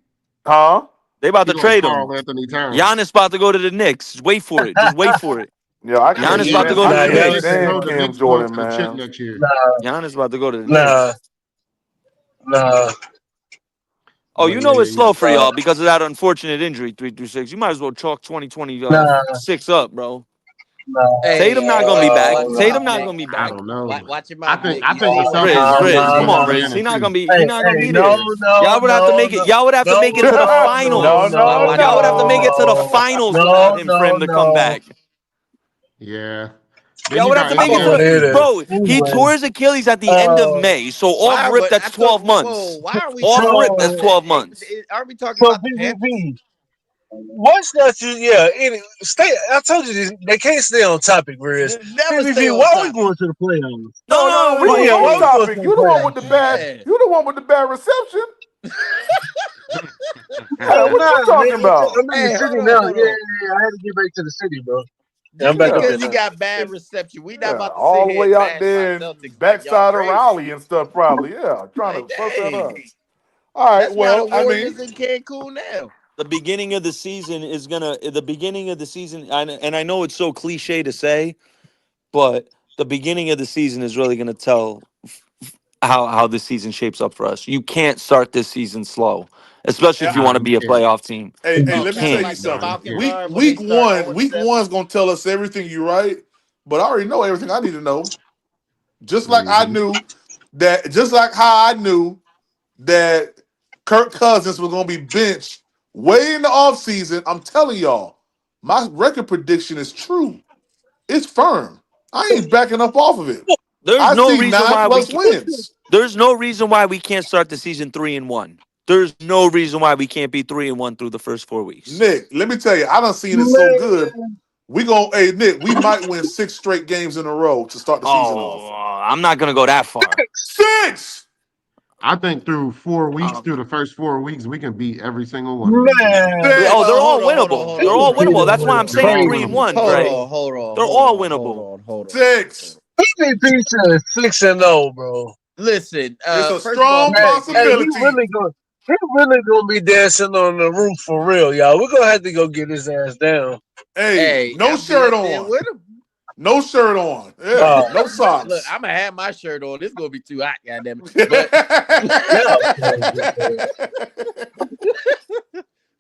Huh? They about to He like trade him. Carl Anthony Towns. Giannis about to go to the Knicks. Just wait for it. Just wait for it. Yeah, I can't Giannis about to go to the Knicks. stand Cam Jordan, man. Next year. Giannis about to go to the Nah. Knicks. Oh, you know it's slow for y'all because of that unfortunate injury, 336. You might as well chalk 2026 up, bro. Tatum not gonna be back. Tatum not gonna be back. I don't know. Watch him I out. think the Celtics. Riz, come on, Riz. He's not gonna be. He's not gonna be there. No, Y'all would have to make it. Y'all would have to make it to the finals. Y'all would have to make it to the finals without him for him to come back. Yeah. Y'all would have to make it to the bro. He tore his Achilles at the end of May, so off rip that's 12 months. Why are we off rip that's 12 months? Are we talking about the PPP? Once that stay. I told you this, they can't stay on topic, Riz. PPP, why are we going to the playoffs? No, we on topic. You the one with the bad. You the one with the bad reception. What you talking about? I'm in the city now. Yeah, I had to get back to the city, bro. Yeah, I'm back up because there he now. got bad reception. We not about to all sit the way here out there in backside of Raleigh and stuff, probably. Yeah, trying to fuck that up. All right, That's well, why the I Warriors mean, in Cancun now. The beginning of the season is gonna. The beginning of the season, and I know it's so cliche to say, but the beginning of the season is really gonna tell how the season shapes up for us. You can't start this season slow, especially if you want to be a playoff team. Hey, let me tell you something. Week one's gonna tell us everything you right, but I already know everything I need to know. Just like I knew that, just like how I knew that Kirk Cousins was gonna be benched way in the offseason. I'm telling y'all, my record prediction is true. It's firm. I ain't backing up off of it. There's no reason 9 why plus wins. There's no reason why we can't start the season 3-1. There's no reason why we can't be 3-1 through the first 4 weeks. Nick, let me tell you, I done seen it so good. Hey Nick, we might win 6 straight games in a row to start the season off. I'm not gonna go that far. 6. I think through 4 weeks, through the first 4 weeks, we can beat every single one. They're all winnable. They're all winnable. That's why I'm saying 3-1. Hold on. They're all winnable. Hold on. 6. PPP said 6-0, bro. Listen, it's a strong possibility. He really gonna be dancing on the roof for real, y'all. We're gonna have to go get his ass down. Hey, no shirt on. No shirt on. Yeah, no socks. Look, I'm gonna have my shirt on. It's gonna be too hot, goddamn it.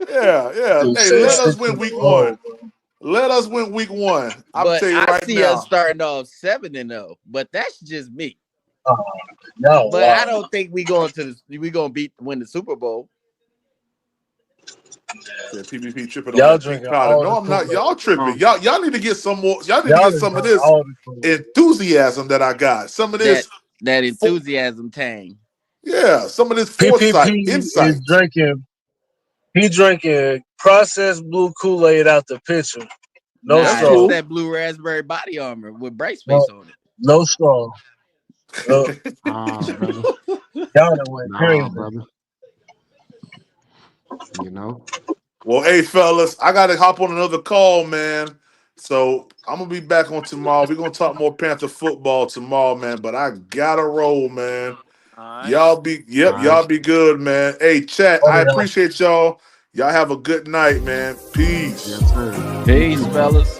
Yeah. Hey, let us win week 1. Let us win week 1. I'm telling you right see now. us starting off 7-0, but that's just me. No, but I don't think we gonna win the Super Bowl. Yeah, PPP tripping y'all on drinking. No, I'm not. Y'all tripping. Y'all need to get some more. Y'all need to get some of this enthusiasm that I got. Some of this that enthusiasm tang. Yeah, some of this foresight, insight. He's drinking processed blue Kool-Aid out the pitcher. No straw. That's that blue raspberry body armor with brace face on it. No straw. Brother. Y'all went crazy. Brother. You know. Well, hey fellas, I gotta hop on another call, man. So I'm gonna be back on tomorrow. We're gonna talk more Panther football tomorrow, man. But I gotta roll, man. Y'all be good, man. Hey, chat, I appreciate y'all. Y'all have a good night, man. Peace. Yes, sir. Peace, fellas.